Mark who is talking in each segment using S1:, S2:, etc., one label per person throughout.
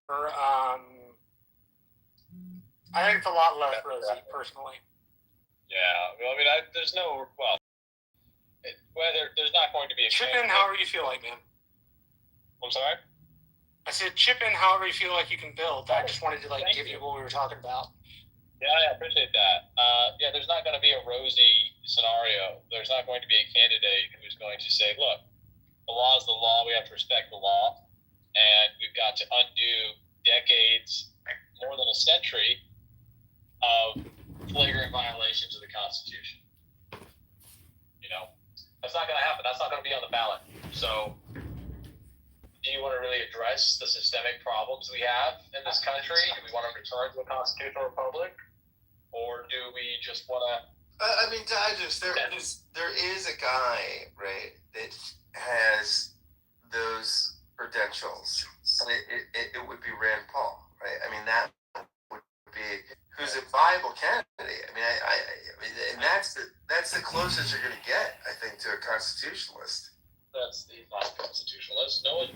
S1: I think it's a lot less rosy, personally.
S2: Yeah, well, I mean, there's no, there's not going to be a
S1: chip in however you feel like, man.
S2: I'm sorry?
S1: I said chip in however you feel like you can build. I just wanted to give you what we were talking about.
S2: Yeah, I appreciate that. Yeah, there's not going to be a rosy scenario. There's not going to be a candidate who's going to say, look, the law is the law, we have to respect the law, and we've got to undo decades, more than a century, of flagrant violations of the Constitution. You know, that's not going to happen. That's not going to be on the ballot. So, do you want to really address the systemic problems we have in this country? Do we want to return to a constitutional republic? Or do we just want to...
S3: I mean, Digest, there is a guy, right, that has those credentials. And it would be Rand Paul, right? I mean, that would be... who's a viable candidate. I mean, and that's the closest you're going to get, I think, to a constitutionalist.
S2: That's the non-constitutionalist. No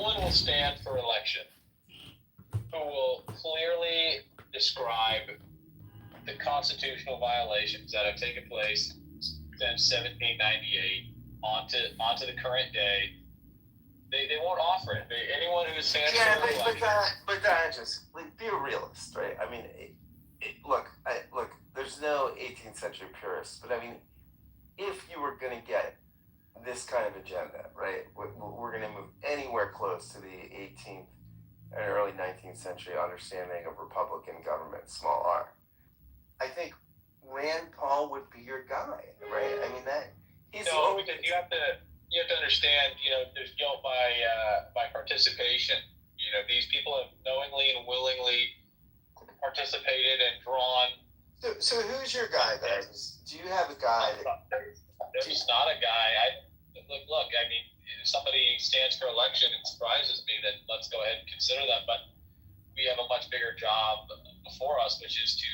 S2: one will stand for election who will clearly describe the constitutional violations that have taken place since 1798 onto the current day. They won't offer it. Anyone who stands for election...
S3: but just be a realist, right? I mean, look, there's no 18th century purist, but I mean, if you were going to get this kind of agenda, right, we're going to move anywhere close to the 18th and early 19th century understanding of Republican government, small r. I think Rand Paul would be your guy, right? I mean,
S2: because you have to understand, there's guilt by participation. These people have knowingly and willingly participated and drawn.
S3: So who's your guy, guys? Do you have a guy
S2: There's not a guy. Look, I mean, if somebody stands for election, it surprises me, then let's go ahead and consider them. But we have a much bigger job before us, which is to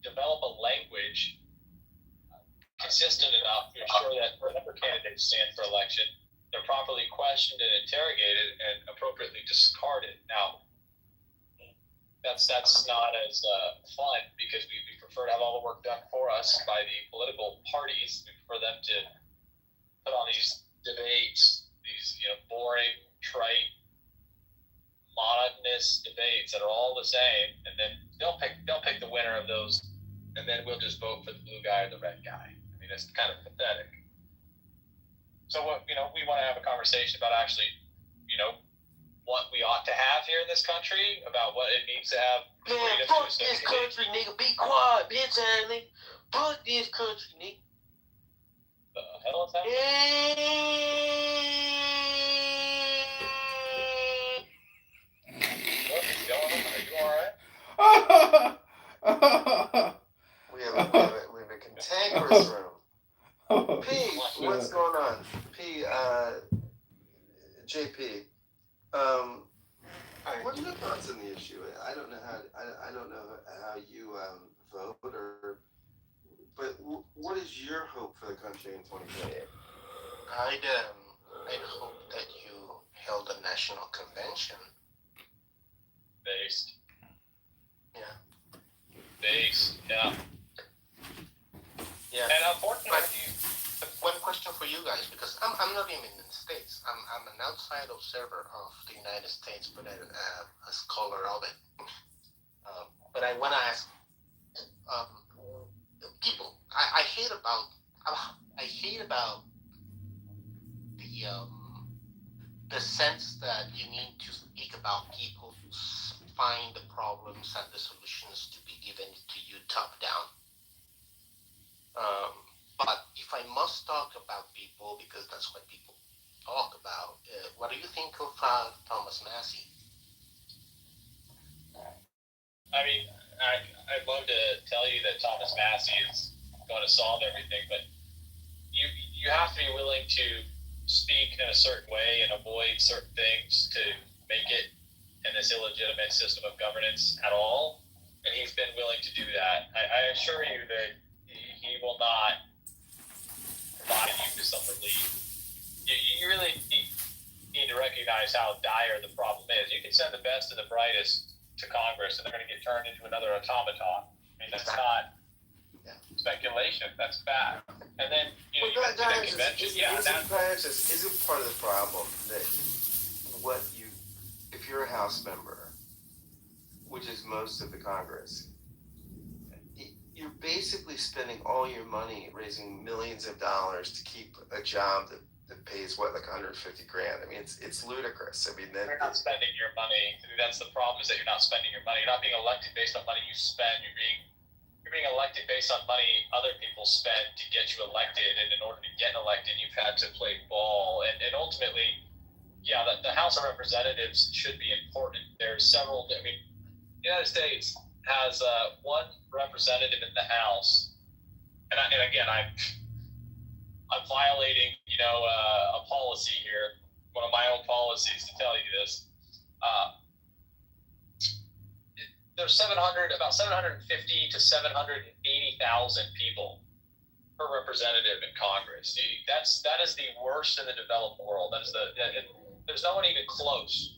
S2: develop a language consistent enough to ensure that whenever candidates stand for election, they're properly questioned and interrogated and appropriately discarded. Now, that's not as fun, because we prefer to have all the work done for us by the political parties. We prefer them to put on these debates, these boring, trite, monotonous debates that are all the same, and then they'll pick the winner of those, and then we'll just vote for the blue guy or the red guy. I mean, it's kind of pathetic. So we want to have a conversation about actually, what we ought to have here in this country, about what it needs to have.
S4: Man, fuck this country, nigga. Be quiet, bitch, nigga. Fuck this country, nigga.
S2: The hell is that? What's going on? Are you alright?
S3: We have a cantankerous room. P, what's going on? P, JP. What are your thoughts on the issue? I don't know how you vote, but what is your hope for the country in 2028?
S4: I'd hope that you held a national convention.
S2: Based.
S4: Yeah.
S2: Yeah. And unfortunately,
S4: one question for you guys, because I'm not even in the States. I'm an outside observer of the United States, but a scholar of it. But I want to ask people. I hate about the sense that you need to speak about people who find the problems and the solutions to be given to you top down. But if I must talk about people, because that's what people talk about, what do you think of Thomas Massie?
S2: I mean, I'd love to tell you that Thomas Massie is going to solve everything, but you have to be willing to speak in a certain way and avoid certain things to make it in this illegitimate system of governance at all. And he's been willing to do that. I assure you that he will not provide you with some relief. You really need need to recognize how dire the problem is. You can send the best and the brightest to Congress, and they're going to get turned into another automaton. I mean, that's not speculation. That's fact. And then, you know, you mentioned that convention.
S3: Isn't part of the problem that if you're a House member, which is most of the Congress, you're basically spending all your money raising millions of dollars to keep a job that pays like $150,000. I mean, it's ludicrous. I mean,
S2: you're not spending your money. That's the problem, is that you're not spending your money. You're not being elected based on money you spend. You're being elected based on money other people spend to get you elected, and in order to get elected, you've had to play ball. And ultimately, yeah, the House of Representatives should be important. There's several. I mean, the United States has one representative in the House, and again, I'm violating, a policy here, one of my own policies to tell you this. There's about 750 to 780,000 people per representative in Congress. That is the worst in the developed world. There's no one even close.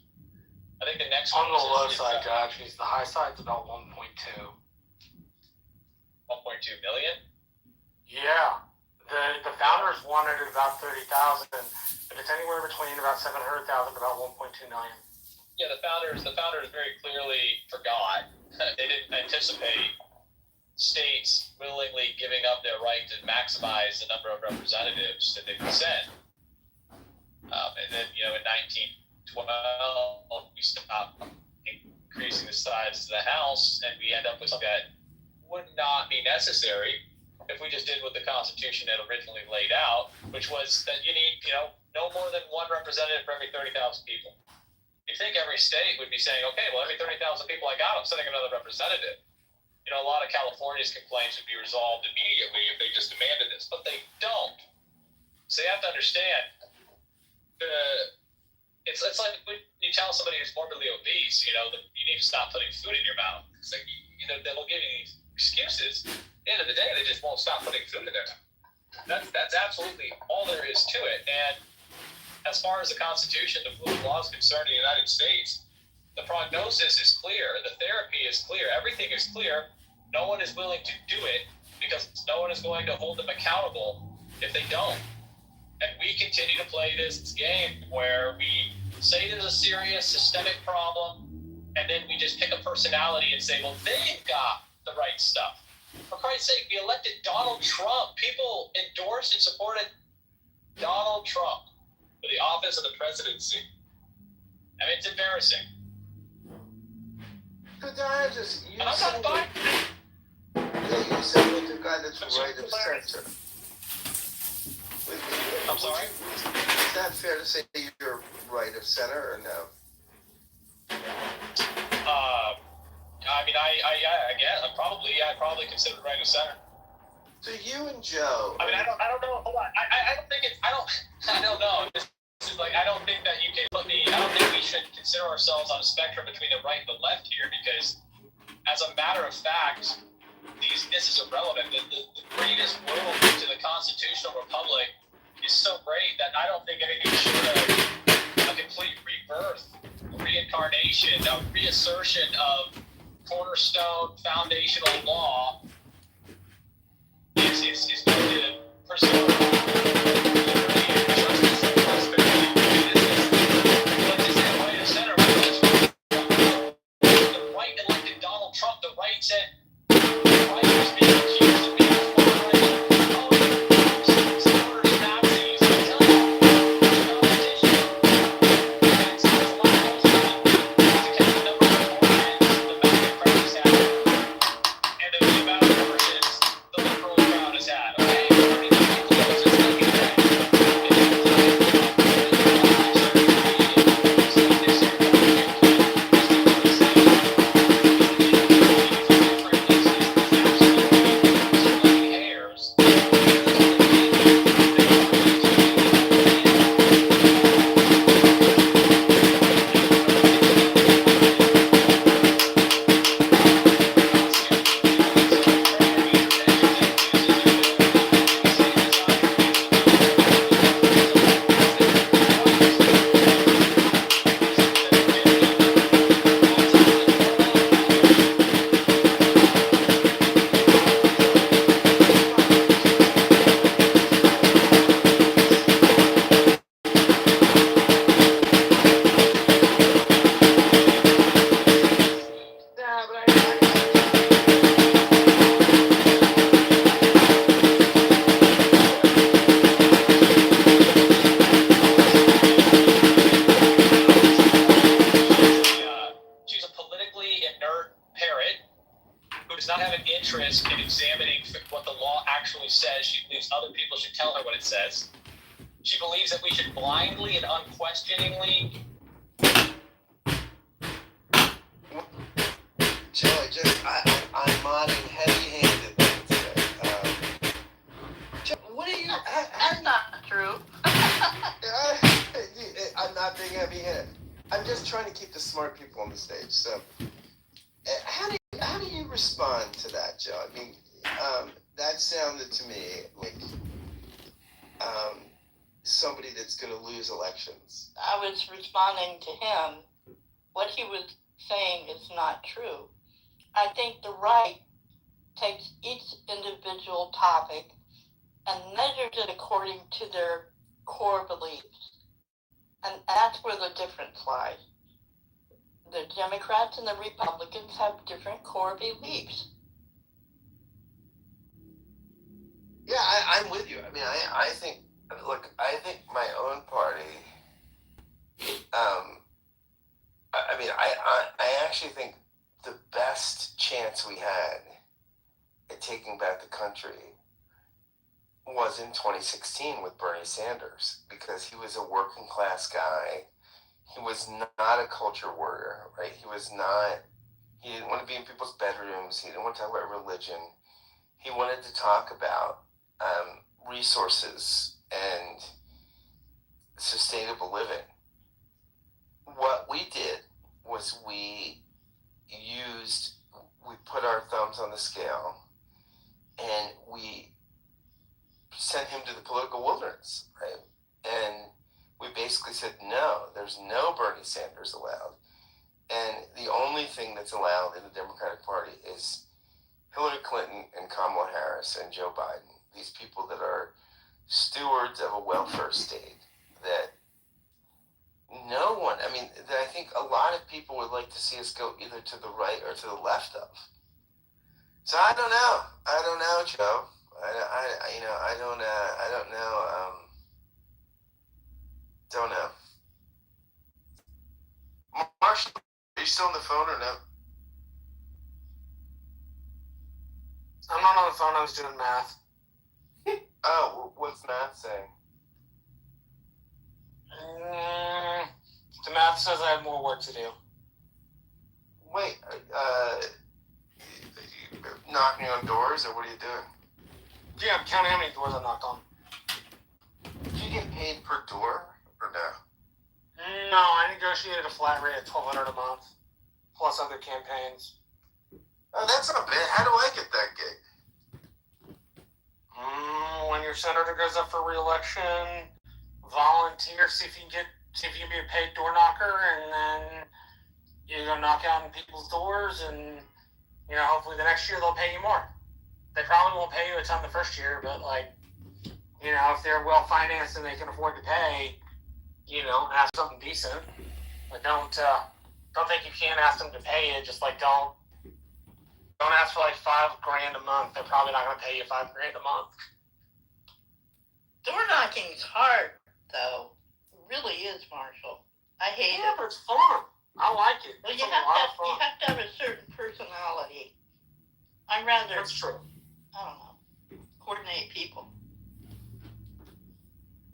S2: I think the next
S1: on
S2: one
S1: the low side, Josh, because the high side's about 1.2.
S2: 1.2 million.
S1: Yeah, the founders wanted about 30,000, but it's anywhere between about 700,000 to about 1.2 million.
S2: Yeah, the founders very clearly forgot. They didn't anticipate states willingly giving up their right to maximize the number of representatives that they could send. And then, in 1912, we stopped increasing the size of the House, and we end up with something that would not be necessary if we just did what the Constitution had originally laid out, which was that you need, no more than one representative for every 30,000 people. You think every state would be saying, okay, well, every 30,000 people I got, I'm sending another representative. A lot of California's complaints would be resolved immediately if they just demanded this, but they don't. So you have to understand, it's like when you tell somebody who's morbidly obese, that you need to stop putting food in your mouth. It's like, they'll give you these excuses. At the end of the day, they just won't stop putting food in their mouth. That's absolutely all there is to it. And as far as the Constitution, the rule of law is concerned in the United States, the prognosis is clear, the therapy is clear, everything is clear. No one is willing to do it because no one is going to hold them accountable if they don't. And we continue to play this game where we say there's a serious systemic problem, and then we just pick a personality and say, well, they've got the right stuff. For Christ's sake, we elected Donald Trump. People endorsed and supported Donald Trump for the office of the presidency. I mean, it's embarrassing.
S3: But you said with the guy that's right of center.
S2: I'm sorry?
S3: Is that fair to say you're right of center or no?
S2: I mean, I guess I probably consider right of center.
S3: So you and Joe.
S2: I mean, I don't know. Hold on. I don't think it's. I don't know. This is like, I don't think that you can put me. I don't think we should consider ourselves on a spectrum between the right and the left here, because, as a matter of fact, this is irrelevant. The greatest world to the constitutional republic is so great that I don't think anything short of a complete rebirth, reincarnation, a reassertion of cornerstone foundational law is going to pursue liberty and justice and prosperity. Like I said, right of center. The right elected Donald Trump. The right said the right was being accused of being far right. Supporters, Nazis. I tell you, competition. It's a lot of to count the number of abortions the Democratic crowd has had, and the amount of abortions the liberal crowd has had. Okay, 30 million closes. not have an interest in examining what the law actually says. She believes other people should tell her what it says. She believes that we should blindly and unquestioningly.
S3: Joe, I'm modding heavy-handed today. Joe, what are you?
S5: That's not true.
S3: I'm not being heavy-handed. I'm just trying to keep the smart people on the stage. So, how do you respond to that, Joe? I mean, that sounded to me like somebody that's going to lose elections.
S5: I was responding to him. What he was saying is not true. I think the right takes each individual topic and measures it according to their core beliefs. And that's where the difference lies. The Democrats and the Republicans have different core beliefs.
S3: Yeah, I'm with you. I mean, I think, look, I think my own party, I actually think the best chance we had at taking back the country was in 2016 with Bernie Sanders, because he was a working class guy. He was not a culture warrior, right? He didn't want to be in people's bedrooms. He didn't want to talk about religion. He wanted to talk about resources and sustainable living. What we did was we put our thumbs on the scale and we sent him to the political wilderness, right? And we basically said, no, there's no Bernie Sanders allowed. And the only thing that's allowed in the Democratic Party is Hillary Clinton and Kamala Harris and Joe Biden, these people that are stewards of a welfare state that no one, that I think a lot of people would like to see us go either to the right or to the left of. So I don't know, Joe. I don't know. Marshall, are you still on the phone or no?
S1: I'm not on the phone. I was doing math.
S3: Oh, what's math saying?
S1: The math says I have more work to do.
S3: Wait, knocking on doors, or what are you doing?
S1: Yeah, I'm counting how many doors I knocked on.
S3: Do you get paid per door, or no?
S1: No, I negotiated a flat rate of $1,200 a month, plus other campaigns.
S3: Oh, that's not bad. How do I get that gig?
S1: When your senator goes up for re-election, volunteer, see if you can be a paid door knocker, and then you go knock on people's doors, and hopefully the next year they'll pay you more. They probably won't pay you a ton the first year, but if they're well financed and they can afford to pay, ask something decent. But don't think you can't ask them to pay you. Just don't ask for $5,000 a month. They're probably not going to pay you $5,000 a month.
S5: Door knocking's hard, though. It really is, Marshall. I hate it.
S1: But it's fun. I like it.
S5: Well,
S1: It's
S5: you
S1: a
S5: have
S1: lot of fun.
S5: to have a certain personality. I'd rather,
S1: That's true.
S5: I don't know, coordinate people.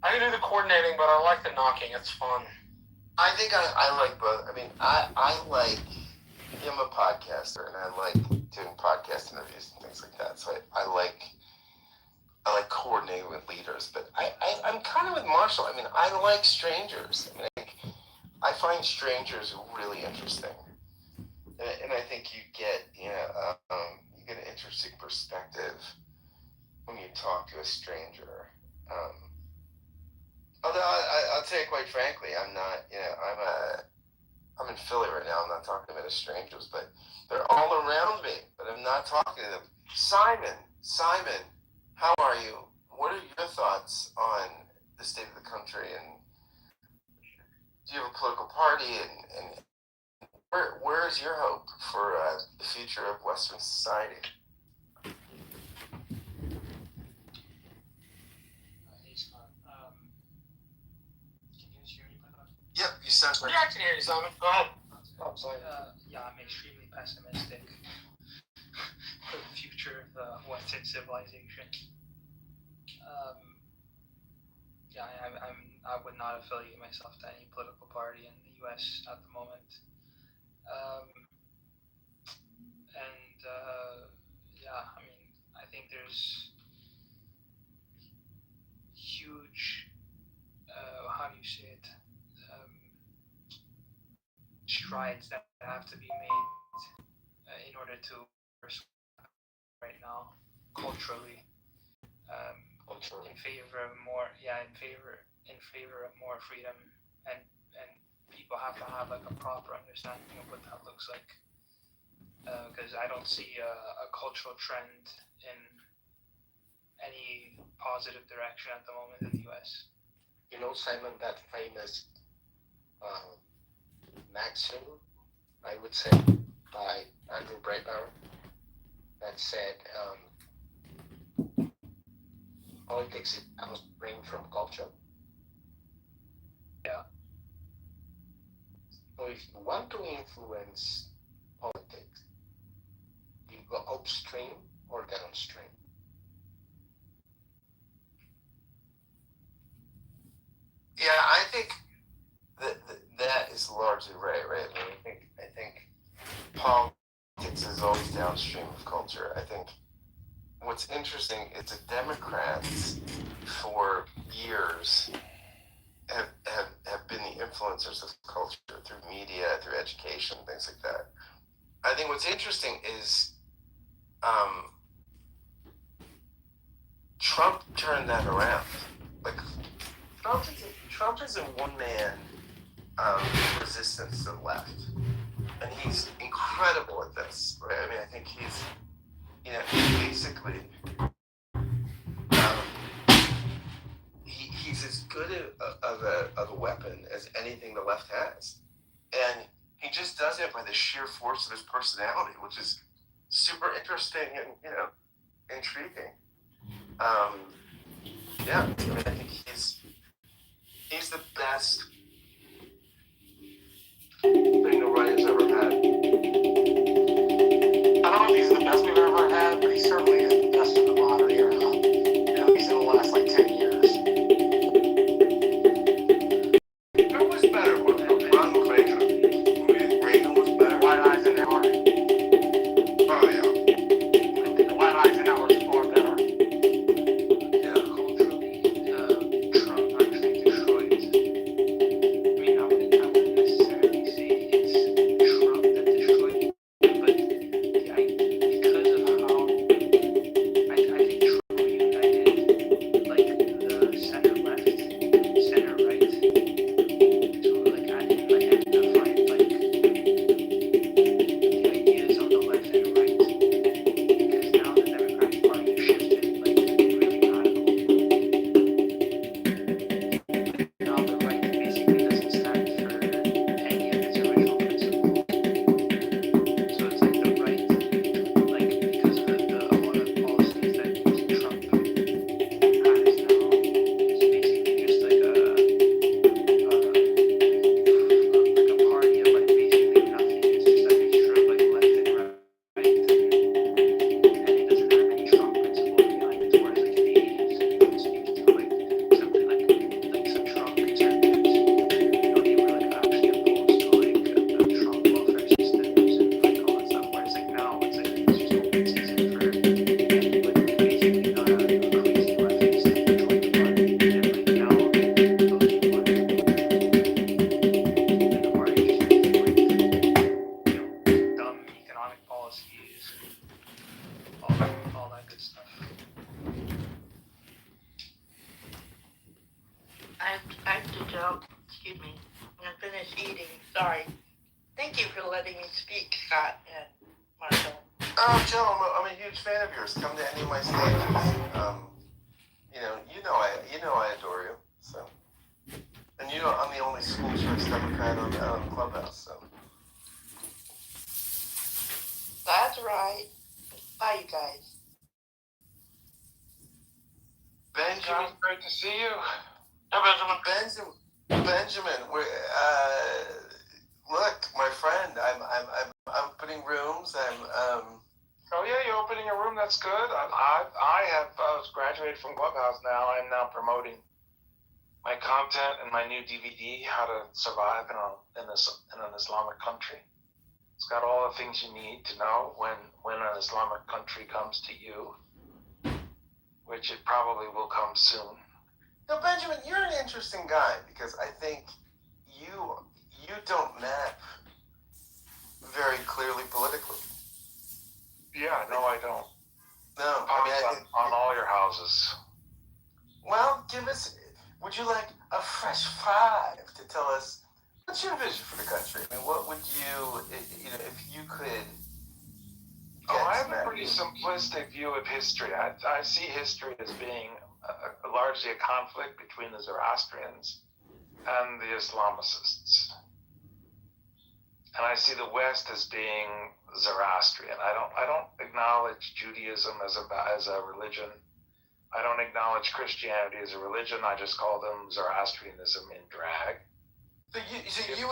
S1: I can do the coordinating, but I like the knocking. It's fun.
S3: I think I like both. I'm a podcaster, and I like doing podcast interviews and things like that. So I like coordinating with leaders. But I'm kind of with Marshall. I like strangers. I find strangers really interesting, and I think you get an interesting perspective when you talk to a stranger. Although I'll tell you quite frankly, I'm not. I'm in Philly right now. I'm not talking to many strangers, but they're all around me. But I'm not talking to them. Simon, how are you? What are your thoughts on the state of the country, and do you have a political party, and where is your hope for the future of Western society?
S6: Hey Scott, can you hear me?
S3: Yep, you sound like.
S1: Yeah, I can hear you, Simon. Go ahead.
S6: Oh, sorry. Yeah, I'm extremely pessimistic. since civilization. Yeah, I would not affiliate myself to any political party in the U.S. at the moment. Yeah, I mean, I think there's huge, how do you say it, strides that have to be made in order to right now culturally. In favor of more, in favor of more freedom, and people have to have like a proper understanding of what that looks like. Because I don't see a cultural trend in any positive direction at the moment in the U.S.
S4: You know, Simon, that famous maxim, I would say, by Andrew Breitbart, that said, politics is spring from culture.
S6: Yeah.
S4: So if you want to influence politics, you go upstream or downstream.
S3: Yeah, I think that is largely right. I mean, I think politics is always downstream of culture. I think what's interesting is the Democrats for years have been the influencers of culture through media, through education, things like that. I think what's interesting is Trump turned that around. Like Trump is a one-man resistance to the left, and he's incredible at this, right? I mean, I think he's basically he's as good of a weapon as anything the left has, and he just does it by the sheer force of his personality, which is super interesting and intriguing. Yeah, I mean, I think he's the best thing the right has ever had.
S1: I don't know if he's the best we've ever had, but he certainly is the best of the modern era. At least in the last like 10 years.
S3: Who was better? Ronald Reagan. Reagan was better.
S1: White Eisenhower.
S3: Oh yeah.
S1: White Eisenhower is far better.
S6: Culturally, Trump actually destroyed. I mean, I wouldn't necessarily say it's Trump that destroyed, but because of how I think Trump united like the center left, center right, to like identify like the ideas on the left and right. Because now the Democratic Party has shifted like really radical. Now the right basically doesn't stand for any of its original principles. So it's like the right, like because of a lot of policies that Trump has now, is basically just like a party of like basically nothing. It's just a mixture of like left and right, and it doesn't have any strong principles behind it. Whereas like in the 80s, you would speak to like something like some Trump conservatives, they were like actually opposed to like Trump welfare systems and like all that stuff. Whereas like now it's like it's just open season for anybody who's basically not a crazy leftist to join the party. And like now those people are in the party just making like dumb economic policies and all that good stuff.
S5: I have to jump. Excuse me. I'm finished eating. Sorry. Thank you for letting me speak, Scott and Marshall.
S3: Oh, Joe, I'm a huge fan of yours. Come to any of my stages. I adore you. So, and I'm the only school choice Democrat on Clubhouse. So,
S5: That's right. Bye, you guys.
S3: Benjamin,
S1: Great to see you.
S3: Benjamin, look, my friend, I'm opening rooms.
S1: Oh yeah, you're opening a room.
S7: that's good. I was graduated from Clubhouse now. I'm now promoting my content and my new DVD, How to Survive in an Islamic Country. It's got all the things you need to know when an Islamic country comes to you, which it probably will come soon.
S3: Now, Benjamin, you're an interesting guy because I think you don't map very clearly politically.
S7: Yeah, no, I don't.
S3: No,
S7: On all your houses.
S3: Well, would you like a fresh five to tell us what's your vision for the country? I mean, what would you, if you could?
S7: I have a pretty simplistic view of history. I see history as being largely a conflict between the Zoroastrians and the Islamicists. And I see the West as being Zoroastrian. I don't acknowledge Judaism as a religion. I don't acknowledge Christianity as a religion. I just call them Zoroastrianism in drag.
S3: So you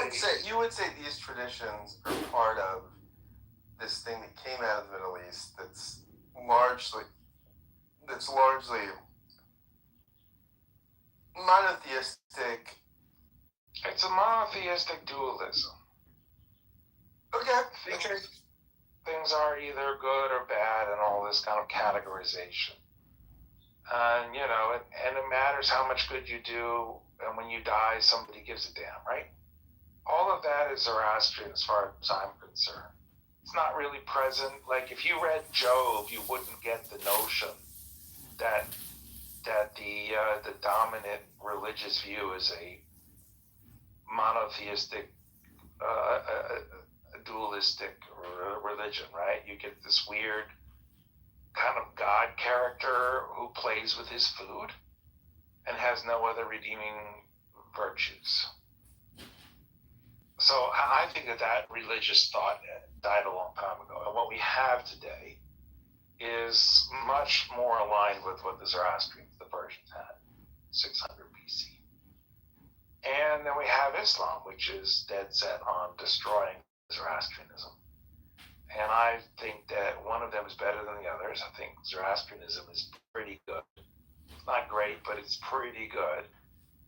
S3: would say these traditions are part of this thing that came out of the Middle East that's largely monotheistic.
S7: It's a monotheistic dualism.
S3: Okay.
S7: Things are either good or bad and all this kind of categorization. And, and it matters how much good you do, and when you die, somebody gives a damn, right? All of that is Zoroastrian as far as I'm concerned. It's not really present. Like, if you read Job, you wouldn't get the notion that the dominant religious view is a monotheistic, dualistic religion, right? You get this weird kind of God character who plays with his food and has no other redeeming virtues. So I think that religious thought died a long time ago. And what we have today is much more aligned with what the Zoroastrians, the Persians, had 600 BC. And then we have Islam, which is dead set on destroying Zoroastrianism. And I think that one of them is better than the others. I think Zoroastrianism is pretty good. It's not great, but it's pretty good.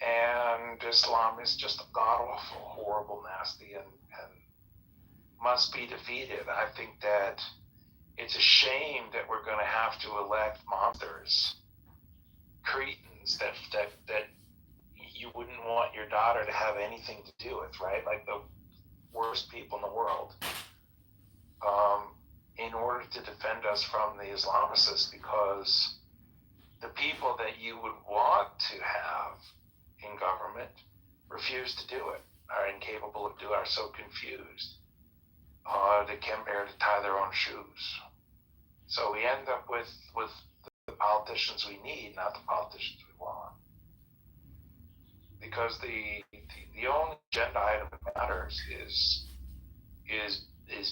S7: And Islam is just god-awful, horrible, nasty, and must be defeated. I think that it's a shame that we're going to have to elect monsters, cretins, that you wouldn't want your daughter to have anything to do with, right? Like the worst people in the world. In order to defend us from the Islamicists, because the people that you would want to have in government refuse to do it, are incapable of doing, are so confused, they can't bear to tie their own shoes. So we end up with the politicians we need, not the politicians we want. Because the only agenda item that matters is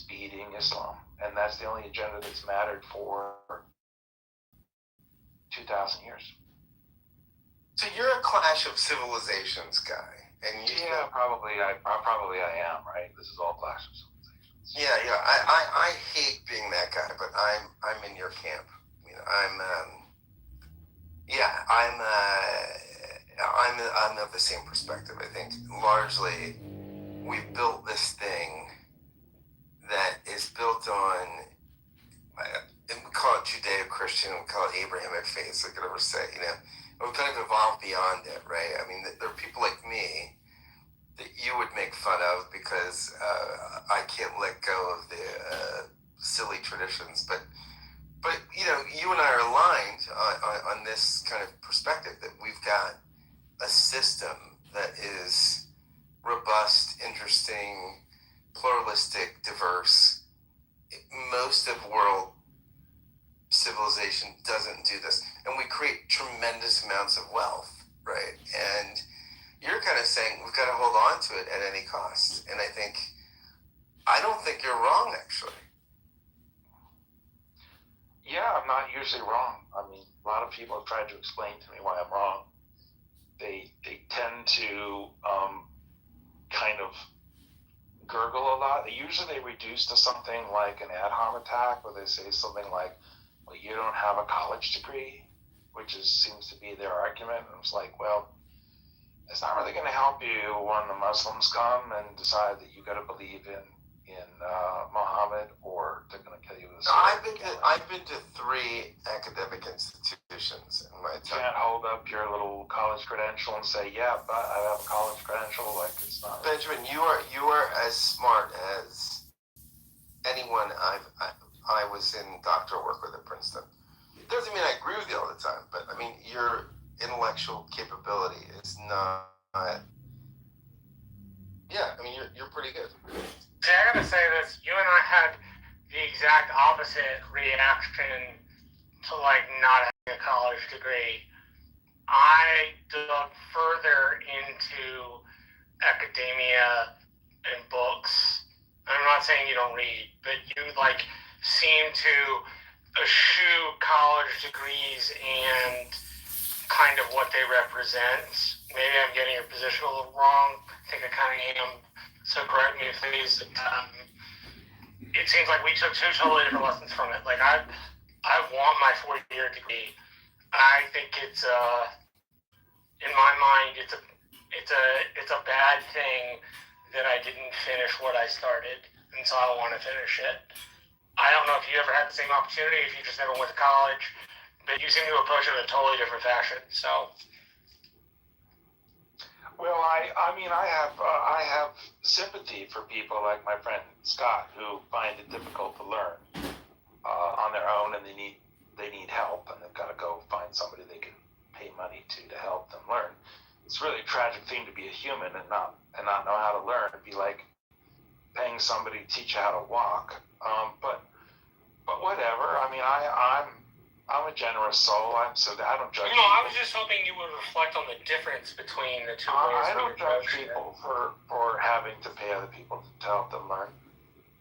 S7: beating Islam. And that's the only agenda that's mattered for 2,000 years.
S3: So you're a Clash of Civilizations guy, and
S7: probably I am, right? This is all Clash of Civilizations.
S3: Yeah. I hate being that guy, but I'm in your camp. I mean, I'm of the same perspective. I think largely we've built this thing that is built on, we call it Judeo-Christian, we call it Abrahamic faith, so I could ever say, we've kind of evolved beyond it, right? I mean, there are people like me that you would make fun of because I can't let go of the silly traditions, but you and I are aligned on this kind of perspective that we've got a system that is robust, interesting, pluralistic, diverse. Most of world civilization doesn't do this, and we create tremendous amounts of wealth, right? And you're kind of saying we've got to hold on to it at any cost, and I don't think you're wrong, actually.
S7: Yeah, I'm not usually wrong. I mean, a lot of people have tried to explain to me why I'm wrong. They tend to kind of gurgle a lot. Usually they reduce to something like an ad hom attack, where they say something like, well, you don't have a college degree, which seems to be their argument. And it's like, well, it's not really going to help you when the Muslims come and decide that you got to believe in Muhammad, or they're going to kill you with a
S3: No,
S7: sword.
S3: I've been to 3 academic institutions in my
S7: You
S3: time.
S7: can't hold up your little college credential and say, yeah, but I have a college credential. Like, it's not.
S3: Benjamin, you are as smart as anyone I was in doctoral work with at Princeton. Doesn't mean I agree with you all the time, but I mean your intellectual capability is not. Yeah, I mean you're pretty good.
S1: See, I gotta say this. You and I had the exact opposite reaction to like not having a college degree. I dug further into academia and books. I'm not saying you don't read, but you like seem to eschew college degrees and kind of what they represent. Maybe I'm getting your position a little wrong. I think I kind of am. So correct me, please. It seems like we took 2 totally different lessons from it. Like I want my 4-year degree. I think it's in my mind it's a bad thing that I didn't finish what I started, and so I want to finish it. I don't know if you ever had the same opportunity, if you just never went to college, but you seem to approach it in a totally different fashion. So.
S7: Well, I have sympathy for people like my friend Scott who find it difficult to learn on their own, and they need help, and they've got to go find somebody they can pay money to help them learn. It's really a tragic thing to be a human and not know how to learn. It'd be like paying somebody to teach you how to walk. But whatever. I mean, I'm a generous soul. I don't judge.
S1: No, I was just hoping you would reflect on the difference between the two ways.
S7: I don't judge people for having to pay other people to help them learn.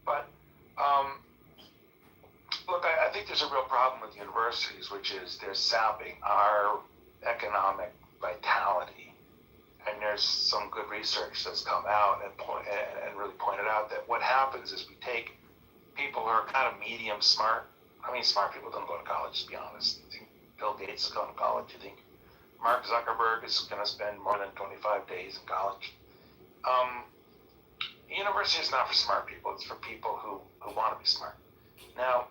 S7: But look, I think there's a real problem with universities, which is they're sapping our economic vitality. And there's some good research that's come out and really pointed out that what happens is we take people who are kind of medium smart. I mean, smart people don't go to college, to be honest. You think Bill Gates is going to college? You think Mark Zuckerberg is going to spend more than 25 days in college? University is not for smart people. It's for people who want to be smart. Now,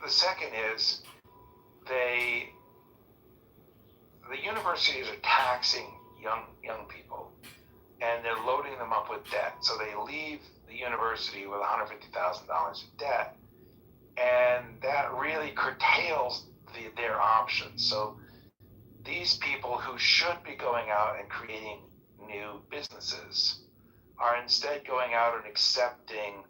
S7: the second is the universities are taxing young people, and they're loading them up with debt. So they leave the university with $150,000 in debt, and that really curtails their options. So these people who should be going out and creating new businesses are instead going out and accepting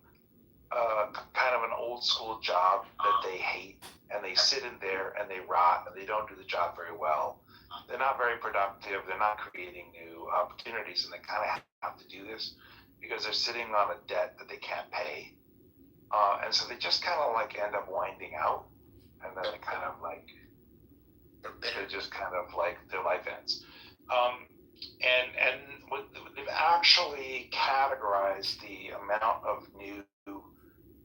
S7: kind of an old school job that they hate, and they sit in there and they rot and they don't do the job very well. They're not very productive. They're not creating new opportunities, and they kind of have to do this because they're sitting on a debt that they can't pay. And so they just kind of like end up winding out, and then they kind of like, they're just kind of like their life ends. And they've actually categorized the amount of new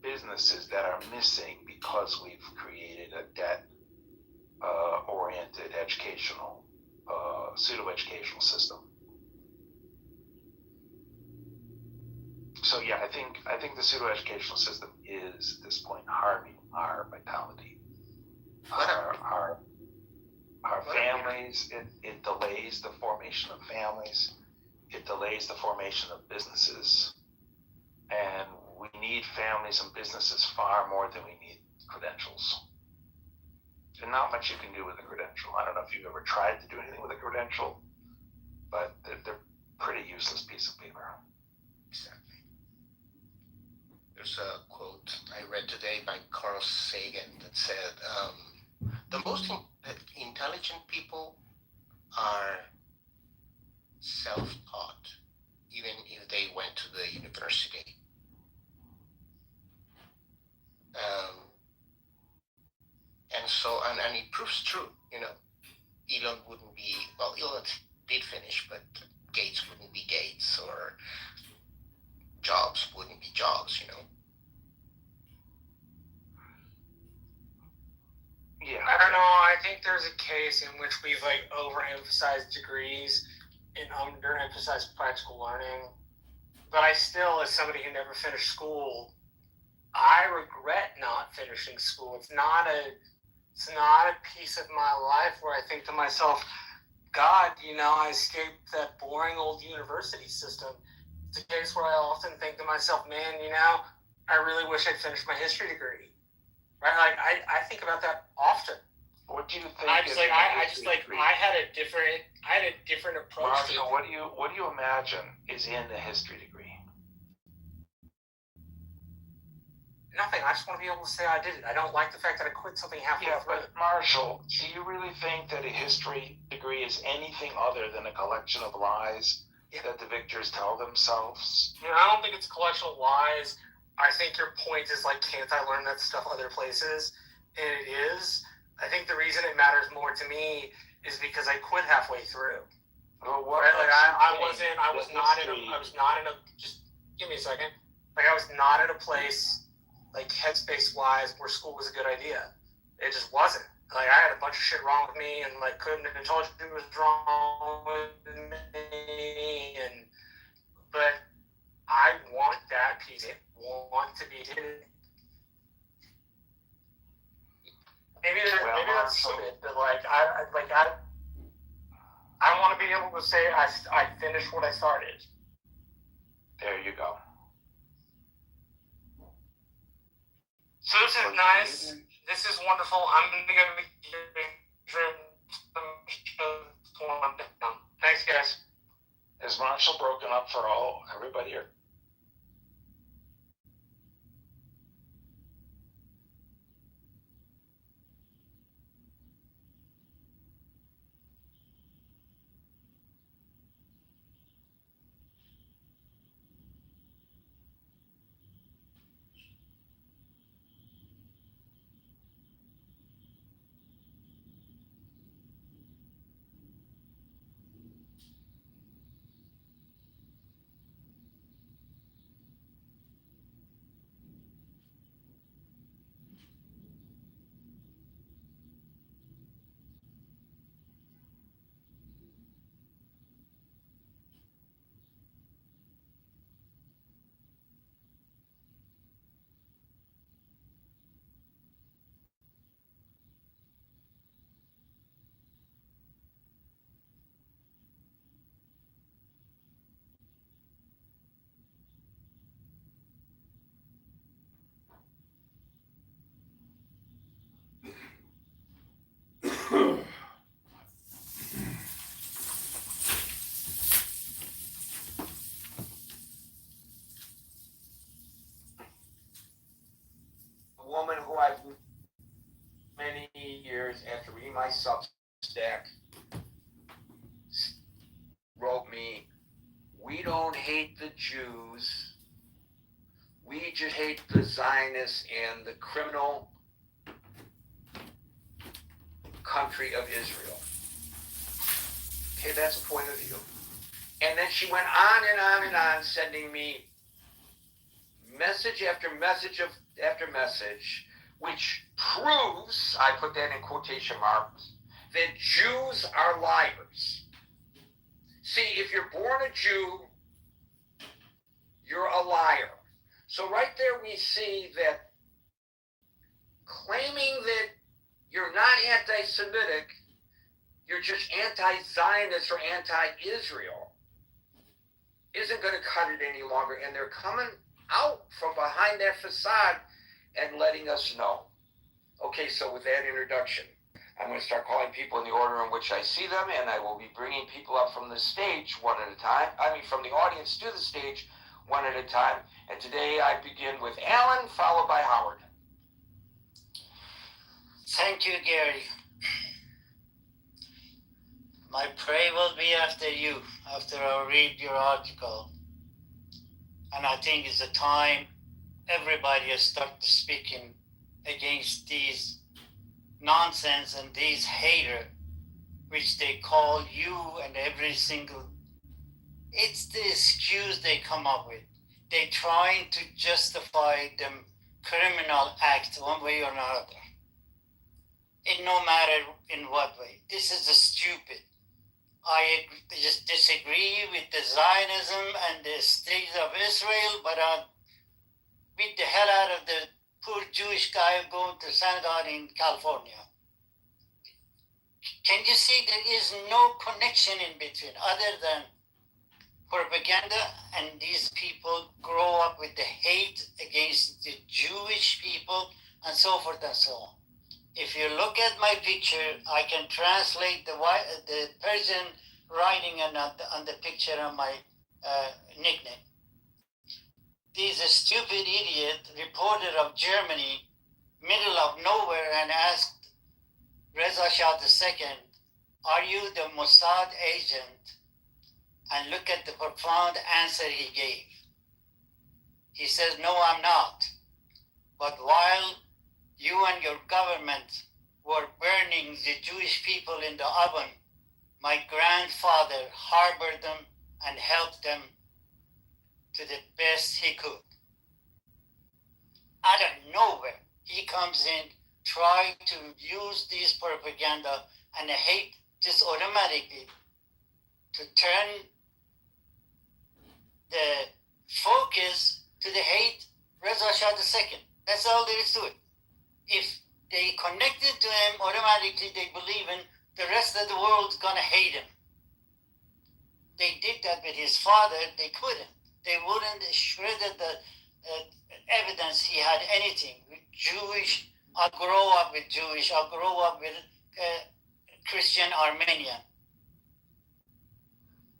S7: businesses that are missing because we've created a debt oriented educational pseudo-educational system. So yeah, I think the pseudo-educational system is at this point harming our vitality. Our families, it delays the formation of families, it delays the formation of businesses, and we need families and businesses far more than we need credentials. There's not much you can do with a credential. I don't know if you've ever tried to do anything with a credential, but they're pretty useless piece of paper.
S4: Exactly. There's a quote I read today by Carl Sagan that said, the most intelligent people are self-taught, even if they went to the university. And so, and it proves true, Elon wouldn't be, well, Elon did finish, but Gates wouldn't be Gates, or Jobs wouldn't be Jobs,
S1: think there's a case in which we've like overemphasized degrees and underemphasized practical learning. But I still, as somebody who never finished school, I regret not finishing school. It's not a piece of my life where I think to myself, God, I escaped that boring old university system. It's a case where I often think to myself, man, I really wish I'd finished my history degree. Right? Like I think about that often.
S7: What do you think?
S1: I had a different approach.
S7: Marshall, what do you imagine is in the history degree?
S1: Nothing. I just want to be able to say I did it. I don't like the fact that I quit something halfway through.
S7: But Marshall, do you really think that a history degree is anything other than a collection of lies that the victors tell themselves?
S1: I don't think it's a collection of lies. I think your point is like, can't I learn that stuff other places? And it is. I think the reason it matters more to me is because I quit halfway through.
S7: Well, what?
S1: Right? Like I was not in a. Just give me a second. Like I was not in a place, like headspace wise, where school was a good idea. It just wasn't. Like I had a bunch of shit wrong with me, and like couldn't have told you it was wrong with me, but I want that piece. I want to be did. Maybe that's stupid, but I want to be able to say I finished what I started.
S7: There you go.
S1: So this is nice. This is wonderful. I'm going to be giving some down. Thanks, guys.
S7: Is Marshall broken up for everybody here?
S8: Woman who I've many years after reading my Substack wrote me, we don't hate the Jews, we just hate the Zionists and the criminal country of Israel. Okay, that's a point of view. And then she went on and on and on, sending me message after message after message, which proves, I put that in quotation marks, that Jews are liars. See, if you're born a Jew, you're a liar. So right there we see that claiming that you're not anti-Semitic, you're just anti-Zionist or anti-Israel, isn't going to cut it any longer. And they're coming out from behind that facade and letting us know. Okay, so with that introduction, I'm going to start calling people in the order in which I see them, and I will be bringing people up from the stage one at a time. From the audience to the stage one at a time. And today I begin with Alan, followed by Howard.
S9: Thank you, Gary. My prayer will be after you, after I read your article. And I think it's a time everybody has started speaking against these nonsense and these haters, which they call you and every single. It's the excuse they come up with. They're trying to justify them criminal act one way or another. in no matter in what way. This is stupid. I just disagree with the Zionism and the state of Israel, but I beat the hell out of the poor Jewish guy going to synagogue in California. Can you see there is no connection in between other than propaganda, and these people grow up with the hate against the Jewish people and so forth and so on. If you look at my picture, I can translate the Persian writing on the picture on my nickname. This stupid idiot reporter of Germany, middle of nowhere, and asked Reza Shah II, "Are you the Mossad agent?" And look at the profound answer he gave. He says, "No, I'm not. But while you and your government were burning the Jewish people in the oven, my grandfather harbored them and helped them to the best he could." Out of nowhere, he comes in, try to use this propaganda and hate just automatically to turn the focus to the hate Reza Shah II. That's all there is to it. If they connected to him, automatically they believe in the rest of the world's gonna hate him. They did that with his father, they couldn't. They wouldn't shredded the evidence he had anything. Jewish, I'll grow up with Jewish, I'll grow up with Christian Armenian.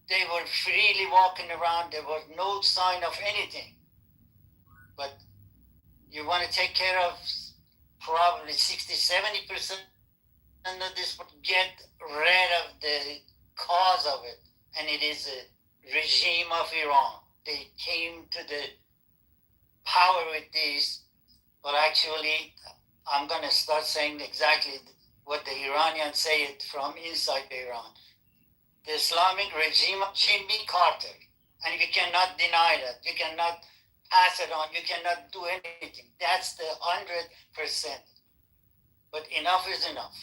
S9: They were freely walking around, there was no sign of anything. But you want to take care of probably 60-70% of this, get rid of the cause of it, and it is the regime of Iran. They came to the power with this, but actually I'm going to start saying exactly what the Iranians say it from inside Iran. The Islamic regime of Jimmy Carter, and you cannot deny that. You cannot pass it on. You cannot do anything. That's the 100%. But enough is enough.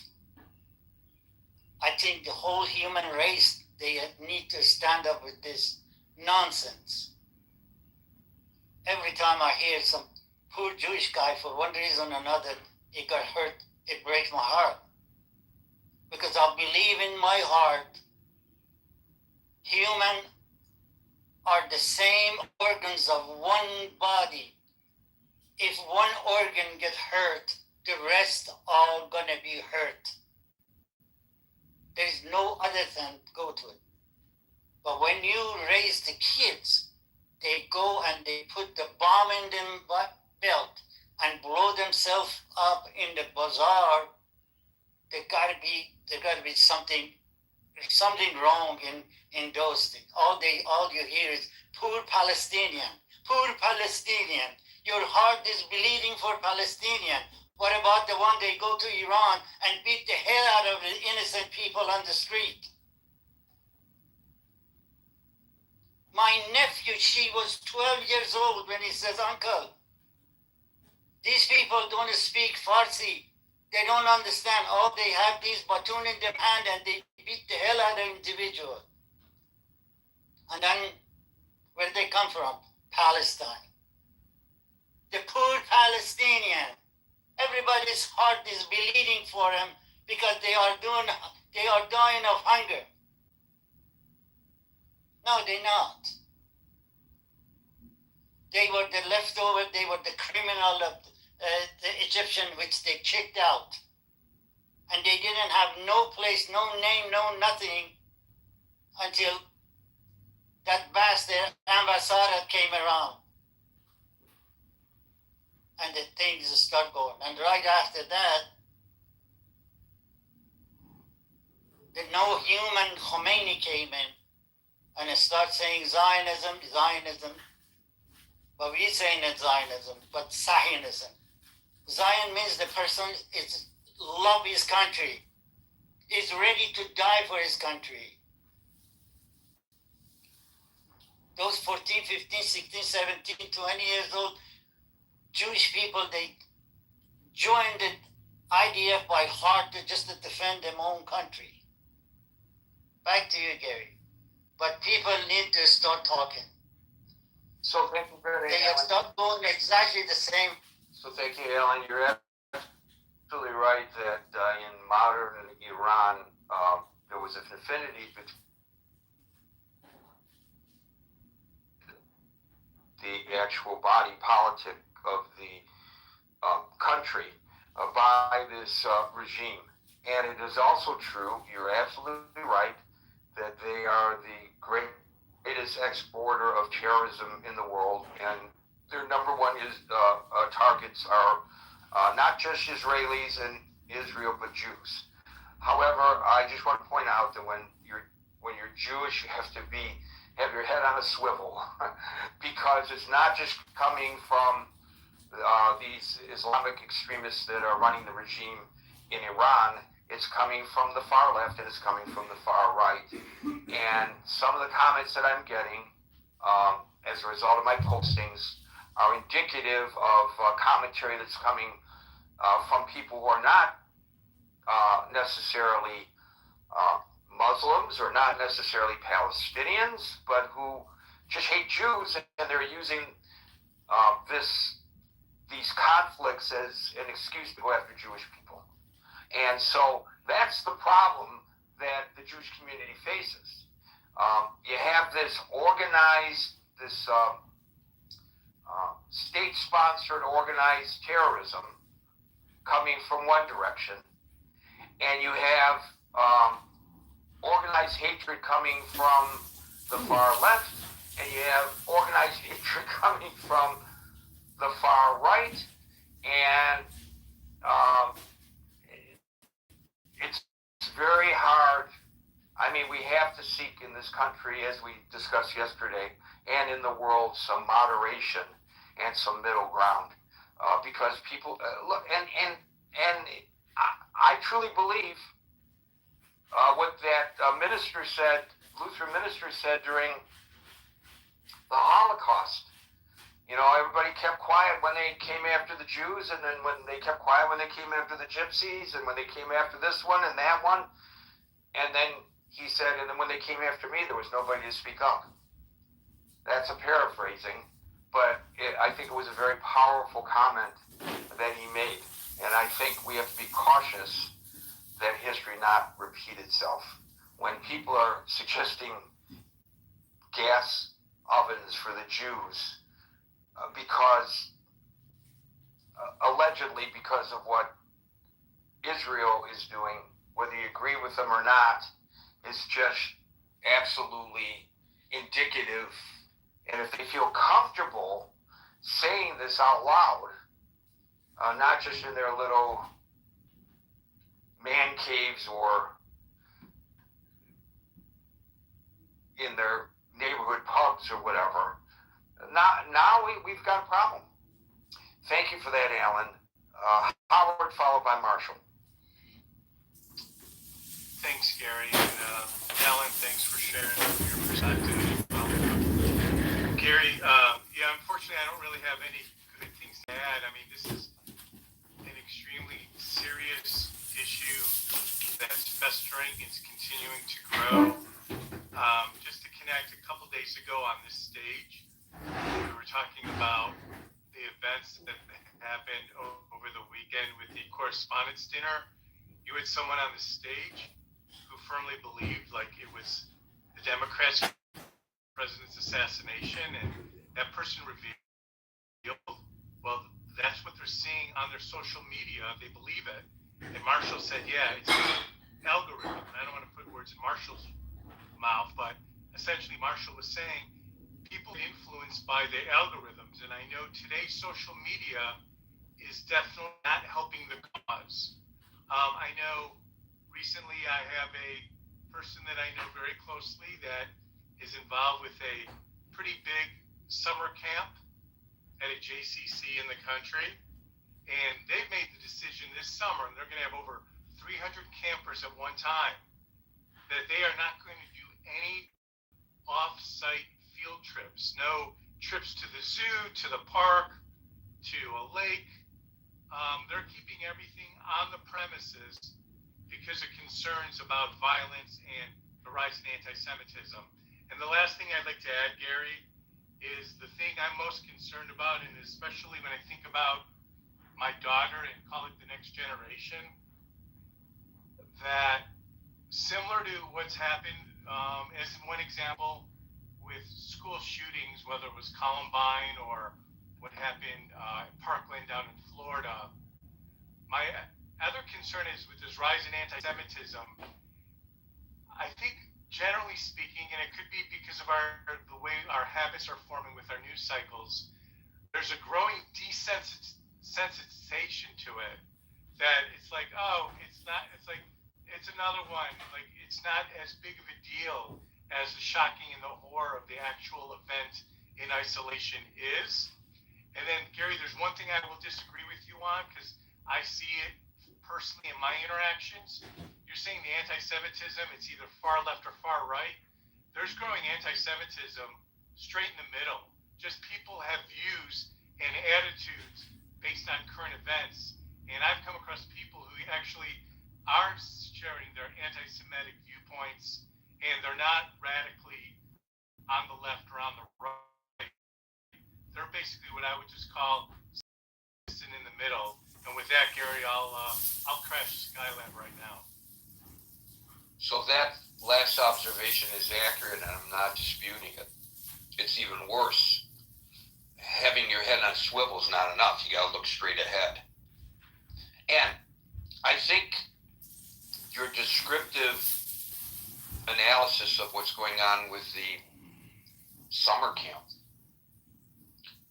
S9: I think the whole human race, they need to stand up with this nonsense. Every time I hear some poor Jewish guy, for one reason or another, he got hurt, it breaks my heart. Because I believe in my heart, human are the same organs of one body. If one organ gets hurt, the rest all gonna be hurt. There's no other thing go to it. But when you raise the kids, they go and they put the bomb in them belt and blow themselves up in the bazaar. There gotta be something wrong in those things. All you hear is poor Palestinian. Your heart is bleeding for Palestinian. What about the one they go to Iran and beat the hell out of the innocent people on the street? My nephew, she was 12 years old when he says, "Uncle, these people don't speak Farsi. They don't understand. All they have these baton in their hand and they beat the hell out of individual." And then where they come from? Palestine. The poor Palestinian. Everybody's heart is bleeding for them because they are dying of hunger. No, they're not. They were the leftover, they were the criminal of the Egyptian, which they kicked out. And they didn't have no place, no name, no nothing until that bastard ambassador came around. And the things start going. And right after that, the no human Khomeini came in and start saying Zionism. But we say not Zionism, but Zionism. Zion means the person is love his country, is ready to die for his country. Those 14, 15, 16, 17, 20 years old Jewish people, they joined the IDF by heart just to defend their own country. Back to you, Gary. But people need to start talking.
S8: So thank you very
S9: They
S8: much.
S9: start doing exactly the same.
S8: So thank you, Alan. You're absolutely right that in modern Iran, there was an affinity between the actual body politic of the country by this regime. And it is also true, you're absolutely right, that they are the greatest exporter of terrorism in the world, and their number one targets are not just Israelis and Israel, but Jews. However, I just want to point out that when you're Jewish, you have to have your head on a swivel because it's not just coming from these Islamic extremists that are running the regime in Iran. It's coming from the far left and it's coming from the far right. And some of the comments that I'm getting as a result of my postings are indicative of commentary that's coming from people who are not necessarily Muslims or not necessarily Palestinians, but who just hate Jews, and they're using these conflicts as an excuse to go after Jewish people. And so that's the problem that the Jewish community faces. You have this organized, state-sponsored organized terrorism coming from one direction, and you have organized hatred coming from the far left, and you have organized hatred coming from the far right, and it's very hard. I mean, we have to seek in this country, as we discussed yesterday, and in the world, some moderation and some middle ground, because people look, and I truly believe what that minister said, Lutheran minister said during the Holocaust. You know, everybody kept quiet when they came after the Jews, and then when they kept quiet when they came after the Gypsies, and when they came after this one and that one. And then he said, and then when they came after me, there was nobody to speak up. That's a paraphrasing, but I think it was a very powerful comment that he made. And I think we have to be cautious that history not repeat itself. When people are suggesting gas ovens for the Jews, because allegedly because of what Israel is doing, whether you agree with them or not, is just absolutely indicative. And if they feel comfortable saying this out loud, not just in their little man caves or in their neighborhood pubs or whatever, now we've got a problem. Thank you for that, Alan. Howard, followed by Marshall.
S10: Thanks, Gary, and Alan, thanks for sharing your perspective. Gary, yeah, unfortunately, I don't really have any good things to add. I mean, this is an extremely serious issue that's festering. It's continuing to grow. Just to connect, a couple days ago on this stage, we were talking about the events that happened over the weekend with the correspondence dinner. You had someone on the stage who firmly believed like it was the Democrats' president's assassination, and that person revealed, well, that's what they're seeing on their social media. They believe it. And Marshall said, yeah, it's an algorithm. I don't want to put words in Marshall's mouth, but essentially Marshall was saying people influenced by the algorithms. And I know today's social media is definitely not helping the cause. I know recently I have a person that I know very closely that is involved with a pretty big summer camp at a JCC in the country. And they've made the decision this summer, and they're going to have over 300 campers at one time, that they are not going to do any off-site field trips. No trips to the zoo, to the park, to a lake. they're keeping everything on the premises because of concerns about violence and the rise in anti-Semitism. And the last thing I'd like to add, Gary, is the thing I'm most concerned about, and especially when I think about my daughter and call it the next generation, that similar to what's happened, as in one example, with school shootings, whether it was Columbine or what happened in Parkland down in Florida, my other concern is with this rise in anti-Semitism. I think, generally speaking, and it could be because of the way our habits are forming with our news cycles, there's a growing desensitization to it. That it's like, oh, it's not. It's like it's another one. Like it's not as big of a deal as the shocking and the horror of the actual event in isolation is. And then, Gary, there's one thing I will disagree with you on because I see it personally in my interactions. You're saying the anti-Semitism, it's either far left or far right. There's growing anti-Semitism straight in the middle. Just people have views and attitudes based on current events. And I've come across people who actually are sharing their anti-Semitic viewpoints, and they're not radically on the left or on the right. They're basically what I would just call sitting in the middle. And with that, Gary, I'll crash Skyland right now.
S11: So that last observation is accurate, and I'm not disputing it. It's even worse. Having your head on swivel is not enough. You got to look straight ahead. And I think your descriptive analysis of what's going on with the summer camp.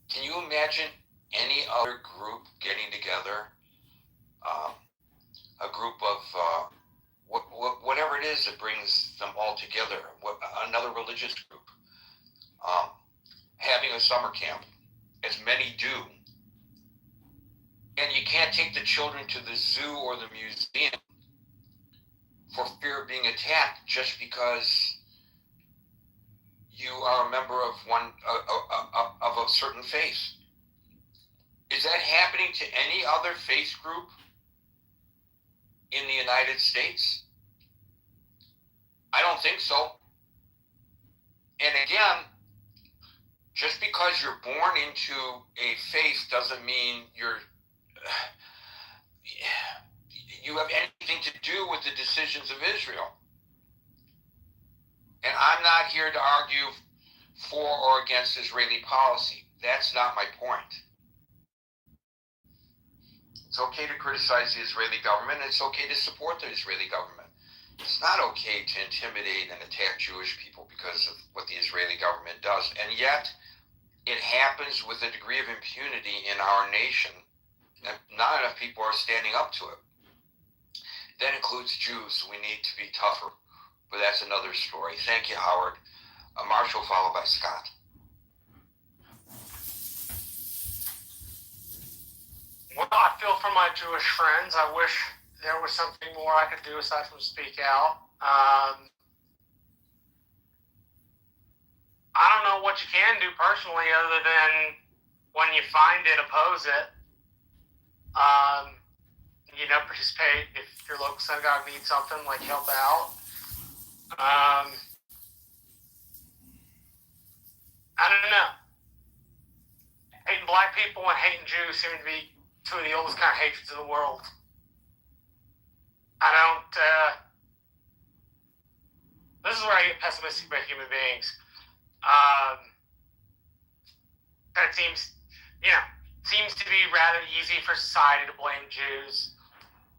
S11: Can you imagine any other group getting together, a group of whatever it is that brings them all together, another religious group, having a summer camp, as many do, and you can't take the children to the zoo or the museum for fear of being attacked just because you are a member of of a certain faith. Is that happening to any other faith group in the United States? I don't think so. And again, just because you're born into a faith doesn't mean you have anything to do with the decisions of Israel. And I'm not here to argue for or against Israeli policy. That's not my point. It's okay to criticize the Israeli government, and it's okay to support the Israeli government. It's not okay to intimidate and attack Jewish people because of what the Israeli government does. And yet, it happens with a degree of impunity in our nation, and not enough people are standing up to it. That includes Jews. We need to be tougher, but that's another story. Thank you, Howard. Marshall, followed by Scott.
S1: Well, I feel for my Jewish friends. I wish there was something more I could do aside from speak out. I don't know what you can do personally other than when you find it, oppose it. Participate if your local synagogue needs something, like help out. I don't know. Hating black people and hating Jews seem to be two of the oldest kind of hatreds in the world. This is where I get pessimistic about human beings. It seems to be rather easy for society to blame Jews.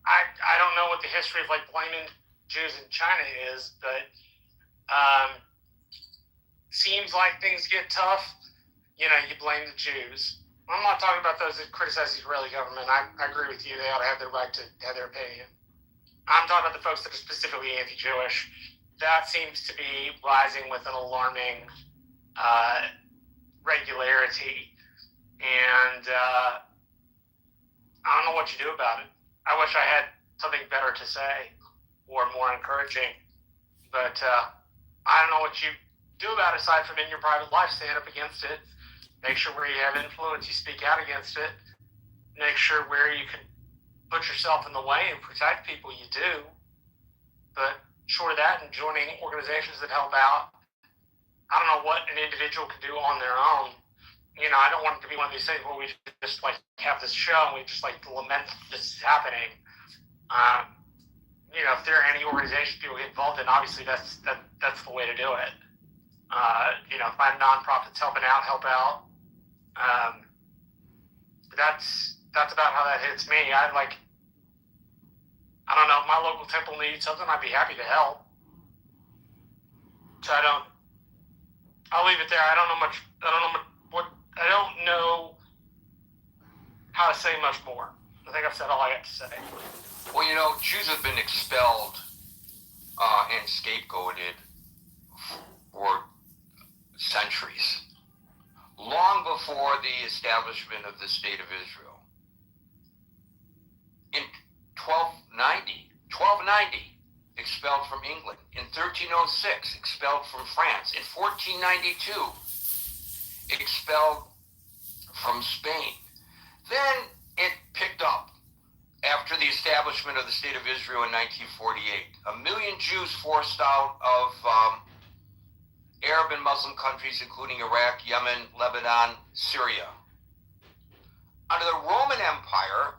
S1: I don't know what the history of blaming Jews in China is, but seems like things get tough, you blame the Jews. I'm not talking about those that criticize the Israeli government. I agree with you. They ought to have their right to have their opinion. I'm talking about the folks that are specifically anti-Jewish. That seems to be rising with an alarming regularity. And I don't know what you do about it. I wish I had something better to say or more encouraging. But I don't know what you do about it aside from in your private life, stand up against it. Make sure where you have influence, you speak out against it. make sure where you can put yourself in the way and protect people, you do. But short of that and joining organizations that help out, I don't know what an individual can do on their own. You know, I don't want it to be one of these things where we just like have this show and we just like lament this is happening. You know, if there are any organizations people get involved in, obviously that's the way to do it. You know, find nonprofits helping out, help out. That's about how that hits me. I don't know, if my local temple needs something, I'd be happy to help. So I'll leave it there. I don't know how to say much more. I think I've said all I have to say.
S11: Well, you know, Jews have been expelled and scapegoated for centuries, long before the establishment of the State of Israel. In 1290, expelled from England. In 1306, expelled from France. In 1492, expelled from Spain. Then it picked up after the establishment of the State of Israel in 1948. 1 million Jews forced out of Arab and Muslim countries, including Iraq, Yemen, Lebanon, Syria. Under the Roman Empire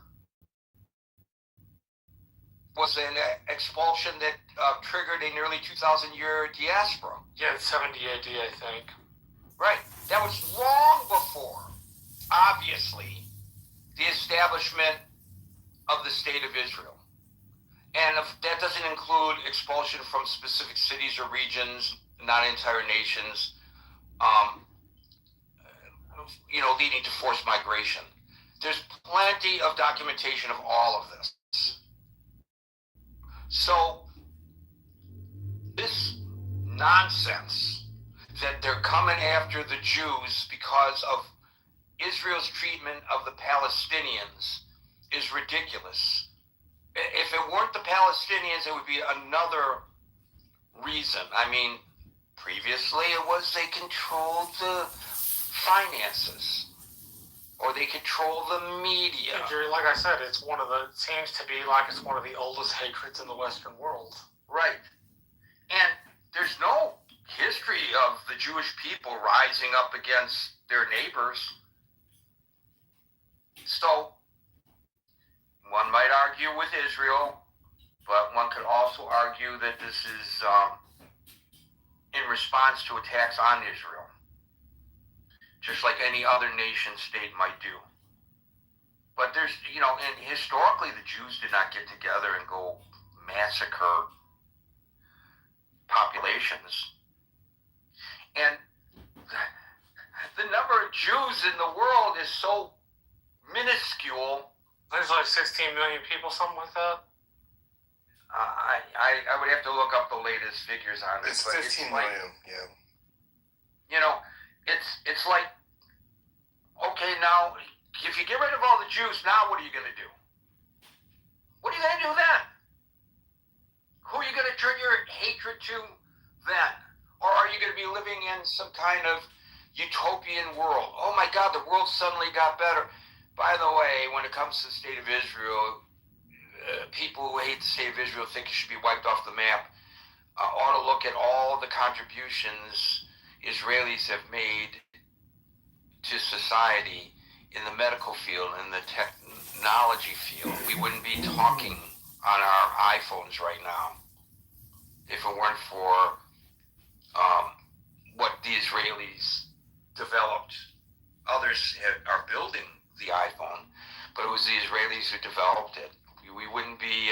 S11: was an expulsion that triggered a nearly 2,000-year diaspora.
S1: Yeah, it's 70 AD, I think.
S11: Right. That was long before, obviously, the establishment of the State of Israel. And that doesn't include expulsion from specific cities or regions, not entire nations, you know, leading to forced migration. There's plenty of documentation of all of this. So, this nonsense that they're coming after the Jews because of Israel's treatment of the Palestinians is ridiculous. If it weren't the Palestinians, it would be another reason. I mean, previously it was they controlled the finances, or they control the media.
S1: Yeah, Jerry, like I said, it seems to be like it's one of the oldest hatreds in the Western world.
S11: Right. And there's no history of the Jewish people rising up against their neighbors. So, one might argue with Israel, but one could also argue that this is in response to attacks on Israel, just like any other nation state might do. But there's, you know, and historically the Jews did not get together and go massacre populations. And the number of Jews in the world is so minuscule.
S1: There's like 16 million people, something like that.
S11: I would have to look up the latest figures on this.
S3: It's 15 million, yeah.
S11: You know, it's like, okay, now, if you get rid of all the Jews, now what are you going to do? What are you going to do then? Who are you going to turn your hatred to then? Or are you going to be living in some kind of utopian world? Oh my God, the world suddenly got better. By the way, when it comes to the State of Israel, people who hate the State of Israel think it should be wiped off the map. Ought to look at all the contributions Israelis have made to society in the medical field, in the technology field. We wouldn't be talking on our iPhones right now if it weren't for what the Israelis developed. Others are building the iPhone, but it was the Israelis who developed it. We wouldn't be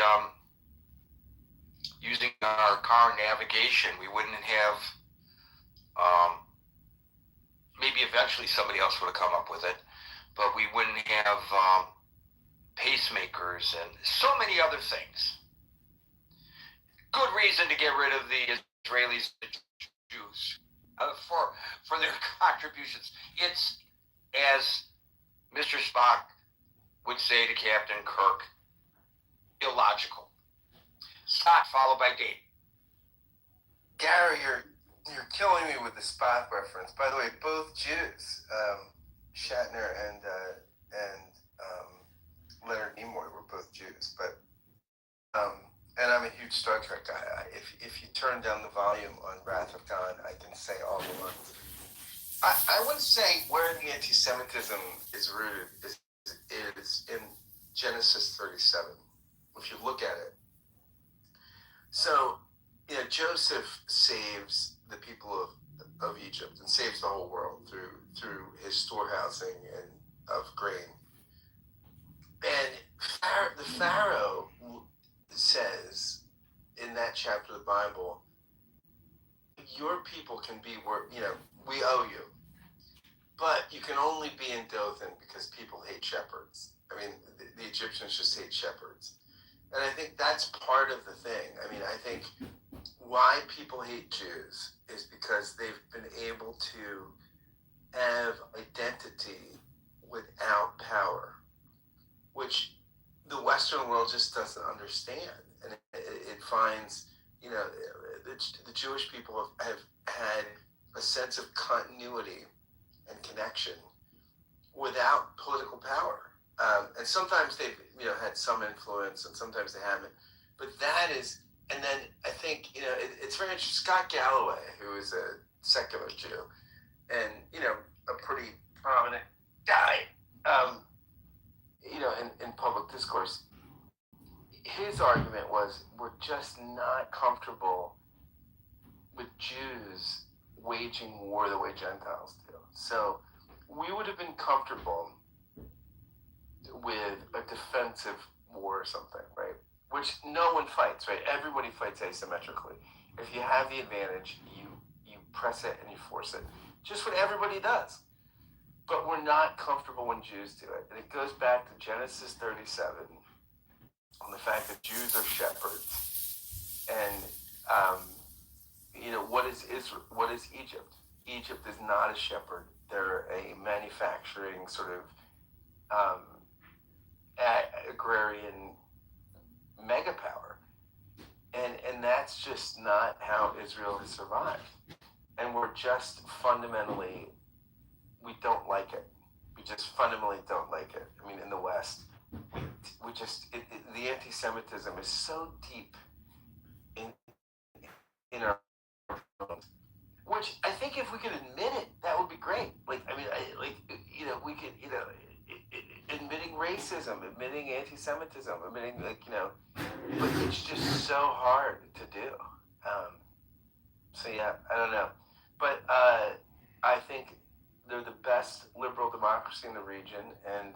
S11: using our car navigation. We wouldn't have, maybe eventually somebody else would have come up with it, but we wouldn't have pacemakers and so many other things. Good reason to get rid of the Israelis, the Jews, for their contributions. It's, as Mr. Spock would say to Captain Kirk, illogical. Spock followed by Dave.
S3: Gary, you're killing me with the Spock reference. By the way, both Jews, Shatner and huge Star Trek guy. If you turn down the volume on Wrath of God, I can say all the ones. I would say where the anti-Semitism is rooted is in Genesis 37. If you look at it, so Joseph saves the people of Egypt and saves the whole world through his storehousing and of grain. And the Pharaoh says in that chapter of the Bible, your people can be where, we owe you. But you can only be in Dothan because people hate shepherds. I mean, the Egyptians just hate shepherds. And I think that's part of the thing. I mean, I think why people hate Jews is because they've been able to have identity without power, which the Western world just doesn't understand. And it finds, the Jewish people have had a sense of continuity and connection without political power. And sometimes they've had some influence and sometimes they haven't. But that is, and then I think, it's very interesting. Scott Galloway, who is a secular Jew and, a pretty prominent guy, in public discourse, his argument was we're just not comfortable with Jews waging war the way Gentiles do. So we would have been comfortable with a defensive war or something, right? Which no one fights, right? Everybody fights asymmetrically. If you have the advantage, you press it and you force it. Just what everybody does. But we're not comfortable when Jews do it. And it goes back to Genesis 37 on the fact that Jews are shepherds. And, what is Israel? What is Egypt? Egypt is not a shepherd. They're a manufacturing sort of agrarian megapower. And that's just not how Israel has survived. And we're just fundamentally, we don't like it. We just fundamentally don't like it. I mean, in the West, we just, the anti-Semitism is so deep in our bones. Which I think if we could admit it, that would be great. Like, I mean, we could, admitting racism, admitting anti-Semitism, admitting, but it's just so hard to do. So yeah, I don't know. But I think they're the best liberal democracy in the region, and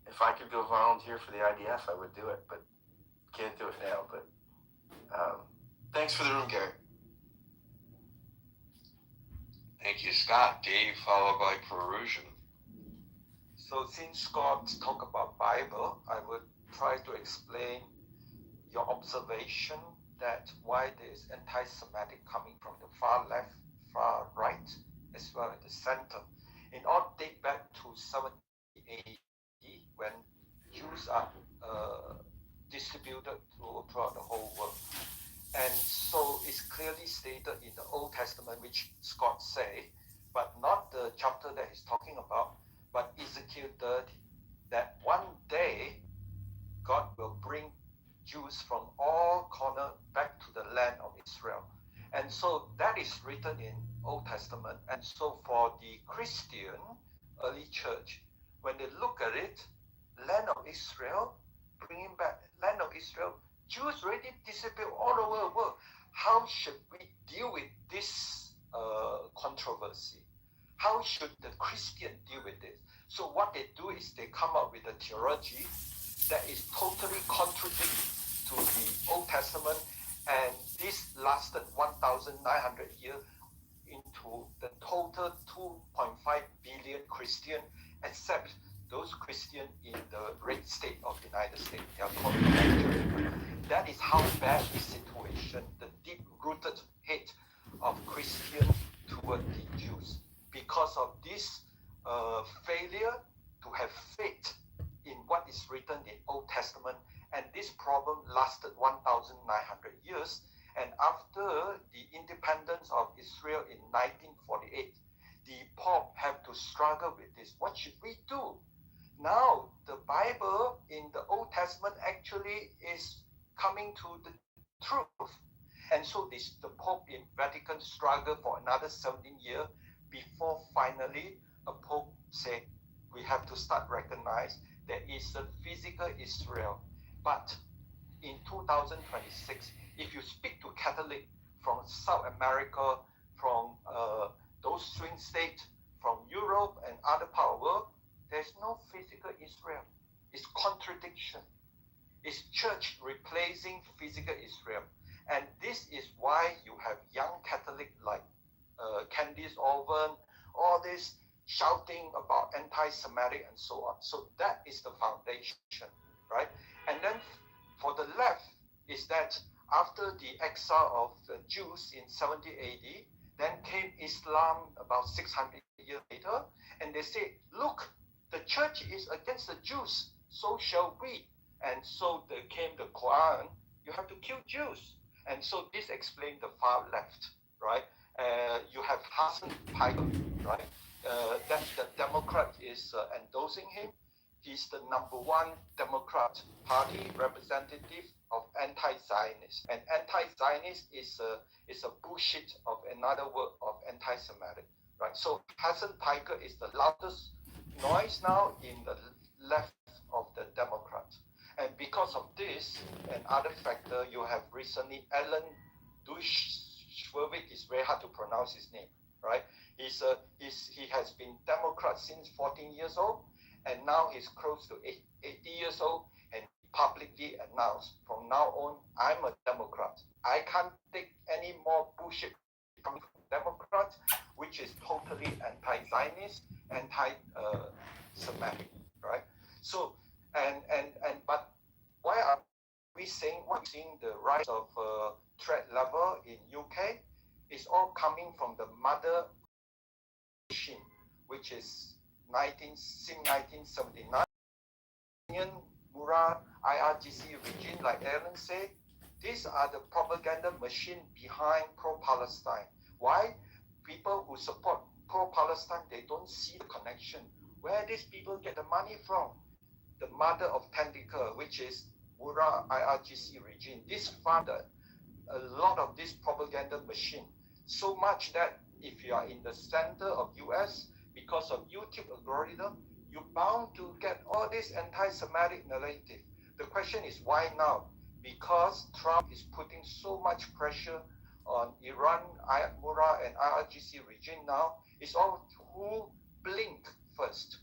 S3: if I could go volunteer for the IDF, I would do it, but can't do it now. But thanks for the room, Gary.
S11: Thank you, Scott. Dave, followed by Perusian.
S12: So since Scott talked about Bible, I would try to explain your observation that why there is anti-Semitic coming from the far left, far right, as well as the center. It all dates back to 70 AD when Jews are distributed throughout the whole world. And so it's clearly stated in the Old Testament, which Scott say, but not the chapter that he's talking about, but Ezekiel 30, that one day God will bring Jews from all corners back to the land of Israel. And so that is written in Old Testament. And so for the Christian early church, when they look at it, land of Israel, bringing back land of Israel, Jews already disappeared all over the world. How should we deal with this controversy? How should the Christian deal with this? So what they do is they come up with a theology that is totally contradictory to the Old Testament, and this lasted 1,900 years into the total 2.5 billion Christian, except those Christians in the red state of the United States. They are called evangelical. That is how bad the situation, the deep-rooted hate of Christians toward the Jews. Because of this failure to have faith in what is written in Old Testament, and this problem lasted 1,900 years. And after the independence of Israel in 1948, the Pope had to struggle with this. What should we do? Now, the Bible in the Old Testament actually is coming to the truth. And so the Pope in Vatican struggled for another 17 years before finally a Pope said, we have to start recognize there is a physical Israel. But in 2026, if you speak to Catholic from South America, from those swing states, from Europe and other part of the world, there's no physical Israel. It's contradiction. It's church replacing physical Israel. And this is why you have young Catholic like Candice Orban, all this shouting about anti-Semitic and so on. So that is the foundation, right? And then for the left is that after the exile of the Jews in 70 AD, then came Islam about 600 years later, and they say, look, the church is against the Jews, so shall we. And so there came the Quran, you have to kill Jews. And so this explains the far left, right? You have Hassan Piker, right? That the Democrat is endorsing him. He's the #1 Democrat Party representative of anti-Zionist. And anti-Zionist is a bullshit of another word of anti-Semitic, right? So Hassan Piker is the loudest noise now in the left of the Democrats. And because of this and other factor, you have recently Alan Dershowitz, it's very hard to pronounce his name, right? He has been Democrat since 14 years old, and now he's close to 80 years old, and publicly announced, from now on, I'm a Democrat. I can't take any more bullshit from Democrats, which is totally anti-Zionist, anti-Semitic, right? So, but why are we seeing the rise of threat level in UK? Is all coming from the mother machine, which is 1979. Murad IRGC regime, like Alan said, these are the propaganda machine behind pro-Palestine. Why? People who support pro-Palestine, they don't see the connection. Where these people get the money from? The mother of tentacle, which is Murad IRGC regime. This funded a lot of this propaganda machine. So much that if you are in the center of US, because of YouTube algorithm, you're bound to get all this anti-Semitic narrative. The question is why now? Because Trump is putting so much pressure on Iran, Murad and IRGC regime now. It's all who blink first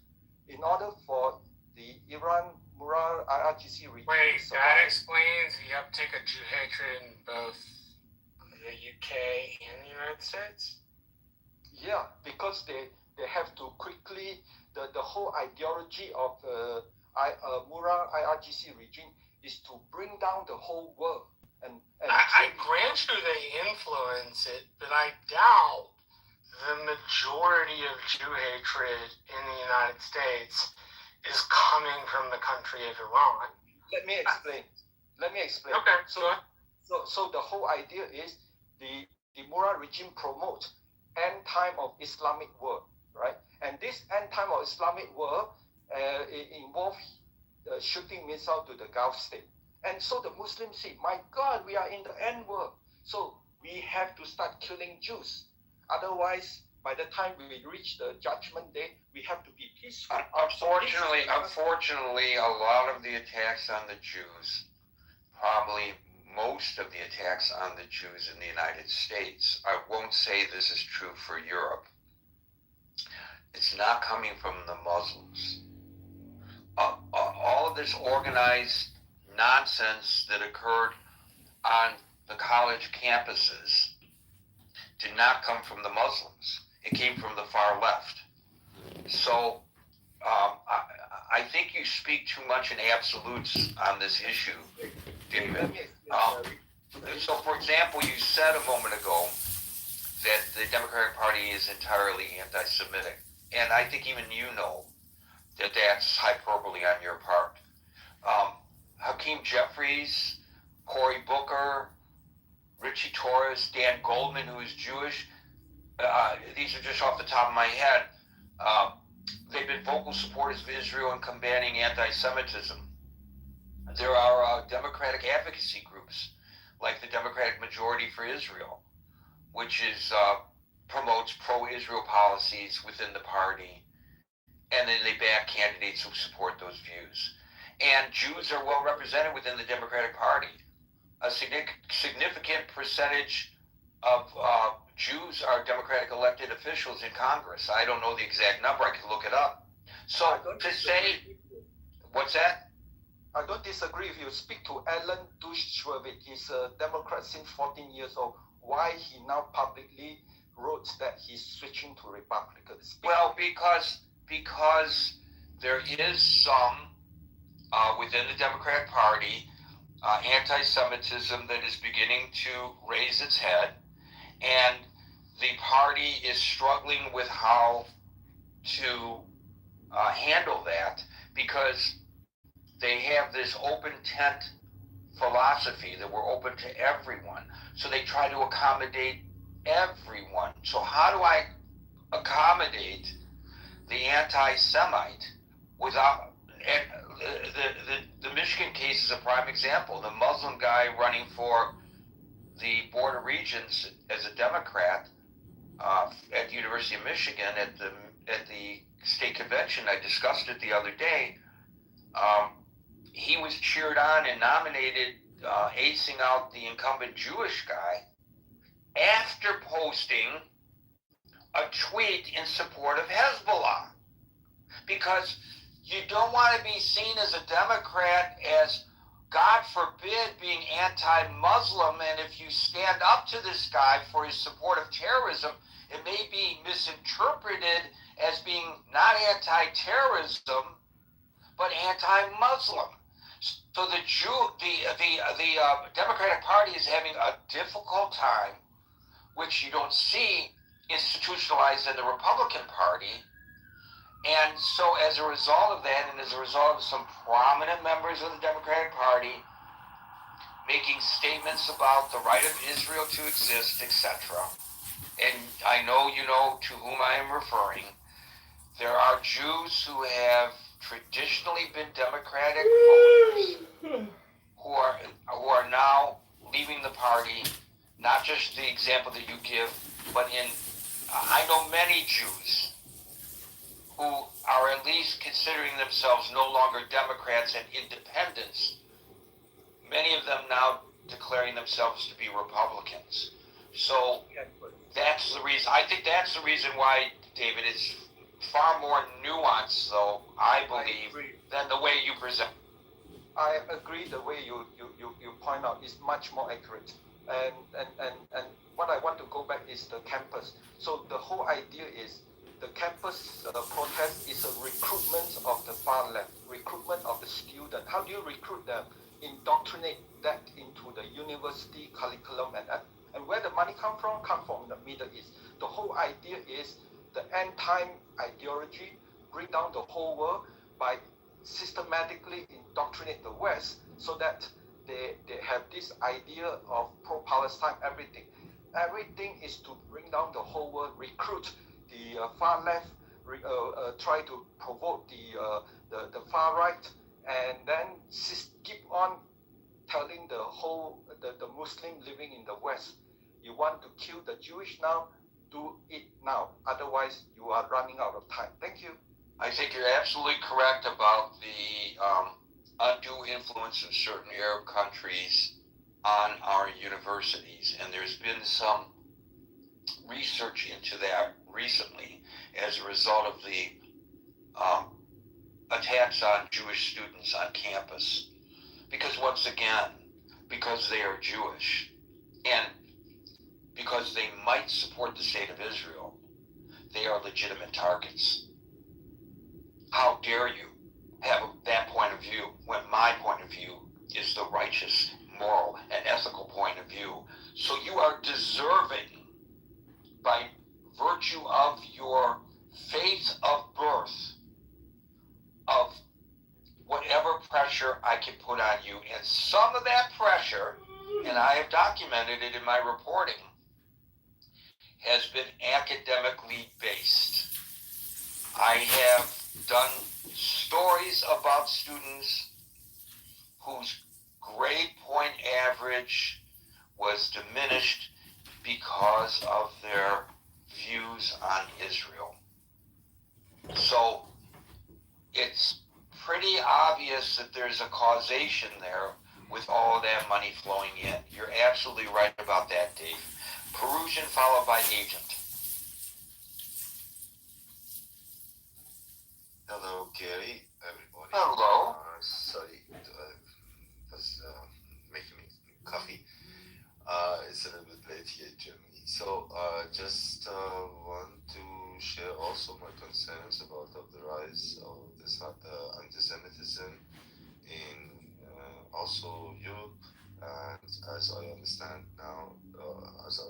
S12: in order for the Iran, Murad, IRGC regime.
S1: Wait, that explains the uptick of Jew hatred in both the UK and the United States?
S12: Yeah, because they have to quickly, the whole ideology of Murad IRGC regime is to bring down the whole world. And
S1: I grant you they influence it, but I doubt the majority of Jew hatred in the United States is coming from the country of Iran.
S12: Let me explain.
S1: Okay,
S12: So the whole idea is the Murad regime promotes end time of Islamic world, right? And this end time of Islamic world involves shooting missile to the Gulf state. And so the Muslims say, my God, we are in the end world. So we have to start killing Jews. Otherwise, by the time we reach the judgment day, we have to be peaceful.
S11: Unfortunately, a lot of the attacks on the Jews, probably most of the attacks on the Jews in the United States, I won't say this is true for Europe. It's not coming from the Muslims. All of this organized nonsense that occurred on the college campuses did not come from the Muslims. It came from the far left. So I think you speak too much in absolutes on this issue, David. So, for example, you said a moment ago that the Democratic Party is entirely anti-Semitic. And I think even you know that that's hyperbole on your part. Hakeem Jeffries, Cory Booker, Richie Torres, Dan Goldman, who is Jewish, these are just off the top of my head. They've been vocal supporters of Israel in combating anti-Semitism. There are democratic advocacy groups like the Democratic Majority for Israel, which is promotes pro-Israel policies within the party, and then they back candidates who support those views. And Jews are well represented within the Democratic Party. A significant percentage of Jews are Democratic elected officials in Congress. I don't know the exact number. I can look it up. So to say, what's that?
S12: I don't disagree if you speak to Alan Dershowitz. He's a Democrat since 14 years old. Why he now publicly wrote that he's switching to Republican?
S11: Well, because there is some within the Democratic Party anti-Semitism that is beginning to raise its head, and the party is struggling with how to handle that, because they have this open tent philosophy that we're open to everyone. So they try to accommodate everyone. So how do I accommodate the anti-Semite without... The Michigan case is a prime example. The Muslim guy running for the Board of Regents as a Democrat at the University of Michigan at the state convention, I discussed it the other day. He was cheered on and nominated, acing out the incumbent Jewish guy after posting a tweet in support of Hezbollah, because you don't want to be seen as a Democrat as, God forbid, being anti-Muslim, and if you stand up to this guy for his support of terrorism, it may be misinterpreted as being not anti-terrorism, but anti-Muslim. So the Democratic Party is having a difficult time, which you don't see institutionalized in the Republican Party. And so as a result of that, and as a result of some prominent members of the Democratic Party making statements about the right of Israel to exist, etc., and I know you know to whom I am referring, there are Jews who have traditionally been Democratic voters who are now leaving the party, not just the example that you give, but I know many Jews who are at least considering themselves no longer Democrats and independents, many of them now declaring themselves to be Republicans. So that's the reason. I think that's the reason why, David, it's far more nuanced, though, I believe, than the way you present.
S12: I agree. The way you point out is much more accurate. And what I want to go back is the campus. So the whole idea is the campus protest is a recruitment of the far left, recruitment of the student. How do you recruit them? Indoctrinate that into the university curriculum, and where the money come from the Middle East. The whole idea is the end time ideology, bring down the whole world by systematically indoctrinate the West, so that they have this idea of pro-Palestine. Everything is to bring down the whole world, recruit the far left, try to provoke the far right, and then keep on telling the Muslim living in the West, you want to kill the Jewish now, do it now, otherwise you are running out of time. Thank you.
S11: I think you're absolutely correct about the undue influence of certain Arab countries on our universities, and there's been some research into that recently as a result of the attacks on Jewish students on campus, because once again, because they are Jewish and because they might support the state of Israel, they are legitimate targets. How dare you have that point of view when my point of view is the righteous, moral, and ethical point of view? So you are deserving, by virtue of your faith of birth, of whatever pressure I can put on you. And some of that pressure, and I have documented it in my reporting, has been academically based. I have done stories about students whose grade point average was diminished because of their views on Israel. So it's pretty obvious that there's a causation there with all that money flowing in. You're absolutely right about that, Dave. Perusian followed by agent.
S13: Hello, Gary, everybody.
S11: Hello.
S13: Sorry, was making me coffee. It's a little bit late here in Germany. So just want to share also my concerns about the rise of this anti-Semitism in also Europe. And as I understand now, as I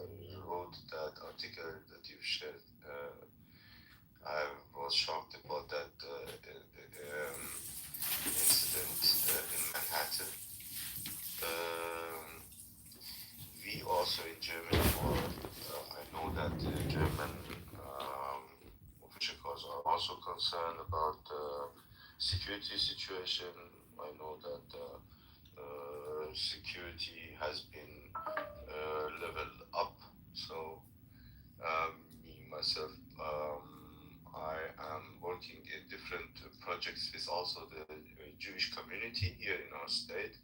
S13: wrote that article that you shared, I was shocked about that incident in Manhattan. We also in Germany, or I know that the German officials are also concerned about the security situation. I know that security has been leveled up. So me myself, I am working in different projects with also the Jewish community here in our state.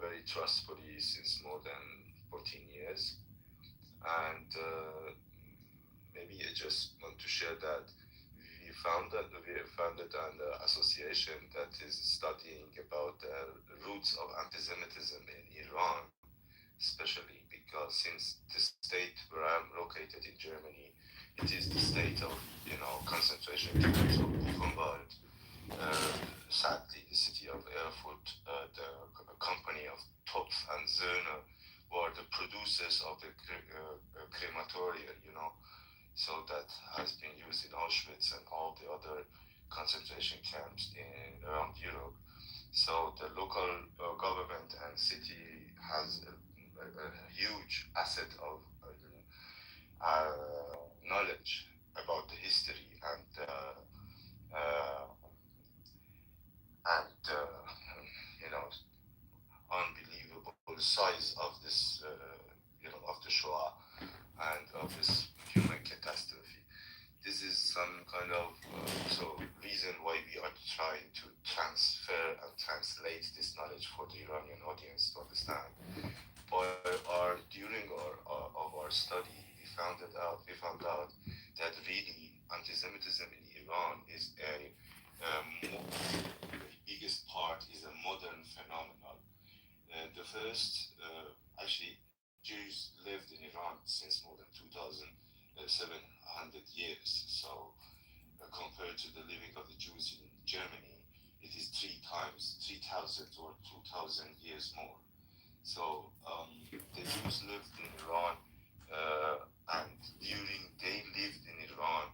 S13: Very trustworthy since more than 14 years. And maybe I just want to share that we founded an association that is studying about the roots of anti-Semitism in Iran, especially because since the state where I'm located in Germany, it is the state of concentration camps of Buchenwald. Sadly, the city of Erfurt, the company of Topf and Söhne were the producers of the crematoria, so that has been used in Auschwitz and all the other concentration camps around Europe. So the local government and city has a huge asset of knowledge about the history and unbelievable size of this, of the Shoah and of this human catastrophe. This is some kind of reason why we are trying to transfer and translate this knowledge for the Iranian audience to understand. During our study, we found out that really anti-Semitism in Iran is the biggest part is a modern phenomenon. The first, actually, Jews lived in Iran since more than 2,700 years. So compared to the living of the Jews in Germany, it is 3,000 or 2,000 years more. So the Jews lived in Iran, and during they lived in Iran,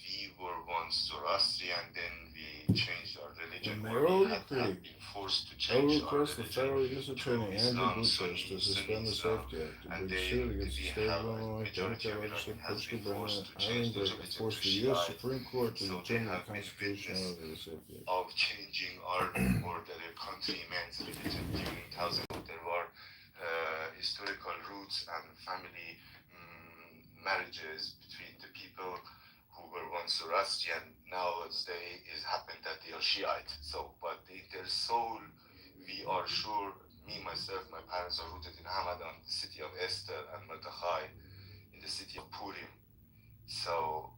S13: we were once Zoroastrian, then we changed our religion. We had been forced to change our religion to Islam, Sunni Islam, and we have a majority of Iranian has been forced to change their religion to Shiite. So they have been witness of changing our or their countrymen's religion during thousands. There were historical roots and family marriages between the people who were once Zoroastrian. Nowadays, it happened that they are Shiite. So, but in their soul, we are sure. Me myself, my parents are rooted in Hamadan, the city of Esther, and Mordechai, in the city of Purim. So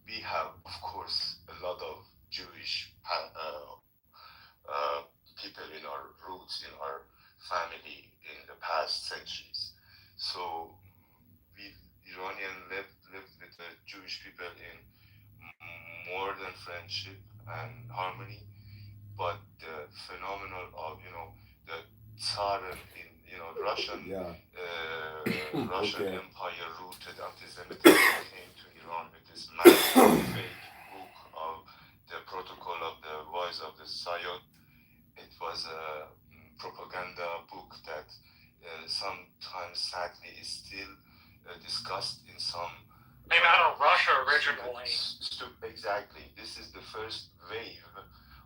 S13: we have, of course, a lot of Jewish people in our roots, in our family in the past centuries. So we Iranian lived with the Jewish people in more than friendship and harmony, but the phenomenon of the Tsar in Russian Russian Empire rooted anti-Semitism came to Iran with this massive fake book of the protocol of the voice of the Zion. It was a propaganda book that sometimes sadly is still discussed in some.
S1: Came out of Russia originally.
S13: Exactly. This is the first wave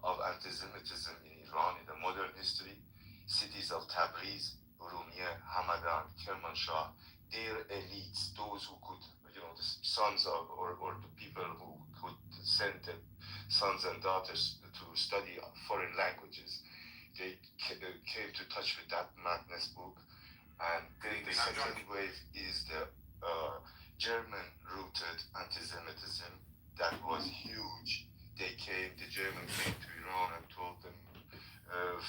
S13: of anti-Semitism in Iran in the modern history. Cities of Tabriz, Urumiyeh, Hamadan, Kermanshah, their elites, those who could, the sons of, or the people who could send their sons and daughters to study foreign languages, they came to touch with that madness book. And then the second wave is the German-rooted anti-Semitism that was huge. The German came to Iran and told them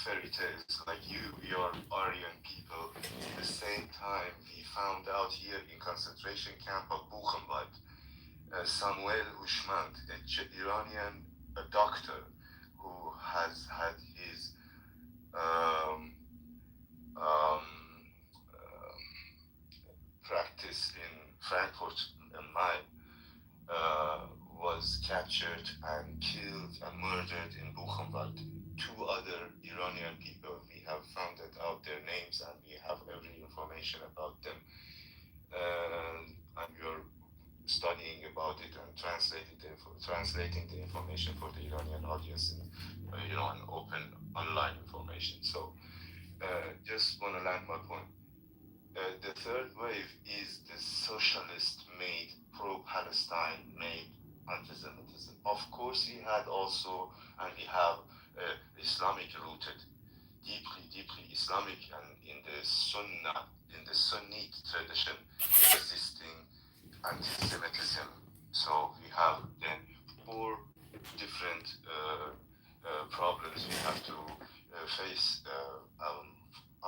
S13: fairy tales like you're Aryan people. At the same time, we found out here in concentration camp of Buchenwald, Samuel Hushmand, an Iranian doctor who has had his practice in Frankfurt am Main, was captured and killed and murdered in Buchenwald. 2 other Iranian people, we have found out their names and we have every information about them. And we are studying about it and translating the information for the Iranian audience in, an open online information. So just want to land my point. The third wave is the socialist-made, pro-Palestine-made anti-Semitism. Of course, we had also, and we have Islamic-rooted, deeply Islamic, and in the Sunnite tradition, existing anti-Semitism. So we have then 4 different problems we have to face.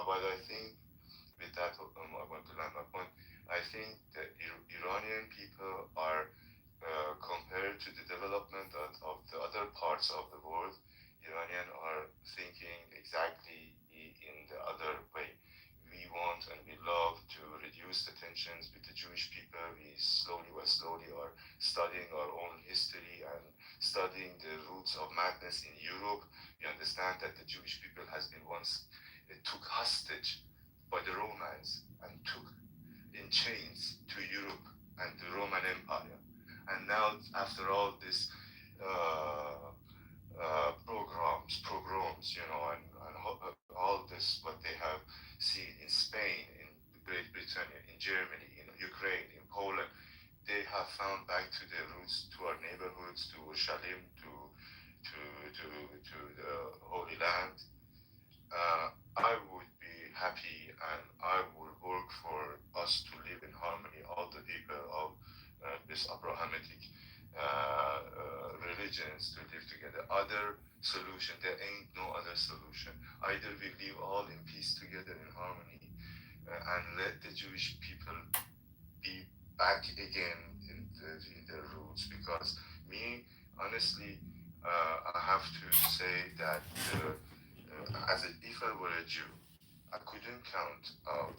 S13: But I think with that, I want to land my point. I think the Iranian people are, compared to the development of the other parts of the world, Iranian are thinking exactly in the other way. We want and we love to reduce the tensions with the Jewish people. We slowly are studying our own history and studying the roots of madness in Europe. We understand that the Jewish people has been once took hostage by the Romans and took in chains to Europe and the Roman Empire. And now, after all this pogroms, and all this, what they have seen in Spain, in Great Britain, in Germany, in Ukraine, in Poland, they have found back to their roots, to our neighborhoods, to Shalim, to the Holy Land. I would be happy and I would work for us to live in harmony, all the people of this Abrahamic religions to live together. Other solution, there ain't no other solution. Either we live all in peace together in harmony and let the Jewish people be back again in their roots. Because me, honestly, I have to say that if I were a Jew, I couldn't count of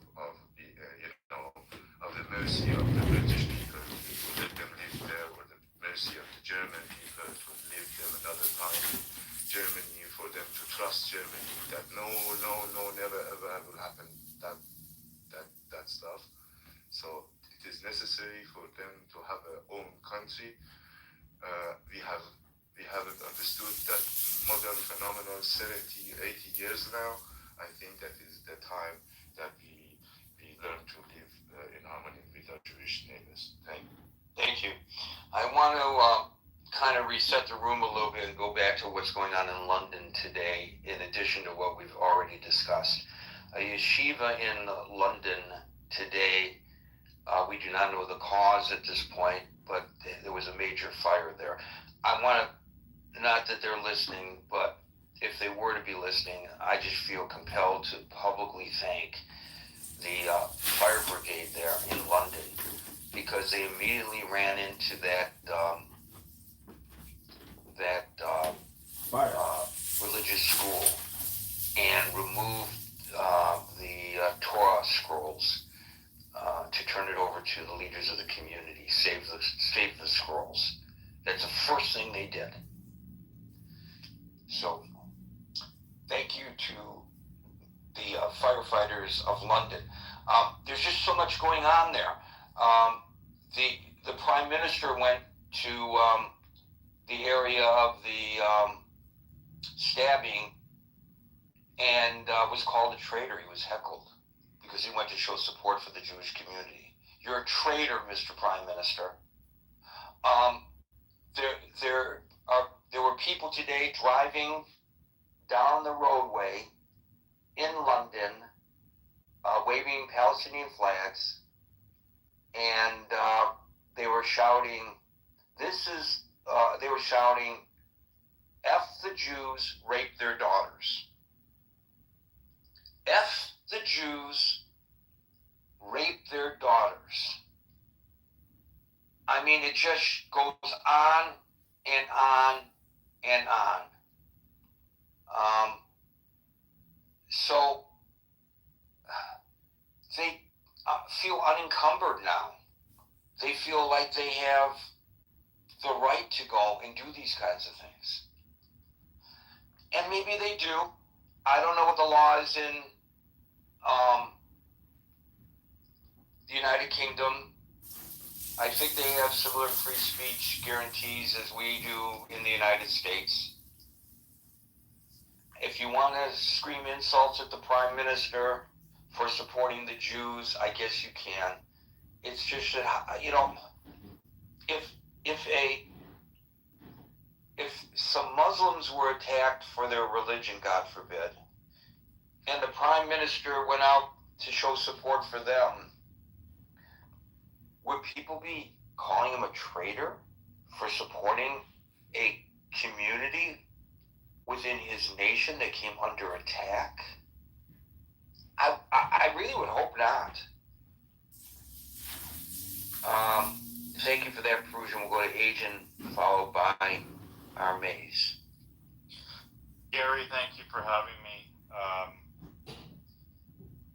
S13: the mercy of the British people to let them live there, or the mercy of the German people to live there another time. Germany, for them to trust Germany, that no, never ever will happen. That stuff. So it is necessary for them to have their own country. We haven't understood that modern phenomenon 70, 80 years now. I think that is the time that we learn to live in harmony with our Jewish neighbors. Thank you.
S11: Thank you. I want to kind of reset the room a little bit and go back to what's going on in London today, in addition to what we've already discussed. A yeshiva in London today, we do not know the cause at this point, but there was a major fire there. I want to, not that they're listening, but if they were to be listening, I just feel compelled to publicly thank the fire brigade there in London, because they immediately ran into that religious school and removed the Torah scrolls to turn it over to the leaders of the community, save the scrolls. That's the first thing they did. So, thank you to the firefighters of London. There's just so much going on there. The Prime Minister went to the area of the stabbing and was called a traitor. He was heckled. because he went to show support for the Jewish community. You're a traitor, Mr. Prime Minister. There were people today driving down the roadway in London, waving Palestinian flags, and they were shouting, they were shouting, F the Jews, rape their daughters. F the Jews, rape their daughters. I mean, it just goes on and on and on. So they feel unencumbered now. They feel like they have the right to go and do these kinds of things. And maybe they do. I don't know what the law is in the United Kingdom. I think they have similar free speech guarantees as we do in the United States. If you want to scream insults at the Prime Minister for supporting the Jews, I guess you can. It's just that, you know, if some Muslims were attacked for their religion, God forbid, and the Prime Minister went out to show support for them, would people be calling him a traitor for supporting a community within his nation that came under attack? I really would hope not. Thank you for that, Perusian. We'll go to Agent, followed by our Maze.
S14: Gary, thank you for having me.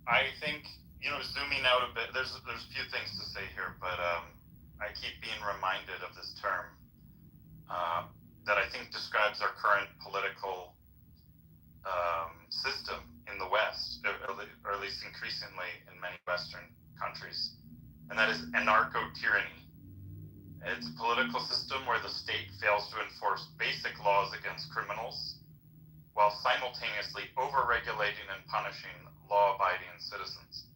S14: I think, you know, zooming out a bit, there's a few things to say here, but I keep being reminded of this term that I think describes our current political system in the West, or at least increasingly in many Western countries, and that is anarcho-tyranny. It's a political system where the state fails to enforce basic laws against criminals while simultaneously over-regulating and punishing law-abiding citizens.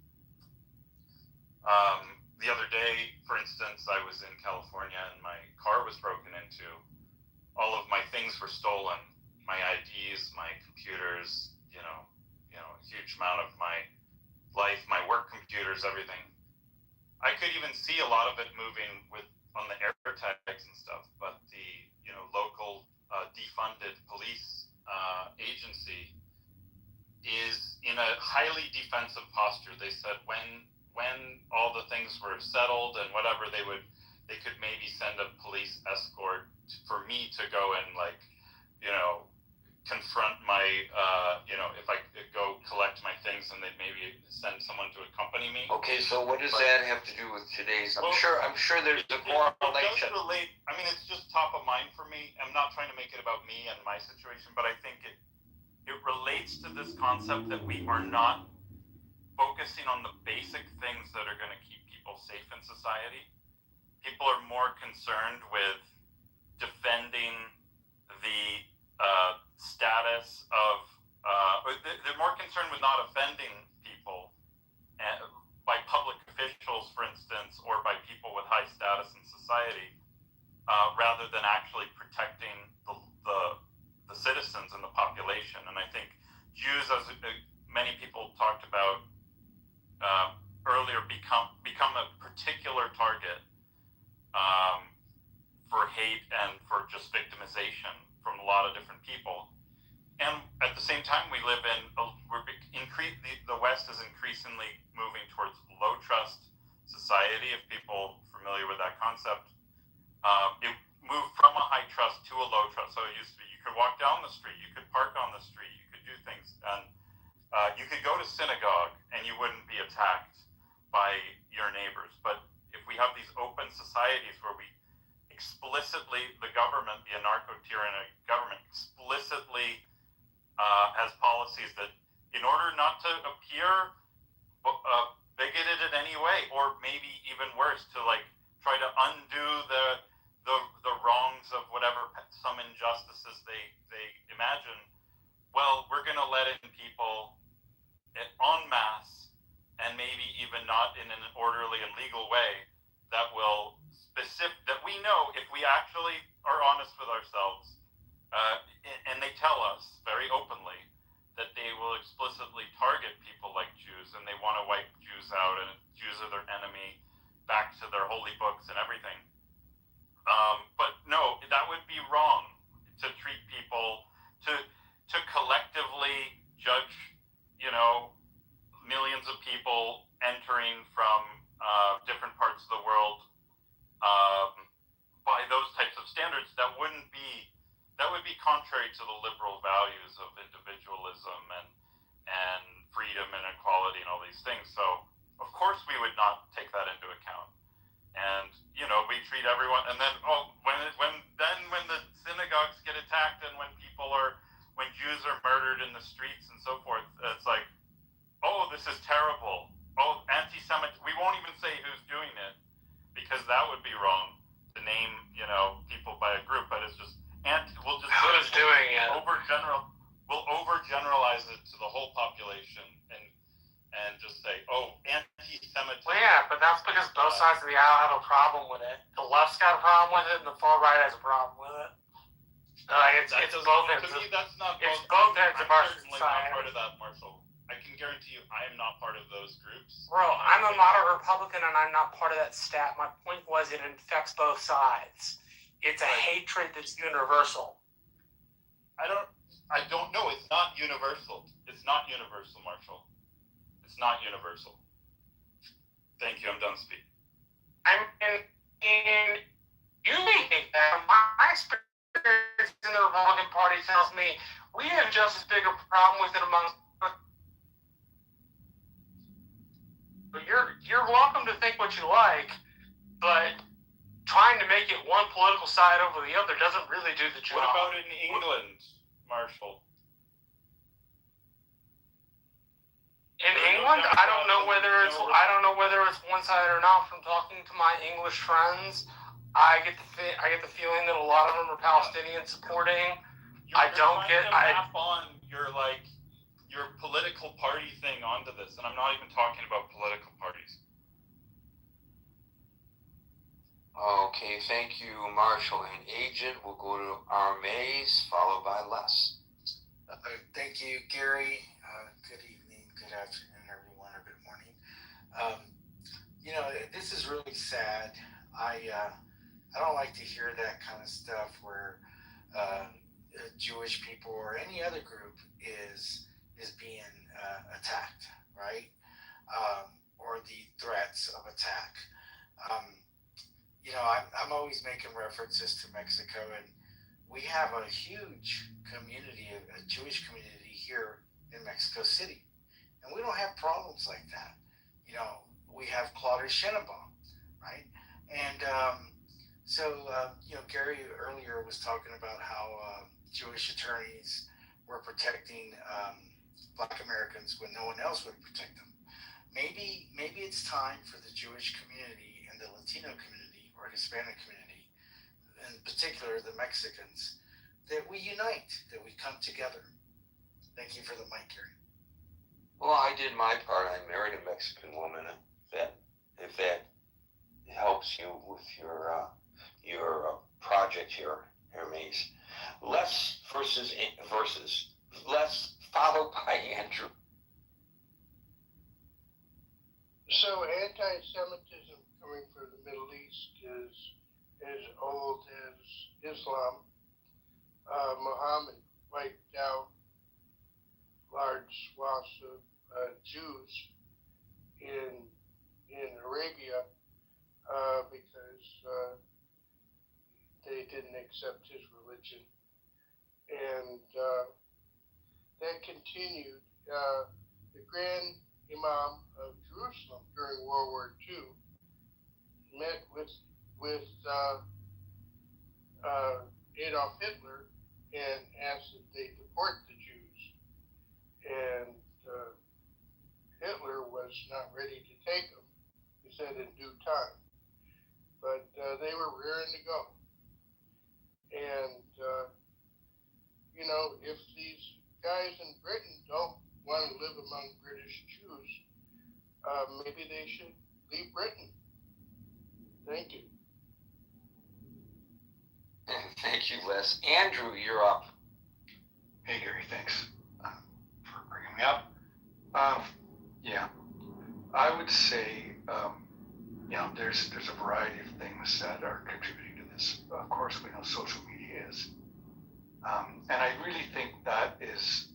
S14: The other day, for instance, I was in California and my car was broken into. All of my things were stolen. My IDs, my computers, you know, a huge amount of my life, my work computers, everything. I could even see a lot of it moving on the air tags and stuff, but the local defunded police agency is in a highly defensive posture. They said when all the things were settled and whatever, they could maybe send a police escort for me to go and confront my if I could go collect my things, and they'd maybe send someone to accompany me.
S11: Okay, so what does that have to do with today's? I'm sure there's a correlation.
S14: It does relate. I mean, it's just top of mind for me. I'm not trying to make it about me and my situation, but I think it relates to this concept that we are not focusing on the basic things that are going to keep people safe in society. People are more concerned with defending the status of, they're more concerned with not offending people by public officials, for instance, or by people with high status in society, rather than actually protecting the citizens and the population. And I think Jews, as many people talked about earlier, become a particular target for hate and for just victimization from a lot of different people. And at the same time, we live in the West is increasingly moving towards low trust society. If people are familiar with that concept, it moved from a high trust to a low trust. So it used to be you could walk down the street, you could park on the street, you could do things, and you could go to synagogue and you wouldn't be attacked by your neighbors. But if we have these open societies where we explicitly, the government, the anarcho-tyrannic government, explicitly has policies that, in order not to appear bigoted in any way, or maybe even worse, to try to undo the wrongs of whatever some injustices they imagine. Well, we're going to let in people en masse and maybe even not in an orderly and legal way, that we know if we actually are honest with ourselves, and they tell us very openly that they will explicitly target people like Jews, and they want to wipe Jews out, and Jews are their enemy, back to their holy books and everything. But no, that would be wrong to treat people, to collectively judge, millions of people entering from different parts of the world by those types of standards. That would be contrary to the liberal values of individualism and freedom and equality and all these things. So of course we would not take that into account. And we treat everyone, and then when the synagogues get attacked, and when Jews are murdered in the streets and so forth, it's like, oh, this is terrible. Oh, anti-Semitic. We won't even say who's doing it, because that would be wrong to name people by a group. But it's just we'll just
S1: Who's doing it?
S14: We'll overgeneralize it to the whole population and just say, oh, anti-Semitism.
S1: Well, yeah, but that's because both sides of the aisle have a problem with it. The left's got a problem with it, and the far right has a problem with it. It's both ends.
S14: To me, that's not
S1: It's
S14: both.
S1: both ends of
S14: I'm
S1: our
S14: certainly
S1: society.
S14: not part of that, Marshall. I can guarantee you, I am not part of those groups.
S1: Bro, I'm a moderate Republican, and I'm not part of that stat. My point was it infects both sides. It's a hatred that's universal.
S14: I don't know. It's not universal. It's not universal, Marshall. It's not universal. Thank you. I'm done speaking.
S1: I mean, you may think that. My experience in the Republican Party tells me we have just as big a problem with it among. But you're welcome to think what you like, but trying to make it one political side over the other doesn't really do the job.
S14: What about in England, Marshall?
S1: In England, I don't know whether it's one sided or not. From talking to my English friends, I get the feeling that a lot of them are Palestinian supporting.
S14: Map on your political party thing onto this, and I'm not even talking about political parties.
S11: Okay, thank you, Marshall and Agent. We'll go to Armaze, followed by Les.
S15: Thank you, Gary. Good evening, good afternoon, everyone, or good morning. This is really sad. I don't like to hear that kind of stuff where Jewish people or any other group is being attacked, right? Or the threats of attack. I'm always making references to Mexico, and we have a huge community, a Jewish community here in Mexico City, and we don't have problems like that. We have Claudia Sheinbaum, right? And Gary earlier was talking about how Jewish attorneys were protecting Black Americans when no one else would protect them. Maybe it's time for the Jewish community and the Latino community or Hispanic community, in particular the Mexicans, that we unite, that we come together. Thank you for the mic, Gary.
S11: Well, I did my part. I married a Mexican woman. If that helps you with your project here, Hermes. Les versus Les, followed by Andrew.
S16: So anti-Semitism coming from the Middle East is as old as Islam. Muhammad wiped out large swaths of Jews in Arabia because they didn't accept his religion, and that continued. The Grand Imam of Jerusalem during World War II met with Adolf Hitler and asked that they deport the Jews, and Hitler was not ready to take them. He said in due time, but they were raring to go. And if these guys in Britain don't want to live among British Jews, maybe they should leave Britain. Thank you.
S11: Thank you, Les. Andrew, you're up.
S17: Hey, Gary, thanks for bringing me up. Yeah, I would say, there's a variety of things that are contributing to this. Of course, we know social media is. And I really think that is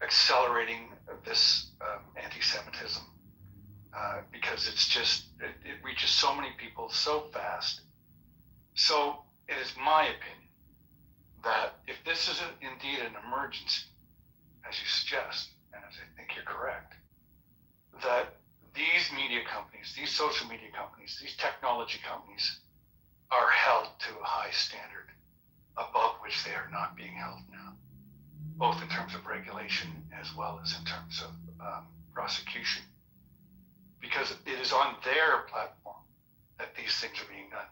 S17: accelerating this anti-Semitism because it reaches so many people so fast. So it is my opinion that if this is indeed an emergency, as you suggest, and as I think you're correct, that these media companies, these social media companies, these technology companies are held to a high standard above which they are not being held now, both in terms of regulation as well as in terms of prosecution. Because it is on their platform that these things are being done.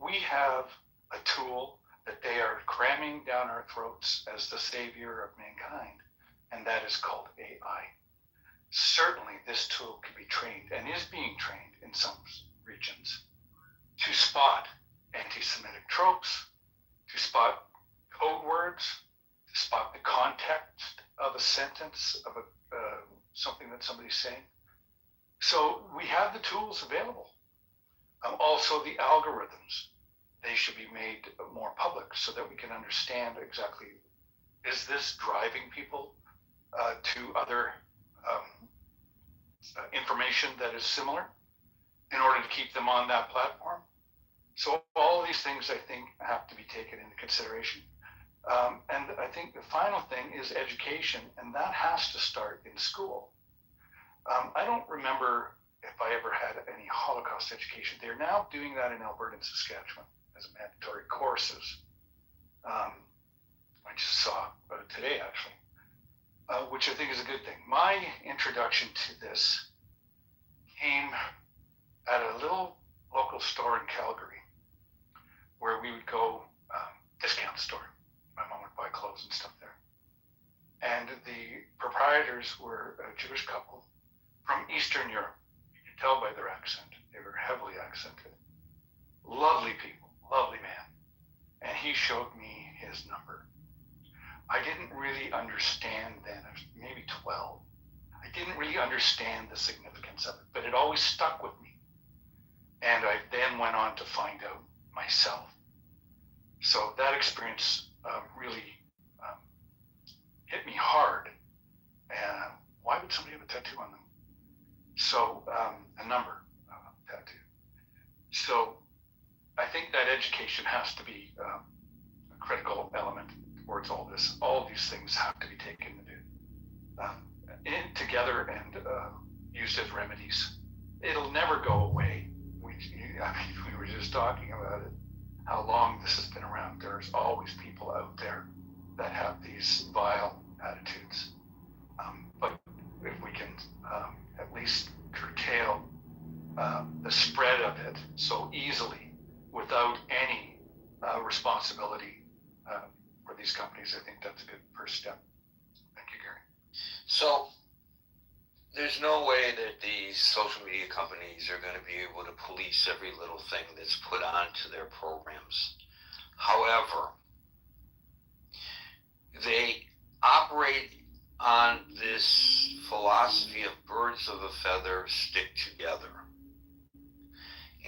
S17: We have a tool that they are cramming down our throats as the savior of mankind, and that is called AI. Certainly this tool can be trained and is being trained in some regions to spot anti-Semitic tropes, to spot code words, to spot the context of a sentence, of something that somebody's saying. So we have the tools available. Also the algorithms, they should be made more public so that we can understand exactly, is this driving people to other information that is similar in order to keep them on that platform? So all of these things, I think, have to be taken into consideration. And I think the final thing is education, and that has to start in school. I don't remember if I ever had any Holocaust education. They're now doing that in Alberta and Saskatchewan as mandatory courses. I just saw today, actually, which I think is a good thing. My introduction to this came at a little local store in Calgary where we would go, discount store. My mom would buy clothes and stuff there. And the proprietors were a Jewish couple from Eastern Europe. You could tell by their accent. They were heavily accented. Lovely people, lovely man. And he showed me his number. I didn't really understand then, I was maybe 12. I didn't really understand the significance of it, but it always stuck with me. And I then went on to find out myself. So that experience really hit me hard. And why would somebody have a tattoo on them? So a number tattoo. So I think that education has to be a critical element towards all this. All of these things have to be taken together and used as remedies. It'll never go away. We were just talking about it, how long this has been around. There's always people out there that have these vile attitudes. But if we can at least curtail the spread of it so easily without any responsibility for these companies, I think that's a good first step. Thank you, Gary.
S11: So there's no way that these social media companies are going to be able to police every little thing that's put onto their programs. However, they operate on this philosophy of birds of a feather stick together.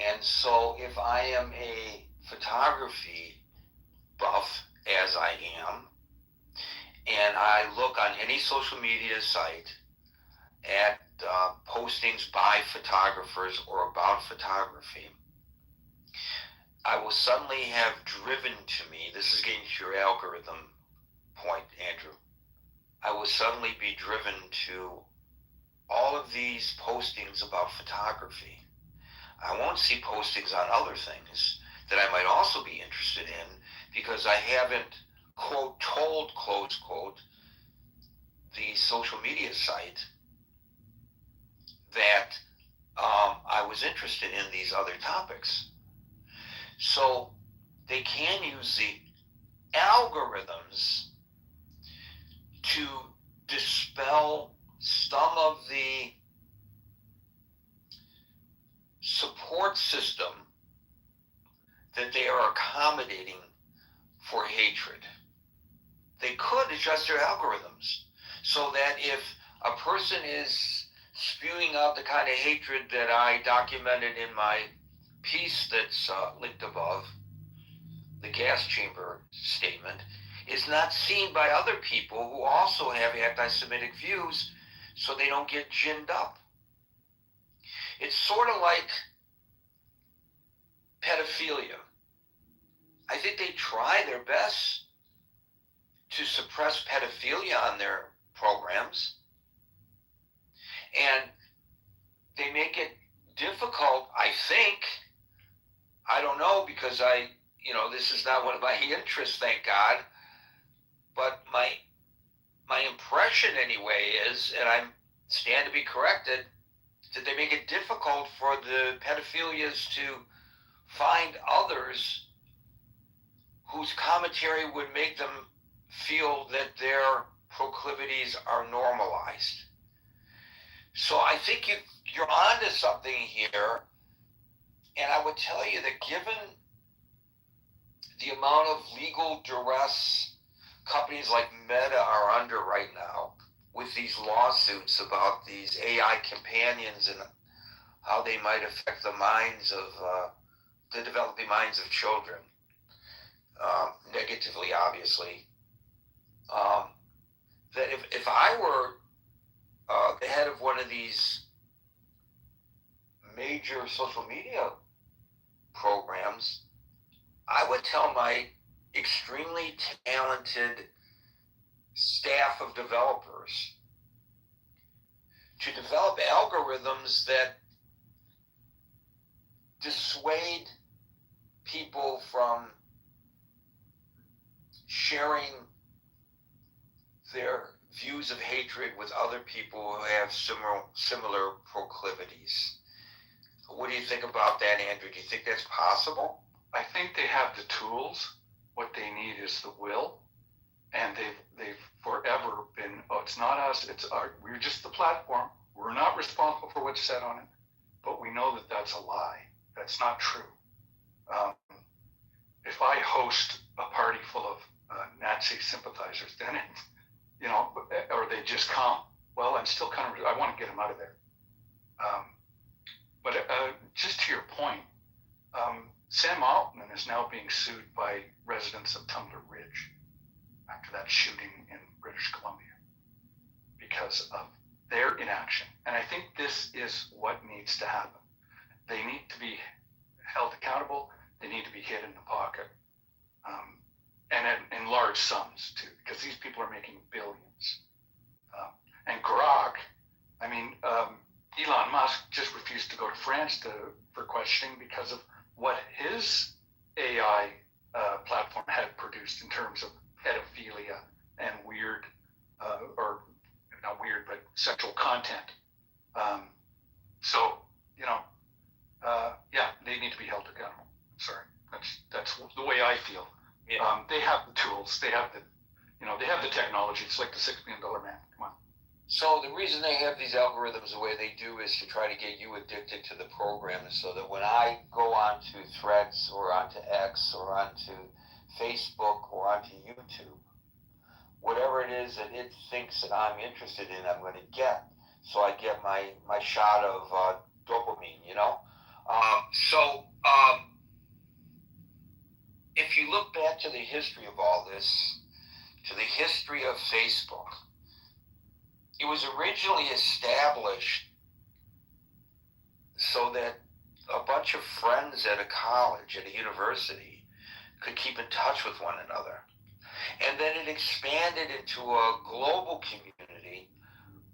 S11: And so if I am a photography buff, as I am, and I look on any social media site at postings by photographers or about photography, I will suddenly have driven to me, this is getting to your algorithm point, Andrew, I will suddenly be driven to all of these postings about photography. I won't see postings on other things that I might also be interested in because I haven't, quote, told, close quote, the social media site that I was interested in these other topics. So they can use the algorithms to dispel adjust their algorithms so that if a person is spewing out the kind of hatred that I documented in my piece that's linked above, the gas chamber statement, is not seen by other people who also have anti-Semitic views, so they don't get ginned up. It's sort of like pedophilia. I think they try their best to suppress pedophilia on their programs, and they make it difficult, I think. I don't know, because this is not one of my interests, thank God, but my impression anyway is, and I stand to be corrected, that they make it difficult for the pedophilias to find others whose commentary would make them feel that their proclivities are normalized. So I think you're onto something here, and I would tell you that given the amount of legal duress companies like Meta are under right now with these lawsuits about these AI companions and how they might affect the minds of the developing minds of children, negatively, obviously. That if I were the head of one of these major social media programs, I would tell my extremely talented staff of developers to develop algorithms that dissuade people from sharing their views of hatred with other people who have similar proclivities. What do you think about that, Andrew? Do you think that's possible?
S17: I think they have the tools. What they need is the will, and they've forever been. Oh, it's not us. We're just the platform. We're not responsible for what's said on it. But we know that that's a lie. That's not true. If I host a party full of Nazi sympathizers, then or they just come. Well, I'm still I want to get them out of there. But just to your point, Sam Altman is now being sued by residents of Tumbler Ridge after that shooting in British Columbia because of their inaction. And I think this is what needs to happen. They need to be held accountable. They need to be hit in the pocket. And in large sums, too, because these people are making billions. And Grok, Elon Musk just refused to go to France for questioning because of what his AI platform had produced in terms of pedophilia and weird, or not weird, but sexual content. They need to be held accountable. Sorry, that's the way I feel. Yeah. They have the tools. They have the technology. It's like the $6 million man. Come on.
S11: So the reason they have these algorithms the way they do is to try to get you addicted to the program, so that when I go onto Threads or onto X or onto Facebook or onto YouTube, whatever it is that it thinks that I'm interested in, I'm going to get. So I get my shot of dopamine, if you look back to the history of all this, to the history of Facebook, it was originally established so that a bunch of friends at a college, at a university, could keep in touch with one another. And then it expanded into a global community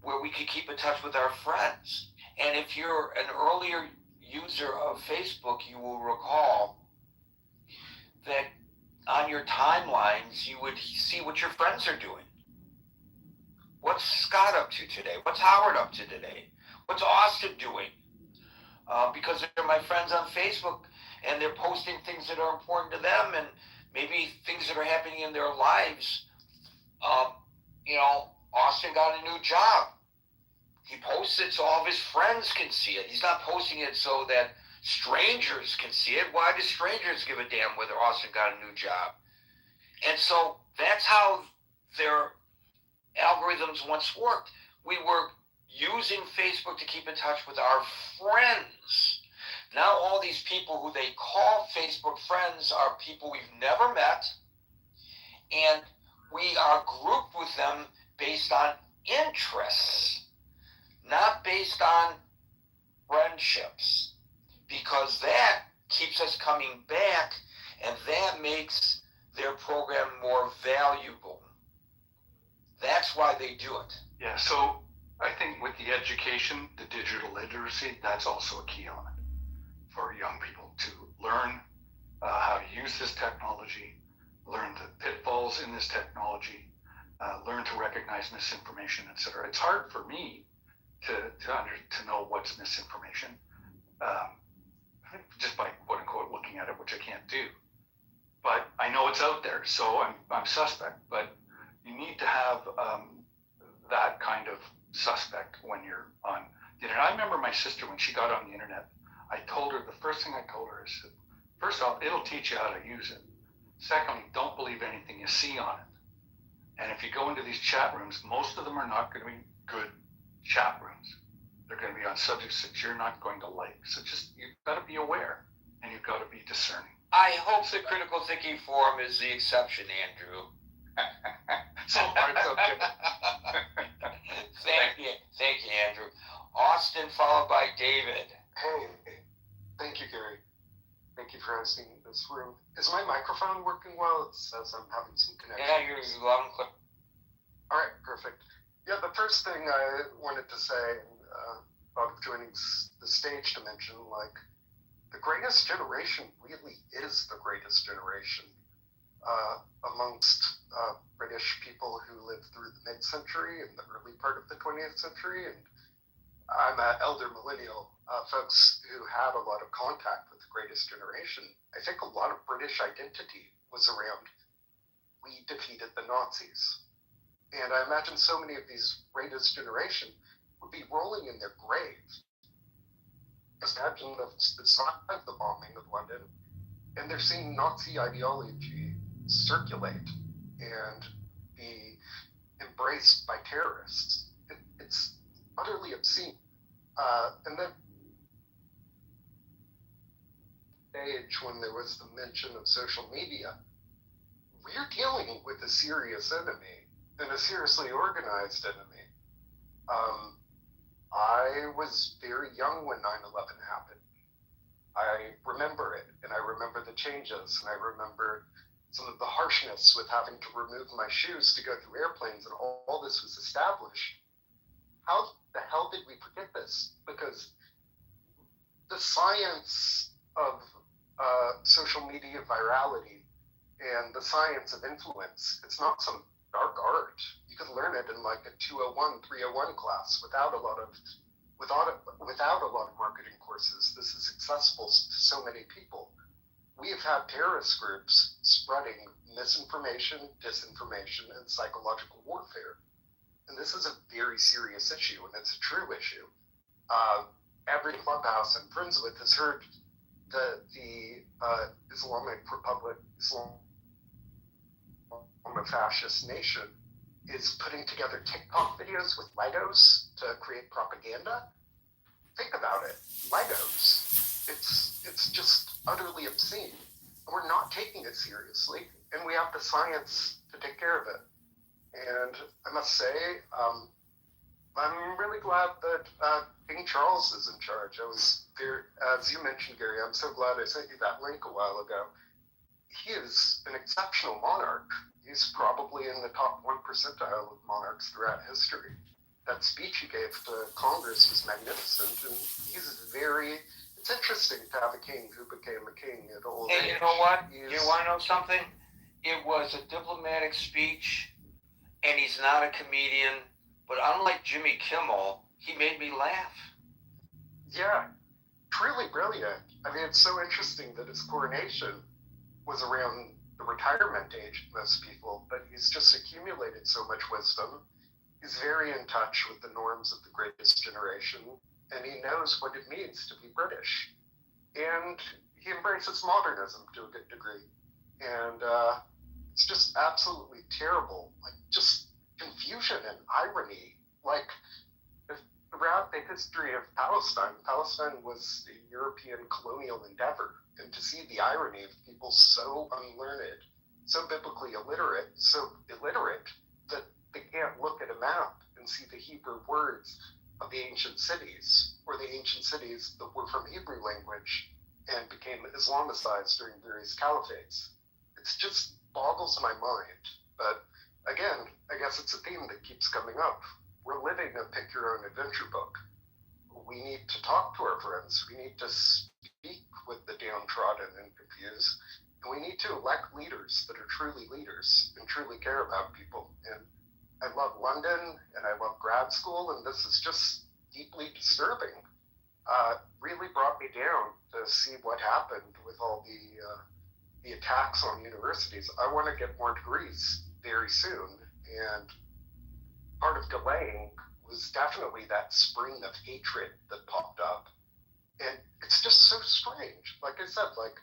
S11: where we could keep in touch with our friends. And if you're an earlier user of Facebook, you will recall that on your timelines, you would see what your friends are doing. What's Scott up to today? What's Howard up to today? What's Austin doing? Because they're my friends on Facebook, and they're posting things that are important to them, and maybe things that are happening in their lives. Austin got a new job. He posts it so all of his friends can see it. He's not posting it so that strangers can see it. Why do strangers give a damn whether Austin got a new job? And so that's how
S8: their algorithms once worked. We were using Facebook to keep in touch with our friends. Now all these people who they call Facebook friends are people we've never met, and we are grouped with them based on interests, not based on friendships, because that keeps us coming back, and that makes their program more valuable. That's why they do it.
S17: Yeah, so I think with the education, the digital literacy, that's also a key element for young people to learn how to use this technology, learn the pitfalls in this technology, learn to recognize misinformation, etc. It's hard for me to know what's misinformation, just by quote unquote looking at it, which I can't do. But I know it's out there, so I'm suspect. But you need to have that kind of suspect when you're on the internet. I remember my sister, when she got on the internet, the first thing I told her is, first off, it'll teach you how to use it. Secondly, don't believe anything you see on it. And if you go into these chat rooms, most of them are not going to be good chat rooms. They're going to be on subjects that you're not going to like. So just, you've got to be aware, and you've got to be discerning.
S8: I hope the Critical Thinking Forum is the exception, Andrew.
S17: So far, it's okay.
S8: Thank you, Andrew. Austin, followed by David.
S18: Hey, thank you, Gary. Thank you for hosting this room. Is my microphone working well? It says I'm having some connection.
S8: Yeah, you're loud and clear.
S18: All right, perfect. Yeah, the first thing I wanted to say about joining the stage to mention, like, the greatest generation really is the greatest generation amongst British people who lived through the mid-century and the early part of the 20th century. And I'm an elder millennial, folks who had a lot of contact with the greatest generation. I think a lot of British identity was around, we defeated the Nazis. And I imagine so many of these greatest generation would be rolling in their grave. Just imagine the sign of the bombing of London, and they're seeing Nazi ideology circulate and be embraced by terrorists. It's utterly obscene. And then age when there was the mention of social media, we're dealing with a serious enemy and a seriously organized enemy. I was very young when 9/11 happened. I remember it, and I remember the changes, and I remember some of the harshness with having to remove my shoes to go through airplanes, and all this was established. How the hell did we forget this? Because the science of social media virality and the science of influence, it's not some dark art. You could learn it in like a 201, 301 class without a lot of marketing courses. This is accessible to so many people. We have had terrorist groups spreading misinformation, disinformation, and psychological warfare. And this is a very serious issue, and it's a true issue. Every clubhouse I'm friends with has heard that the Islamic Republic, fascist nation, is putting together TikTok videos with Legos to create propaganda. Think about it. Legos. It's just utterly obscene. And we're not taking it seriously, and we have the science to take care of it. And I must say, I'm really glad that King Charles is in charge. I was there, as you mentioned, Gary, I'm so glad I sent you that link a while ago. He is an exceptional monarch. He's probably in the top 1 percentile of monarchs throughout history. That speech he gave to Congress was magnificent, and it's interesting to have a king who became a king at old age.
S8: And you know what? You want to know something? It was a diplomatic speech, and he's not a comedian, but unlike Jimmy Kimmel, he made me laugh.
S18: Yeah, truly brilliant. I mean, it's so interesting that his coronation was around the retirement age of most people, but he's just accumulated so much wisdom. He's very in touch with the norms of the greatest generation, and he knows what it means to be British. And he embraces modernism to a good degree. And it's just absolutely terrible. Like, just confusion and irony. Like, throughout the history of Palestine, Palestine was a European colonial endeavor. And to see the irony of people so unlearned, so biblically illiterate, that they can't look at a map and see the Hebrew words of the ancient cities, or the ancient cities that were from Hebrew language and became Islamicized during various caliphates. It's just boggles my mind. But again, I guess it's a theme that keeps coming up. We're living a pick your own adventure book. We need to talk to our friends. We need to speak with the downtrodden and confused. And we need to elect leaders that are truly leaders and truly care about people. And I love London and I love grad school, and this is just deeply disturbing. Really brought me down to see what happened with all the attacks on universities. I want to get more degrees very soon, and part of delaying was definitely that spring of hatred that popped up. And it's just so strange. Like I said, like,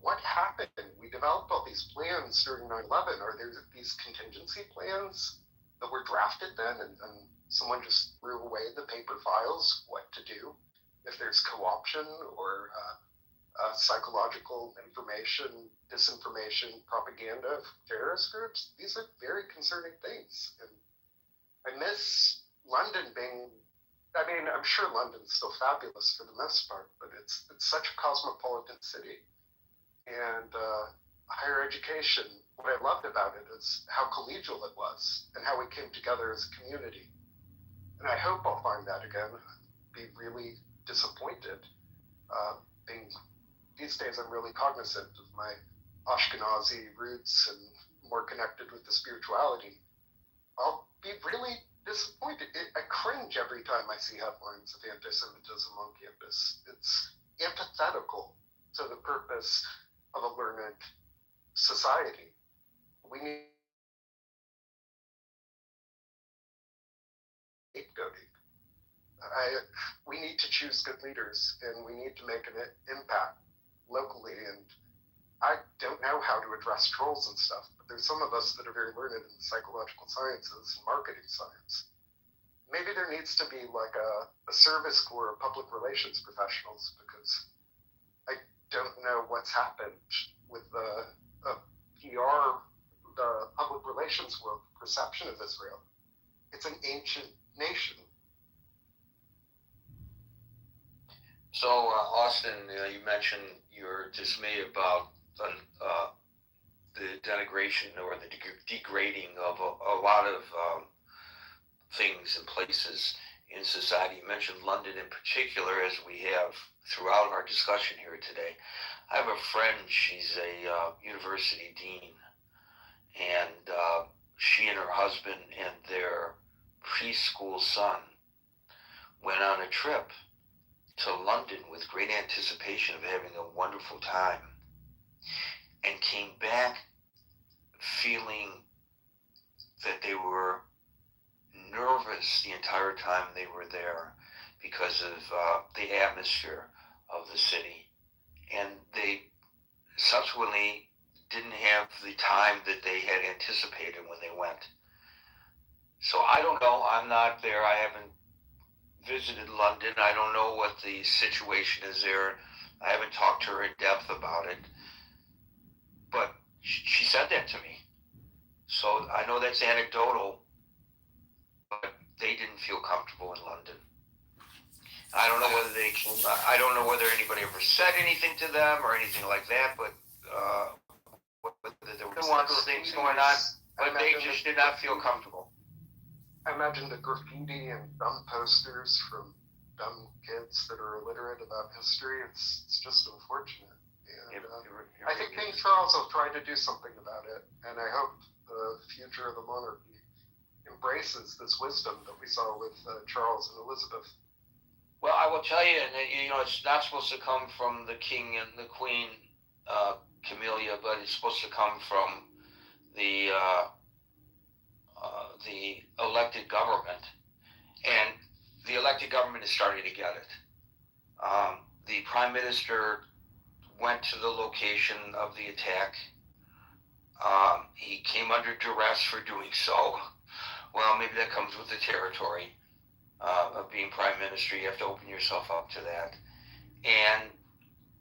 S18: what happened? We developed all these plans during 9/11. Are there these contingency plans that were drafted then, and someone just threw away the paper files, what to do if there's co-option or psychological information, disinformation, propaganda of terrorist groups? These are very concerning things. And I miss London being, I mean, I'm sure London's still fabulous for the most part, but it's such a cosmopolitan city. And higher education, what I loved about it is how collegial it was and how we came together as a community. And I hope I'll find that again. I'd be really disappointed. These days I'm really cognizant of my Ashkenazi roots and more connected with the spirituality. I'll be really disappointed. I cringe every time I see headlines of anti-Semitism on campus. It's antithetical to the purpose of a learned society. We need scapegoating. We need to choose good leaders, and we need to make an impact locally. And I don't know how to address trolls and stuff, but there's some of us that are very learned in the psychological sciences and marketing science. Maybe there needs to be like a service corps of public relations professionals, because I don't know what's happened with the PR, the public relations world perception of Israel. It's an ancient nation.
S11: So, Austin, you mentioned your dismay about the denigration or the degrading of a lot of things and places in society. You mentioned London in particular, as we have throughout our discussion here today. I have a friend, she's a university dean, and she and her husband and their preschool son went on a trip to London with great anticipation of having a wonderful time, and came back feeling that they were nervous the entire time they were there because of the atmosphere of the city. And they subsequently didn't have the time that they had anticipated when they went. So I don't know, I'm not there, I haven't visited London, I don't know what the situation is there, I haven't talked to her in depth about it, but she said that to me. So I know that's anecdotal, but they didn't feel comfortable in London. I don't know whether anybody ever said anything to them or anything like that, but whether there were other things going on, but they just did not feel comfortable.
S18: I imagine the graffiti and dumb posters from dumb kids that are illiterate about history. It's just unfortunate. And I think King Charles will try to do something about it, and I hope the future of the monarchy embraces this wisdom that we saw with Charles and Elizabeth.
S11: Well, I will tell you, and it's not supposed to come from the king and the queen, Camellia, but it's supposed to come from the elected government, and the elected government is starting to get it. The prime minister went to the location of the attack. He came under duress for doing so. Well, maybe that comes with the territory of being prime minister. You have to open yourself up to that. And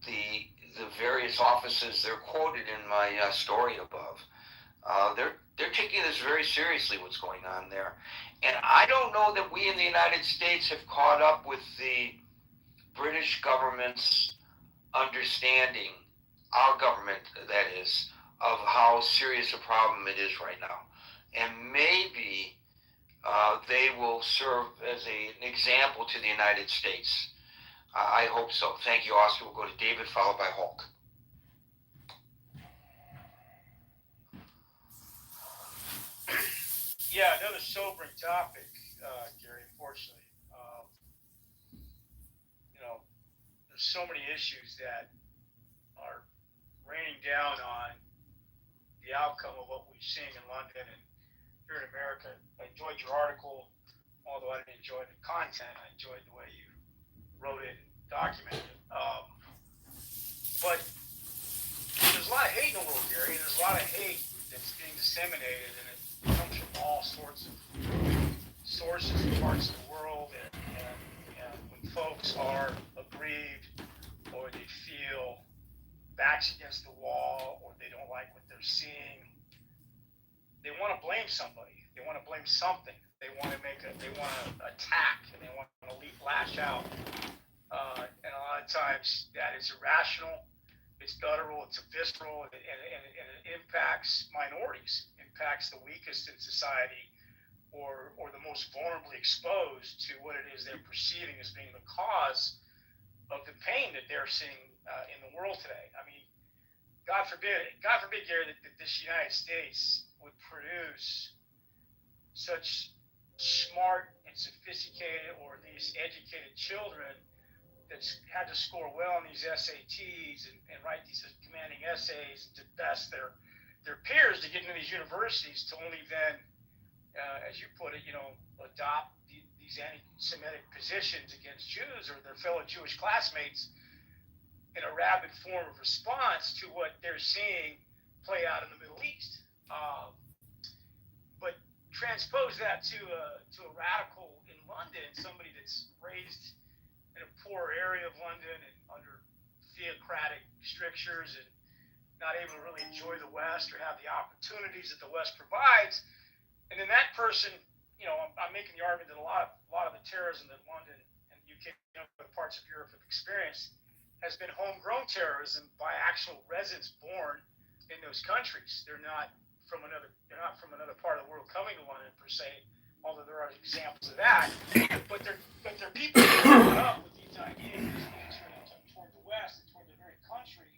S11: the various offices they're quoted in my story above, they're taking this very seriously, what's going on there. And I don't know that we in the United States have caught up with the British government's understanding, our government that is, of how serious a problem it is right now. And maybe they will serve as an example to the United States. I hope so. Thank you, Oscar. We'll go to David, followed by Hulk.
S19: Yeah, another sobering topic, Gary, unfortunately. There's so many issues that are raining down on the outcome of what we're seeing in London and here in America. I enjoyed your article, although I didn't enjoy the content. I enjoyed the way you wrote it and documented it. But there's a lot of hate in the world, Gary, and there's a lot of hate that's being disseminated, and it comes from all sorts of sources and parts of the world. And when folks are aggrieved or they feel backs against the wall or they don't like what they're seeing, they want to blame somebody. They want to blame something. They want to attack, and they want to lash out. And a lot of times that is irrational. It's guttural, it's visceral, and it impacts minorities, impacts the weakest in society, or the most vulnerably exposed to what it is they're perceiving as being the cause of the pain that they're seeing in the world today. I mean, God forbid, Gary, that this United States would produce such smart and sophisticated, or at least educated children that's had to score well on these SATs and write these commanding essays to best their peers to get into these universities, to only then, as you put it, adopt these anti-Semitic positions against Jews or their fellow Jewish classmates in a rabid form of response to what they're seeing play out in the Middle East. But transpose that to a radical in London, somebody that's raised in a poor area of London and under theocratic strictures and not able to really enjoy the West or have the opportunities that the West provides. And then that person, I'm making the argument that a lot of the terrorism that London and the UK and other parts of Europe have experienced has been homegrown terrorism by actual residents born in those countries. They're not from another part of the world coming to London per se, although there are examples of that. But they're people who are brought up with these ideas toward the West and toward the very country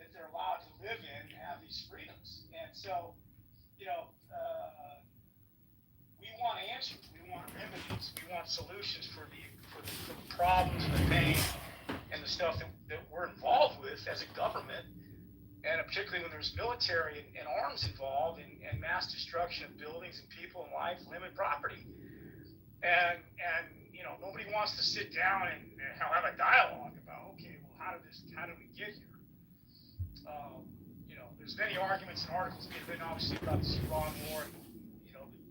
S19: that they're allowed to live in and have these freedoms. And so, we want answers, we want remedies, we want solutions for the problems and the pain and the stuff that we're involved with as a government, and particularly when there's military and arms involved and mass destruction of buildings and people and life, limb and property. And nobody wants to sit down and have a dialogue about, okay, well, how did we get here? There's many arguments and articles being written, obviously, about this Iran war and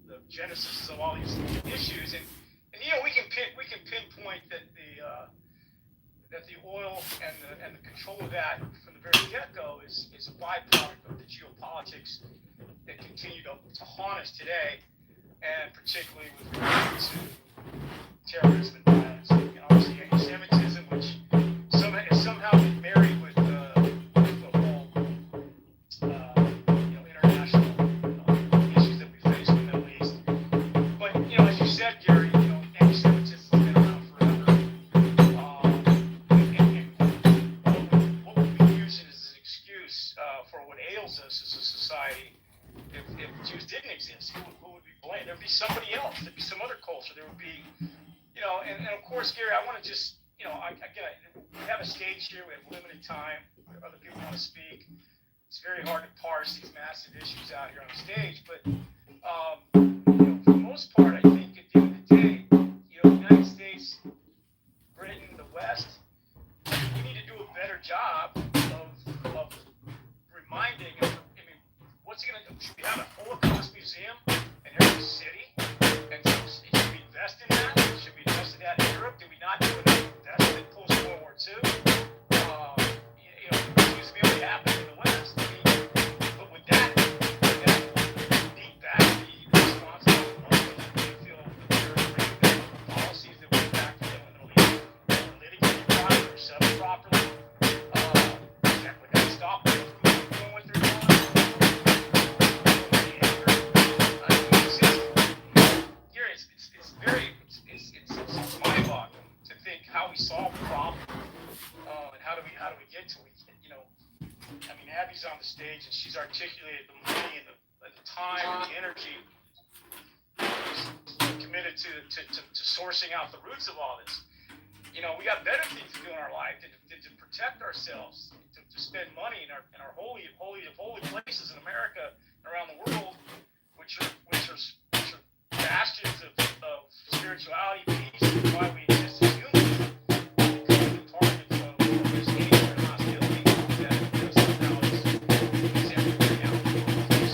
S19: the genesis of all these issues, and we can pinpoint that the oil and the control of that from the very get-go is a byproduct of the geopolitics that continue to haunt us today, and particularly with regard to terrorism and violence, and obviously anti-Semitism, which has somehow been married with the whole international issues that we face in the Middle East. But as you said, Gary, anti-Semitism has been around forever. What would we use it as an excuse for what ails us as a society if Jews didn't exist? Who would be blamed? There would be somebody else. There'd be some other culture. There would be, and of course, Gary, I want to just, we have a stage here. We have limited time. Other people want to speak. It's very hard to parse these massive issues out here on the stage. But for the most part, I think at the end of the day, the United States, Britain, the West, we need to do a better job of reminding. What's it going to do? Should we have a Holocaust museum in every city? stage, and she's articulated the money and the time and the energy committed to sourcing out the roots of all this. We got better things to do in our life than to protect ourselves, to spend money in our holy places in America and around the world, which are bastions of spirituality, peace, and why we exist as humans. Become the targets of this hatred and hostility that somehow is everywhere now.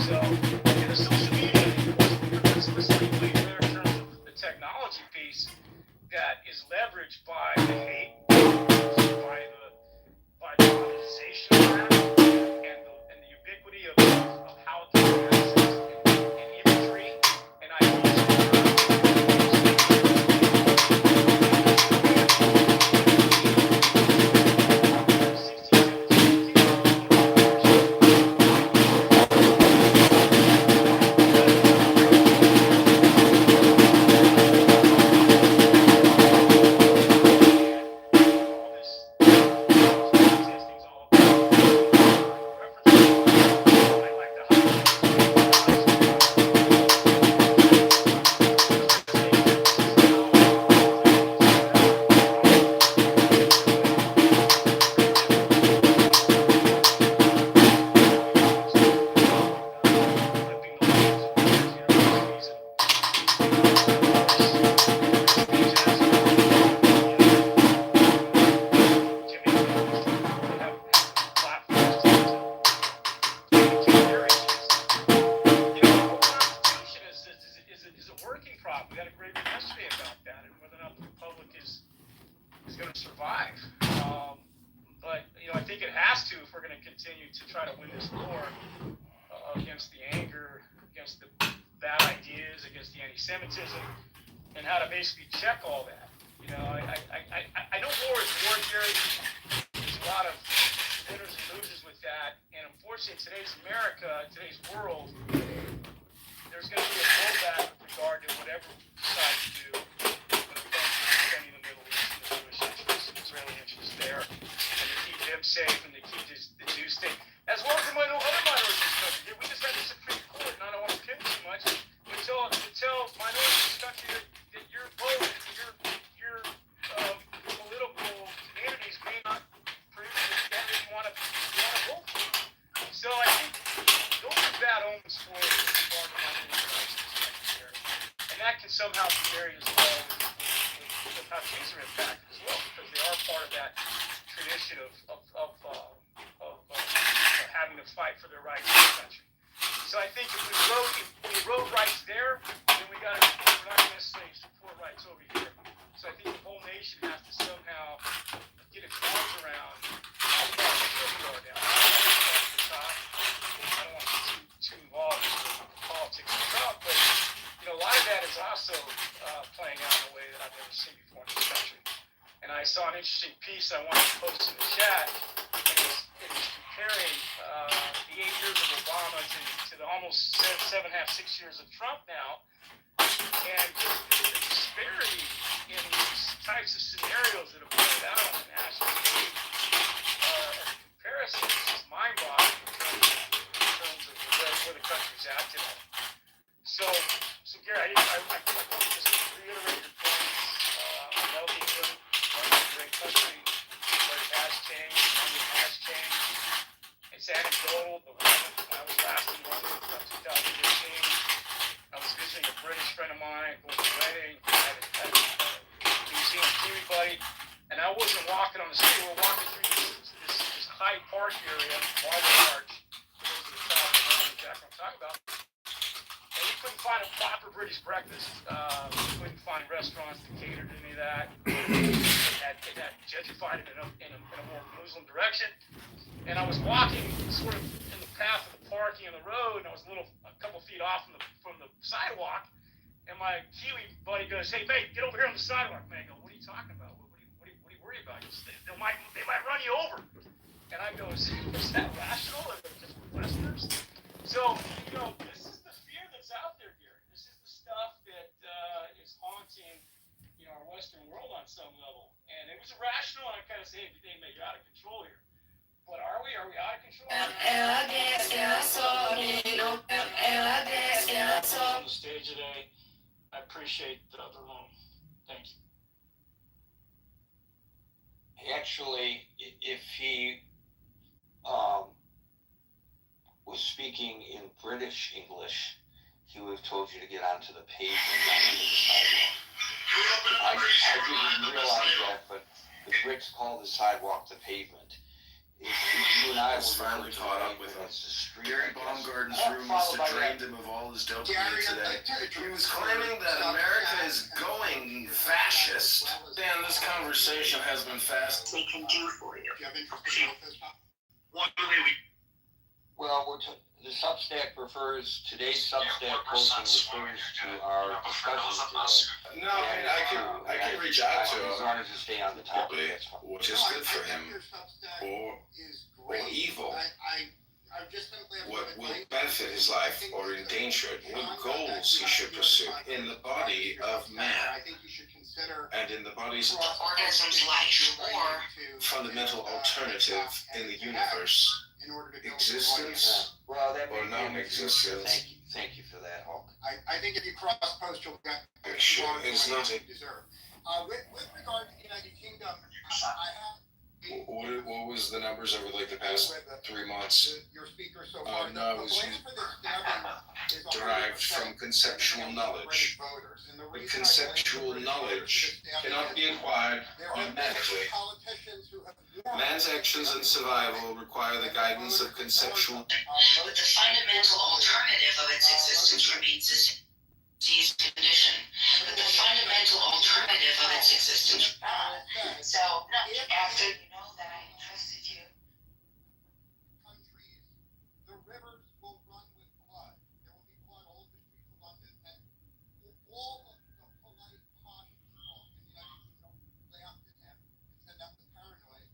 S19: So, and the social media, let's leave in terms of the technology piece that is leveraged by the hate, by the monetization of that, and the ubiquity of how it can be accessed and imagery and ideas. Anti-Semitism and how to basically check all that. I know war is warfare. There's a lot of winners and losers with that, and unfortunately, in today's America, today's world, there's going to be a blowback with regard to whatever we decide to do when it comes to defending the Middle East and the Jewish interests and Israeli interests there, and to keep them safe and to keep the Jews safe, as well as the other minorities in this country. We just had the Supreme Court, and I don't want to pin too much. To tell minorities in this country that your vote, your political communities may not produce the candidate you want to vote for. So I think those are bad omens for regard to minority rights in this country here. And that can somehow be married as well with how Jews are impacted as well, because they are part of that tradition of having to fight for their rights in this country. So I think if we wrote rights there, then we're not going to necessarily support rights over here. So I think the whole nation has to somehow get its arms around how far we are down. I don't want to get too involved in politics and Trump, but a lot of that is also playing out in a way that I've never seen before in this country. And I saw an interesting piece I wanted to post in the chat, and it was comparing the 8 years of Obama to the almost 7.5, 6 years of Trump now, and just the disparity in these types of scenarios that have played out on the national stage. The comparison is just mind-boggling in terms of where the country's at today. So Gary, I want to just reiterate your points. I know England is a great country, but it has changed. London has changed. It's anecdotal, but when I was last in London in 2015, I was visiting a British friend of mine, going to a wedding, I had a New Zealand Kiwi buddy, and I wasn't walking on the street, we were walking through this Hyde Park area, Marble Arch, those are the top of the exactly what I'm talking about, and you couldn't find a proper British breakfast, you couldn't find restaurants that catered to any of that, it had gentrified it in a more Muslim direction. And I was walking sort of in the path of the parking on the road, and I was a couple feet off from the sidewalk. And my Kiwi buddy goes, "Hey, mate, get over here on the sidewalk." Man, I go, "What are you talking about? What are you worried about?" He goes, they might run you over. And I go, "Is that rational? Because we're Westerners?" So, this is the fear that's out there, Gary. This is the stuff that is haunting, our Western world on some level. And it was irrational, and I kind of say, "Hey, you're out of control here." What are we? Are we out of control?
S20: On the stage today, I appreciate the room. Thank you.
S11: Actually, if he was speaking in British English, he would have told you to get onto the pavement, not onto the sidewalk. I didn't realize that, but the Brits call the sidewalk the pavement. If you and I
S21: was finally caught up with him. Gary Baumgarten's room must have drained him of all his dopamine today. He was claiming that America is going fascist. Dan, this conversation has been fast.
S22: They can do for you.
S11: Well, the Substack today's Substack posting refers to our discussion today.
S21: No, I can reach out to him.
S11: As long as you stay on the topic.
S21: Which is good for him, or evil. What will benefit his life or endanger it? What goals he should pursue in the body of man and in the bodies of
S22: Organism's life or
S21: fundamental alternative in the universe. Existence or non-existence.
S11: Thank you for that, Hulk.
S22: I think if you cross post, you'll get
S21: It's not a.
S22: deserve. With regard to the United Kingdom,
S21: What was the numbers over like the past 3 months?
S22: your speaker so far.
S21: No, it was derived from conceptual knowledge. But conceptual knowledge cannot be acquired automatically. Man's actions and survival require the guidance of conceptual.
S22: But the fundamental alternative of its existence remains this disease condition. But the fundamental alternative of its existence. So, after you know that I entrusted you. Countries, the rivers will run with blood. There will be blood all over the streets of London. And all of the polite, posh people in the United Kingdom laughed at him and said that was paranoid.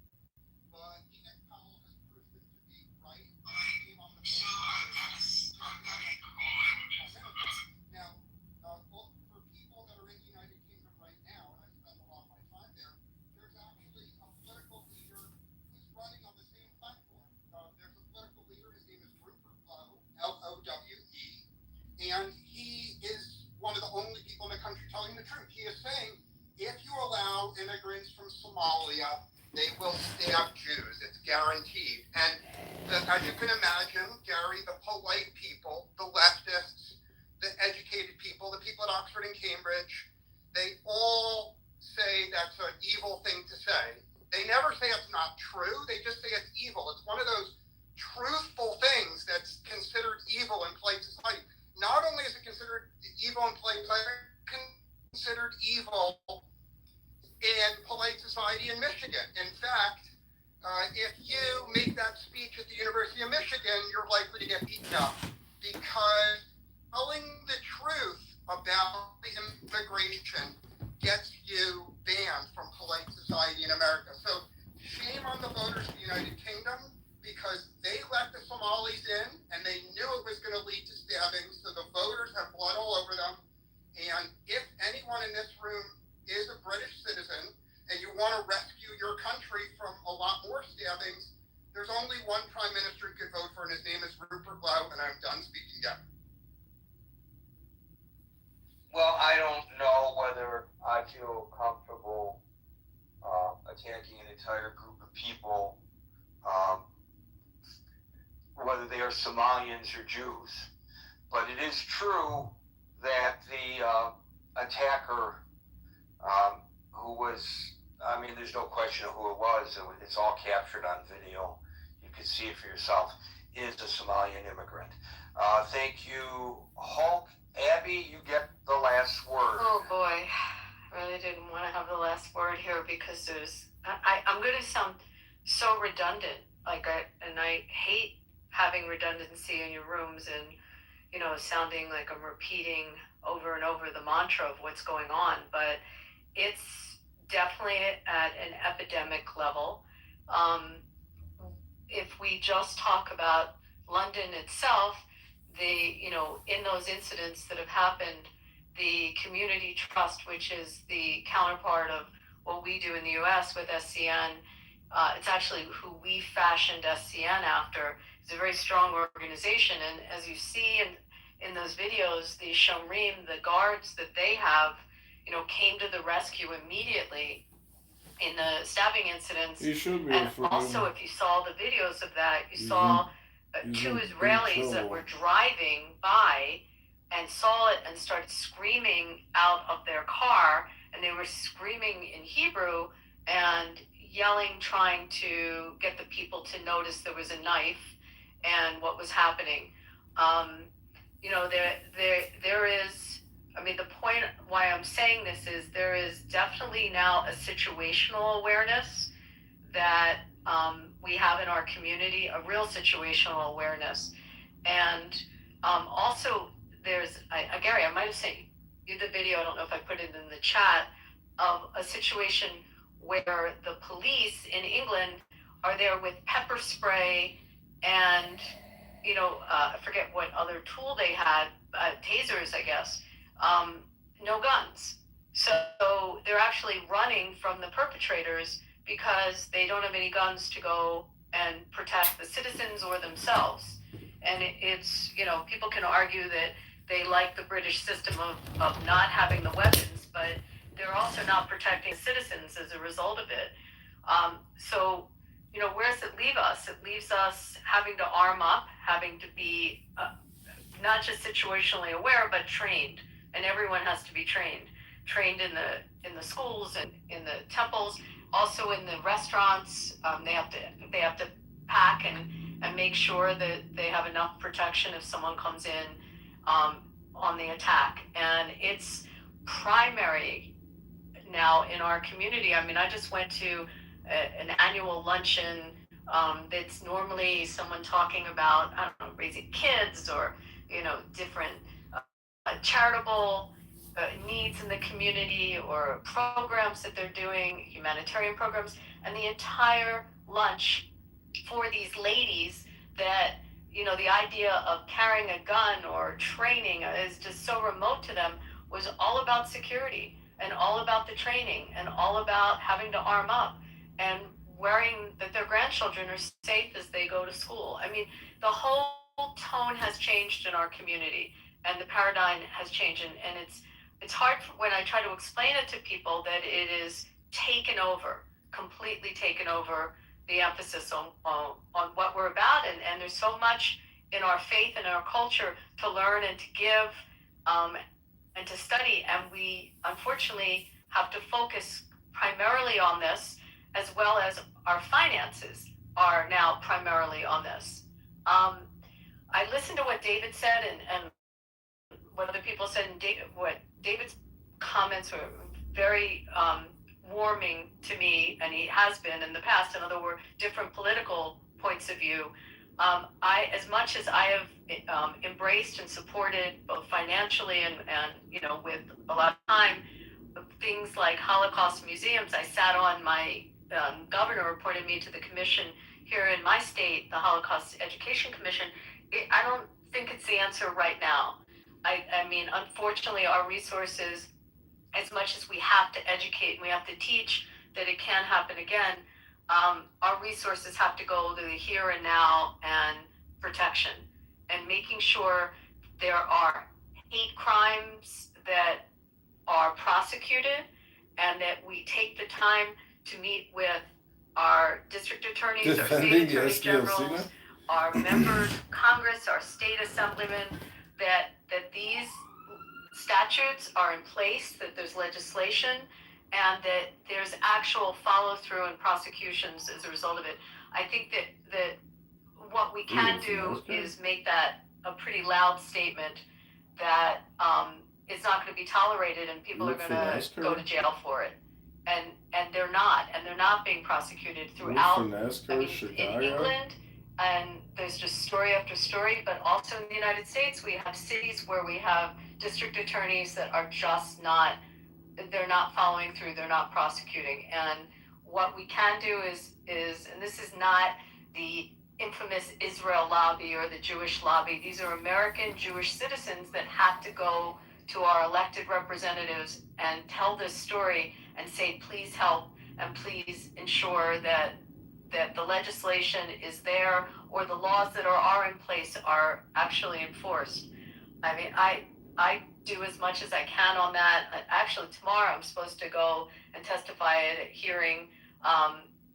S22: But Enoch Powell has proven to be right. He came on the Now, for people that are in the United Kingdom right now, and I spend a lot of my time there, there's actually a political leader who's running on the same platform. There's a political leader, his name is Rupert Lowe, Lowe, and he is one of the only people in the country telling the truth. He is saying, if you allow immigrants from Somalia, they will stab Jews. It's guaranteed. And as you can imagine, Gary, the polite people, the leftists, the educated people, the people at Oxford and Cambridge, they all say that's an evil thing to say. They never say it's not true. They just say it's evil. It's one of those truthful things that's considered evil in polite society. Not only is it considered evil in polite society, it's considered evil in polite society in Michigan. In fact, if you make that speech at the University of Michigan, you're likely to get beaten up because telling the truth about the immigration gets you banned from polite society in America. So shame on the voters of the United Kingdom because they let the Somalis in and they knew it was going to lead to stabbings. So the voters have blood all over them. And if anyone in this room is a British citizen and you want to rescue your country from a lot more stabbings, there's only one prime minister you could vote for, and his name is Rupert Lowe, and I'm done speaking again.
S11: Well, I don't know whether I feel comfortable attacking an entire group of people, whether they are Somalians or Jews. But it is true that the attacker, who was, I mean, there's no question of who it was. It's all captured on video. You can see it for yourself, is a Somalian immigrant. Thank you, Hulk. Abby, you get the last word.
S23: Oh boy, I really didn't want to have the last word here because I'm going to sound so redundant. And I hate having redundancy in your rooms and, sounding like I'm repeating over and over the mantra of what's going on, but it's definitely at an epidemic level. If we just talk about London itself, in those incidents that have happened, the community trust, which is the counterpart of what we do in the US with SCN, it's actually who we fashioned SCN after. It's a very strong organization, and as you see in those videos, the Shomrim, the guards that they have, came to the rescue immediately in the stabbing incidents. And also, if you saw the videos of that, you saw two Israelis that were driving by and saw it and started screaming out of their car, and they were screaming in Hebrew and yelling, trying to get the people to notice there was a knife and what was happening. There is, the point why I'm saying this is there is definitely now a situational awareness that we have in our community, a real situational awareness. And also there's, Gary, I might have sent you the video, I don't know if I put it in the chat, of a situation where the police in England are there with pepper spray and, I forget what other tool they had, tasers, I guess, no guns. So they're actually running from the perpetrators because they don't have any guns to go and protect the citizens or themselves. And it's, people can argue that they like the British system of not having the weapons, but they're also not protecting citizens as a result of it. So, where does it leave us? It leaves us having to arm up, having to be not just situationally aware, but trained. And everyone has to be trained in the schools and in the temples, also in the restaurants. They have to pack and make sure that they have enough protection if someone comes in on the attack. And it's primary now in our community. I just went to an annual luncheon that's normally someone talking about, I don't know, raising kids or, different charitable needs in the community or programs that they're doing, humanitarian programs, and the entire lunch for these ladies that, the idea of carrying a gun or training is just so remote to them, was all about security and all about the training and all about having to arm up and worrying that their grandchildren are safe as they go to school. The whole tone has changed in our community, and the paradigm has changed, and it's hard when I try to explain it to people that it is completely taken over the emphasis on what we're about, and there's so much in our faith and our culture to learn and to give and to study, and we unfortunately have to focus primarily on this, as well as our finances are now primarily on this. I listened to what David said and what other people said, and what David's comments were very warming to me, and he has been in the past. In other words, different political points of view. As much as I have embraced and supported both financially and with a lot of time, things like Holocaust museums, I sat on my governor appointed me to the commission here in my state, the Holocaust Education Commission. I don't think it's the answer right now. Unfortunately, our resources, as much as we have to educate and we have to teach that it can happen again, our resources have to go to the here and now and protection, and making sure there are hate crimes that are prosecuted, and that we take the time to meet with our district attorneys, our state attorney generals, our members of Congress, our state assemblymen, that these statutes are in place, that there's legislation, and that there's actual follow-through and prosecutions as a result of it. I think that what we can do is make that a pretty loud statement that it's not going to be tolerated, and people are going to go to jail for it. And they're not being prosecuted throughout. In England, and there's just story after story, but also in the United States, we have cities where we have district attorneys that are just not, they're not following through, they're not prosecuting. And what we can do is, and this is not the infamous Israel lobby or the Jewish lobby, these are American Jewish citizens that have to go to our elected representatives and tell this story and say, please help, and please ensure that that the legislation is there or the laws that are in place are actually enforced. I mean, I do as much as I can on that. Actually, tomorrow I'm supposed to go and testify at a hearing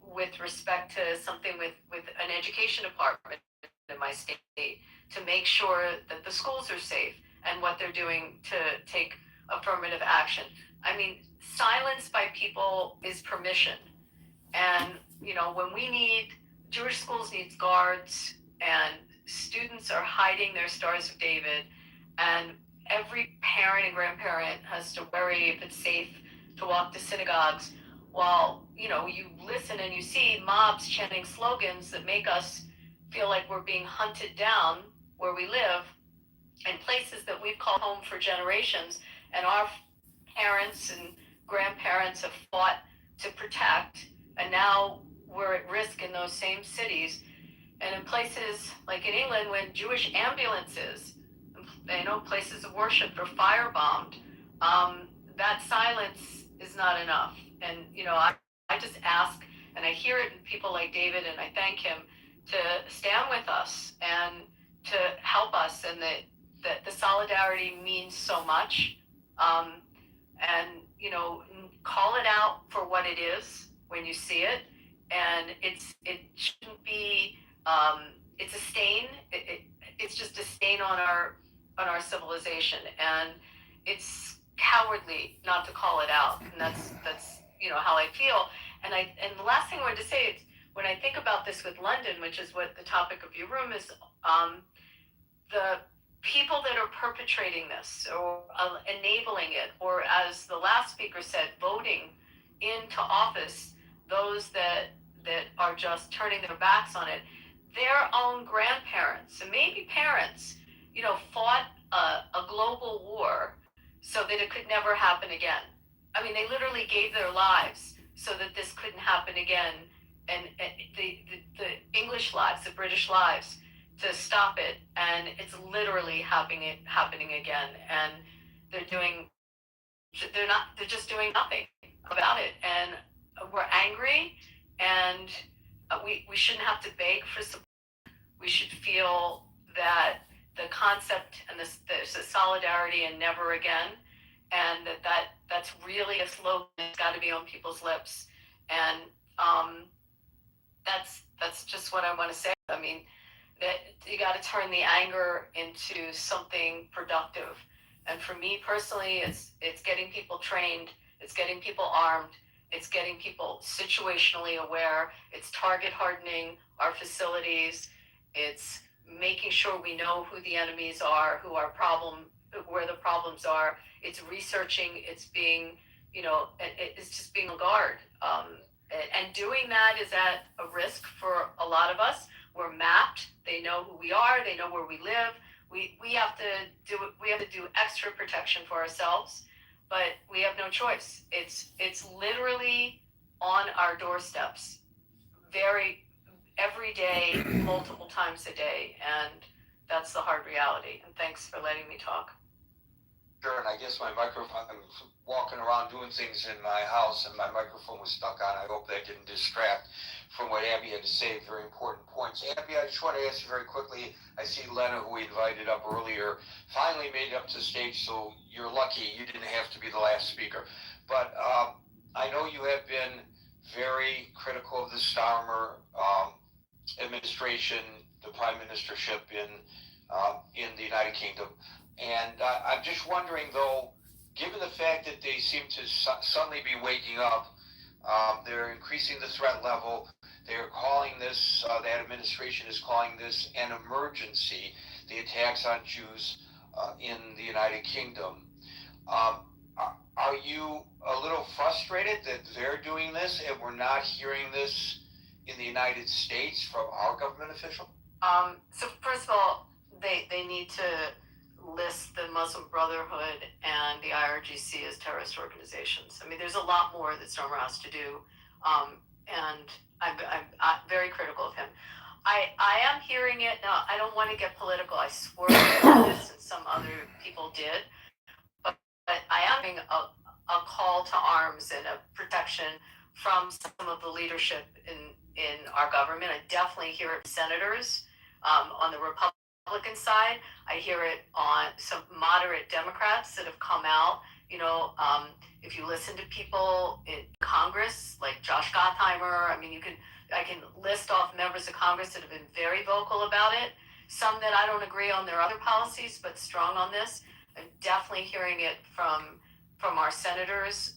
S23: with respect to something with an education department in my state to make sure that the schools are safe and what they're doing to take affirmative action. I mean, silence by people is permission. And, you know, when we need, Jewish schools needs guards and students are hiding their Stars of David, and every parent and grandparent has to worry if it's safe to walk to synagogues, while, you know, you listen and you see mobs chanting slogans that make us feel like we're being hunted down where we live in places that we've called home for generations, and our parents and grandparents have fought to protect, and now we're at risk in those same cities. And in places like in England, when Jewish ambulances, you know, places of worship are firebombed, that silence is not enough. And, you know, I just ask, and I hear it in people like David, and I thank him to stand with us and to help us, and that the solidarity means so much. And, you know, call it out for what it is when you see it. And it shouldn't be, it's a stain. It's just a stain on our civilization. And it's cowardly not to call it out. And that's you know, how I feel. And the last thing I wanted to say is, when I think about this with London, which is what the topic of your room is, the people that are perpetrating this or enabling it, or as the last speaker said, voting into office those that are just turning their backs on it, their own grandparents and maybe parents, you know, fought a global war so that it could never happen again. I mean, they literally gave their lives so that this couldn't happen again, and the English lives, the British lives, to stop it, and it's literally happening again. And they're just doing nothing about it, and we're angry, and we shouldn't have to beg for support. We should feel that the concept and there's a solidarity and never again, and that's really a slogan that's got to be on people's lips. And that's just what I want to say. I mean, that you got to turn the anger into something productive. And for me personally, it's getting people trained, it's getting people armed, it's getting people situationally aware, it's target hardening our facilities, it's making sure we know who the enemies are, where the problems are, it's researching, it's being, you know, it's just being on guard. And doing that is at a risk for a lot of us. We're mapped. They know who we are. They know where we live. We have to do it. We have to do extra protection for ourselves, but we have no choice. It's literally on our doorsteps, every day, multiple times a day, and that's the hard reality. And thanks for letting me talk.
S11: Sure, and I guess my microphone, I'm walking around doing things in my house and my microphone was stuck on. I hope that didn't distract from what Abby had to say. Very important points. Abby, I just want to ask you very quickly. I see Lena, who we invited up earlier, finally made it up to the stage, so you're lucky you didn't have to be the last speaker. But I know you have been very critical of the Starmer administration, the prime ministership in the United Kingdom. And I'm just wondering, though, given the fact that they seem to suddenly be waking up, they're increasing the threat level. They're calling this, that administration is calling this an emergency, the attacks on Jews in the United Kingdom. Are you a little frustrated that they're doing this and we're not hearing this in the United States from our government official?
S23: So first of all, they need to list the Muslim Brotherhood and the IRGC as terrorist organizations. I mean, there's a lot more that Stormer has to do, and I'm very critical of him. I am hearing it now. I don't want to get political. I swore this, and some other people did, but I am hearing a call to arms and a protection from some of the leadership in in our government. I definitely hear it from senators on the Republican side. I hear it on some moderate Democrats that have come out. If you listen to people in Congress like Josh Gottheimer, I can list off members of Congress that have been very vocal about it. Some that I don't agree on their other policies, but strong on this. I'm definitely hearing it from our senators.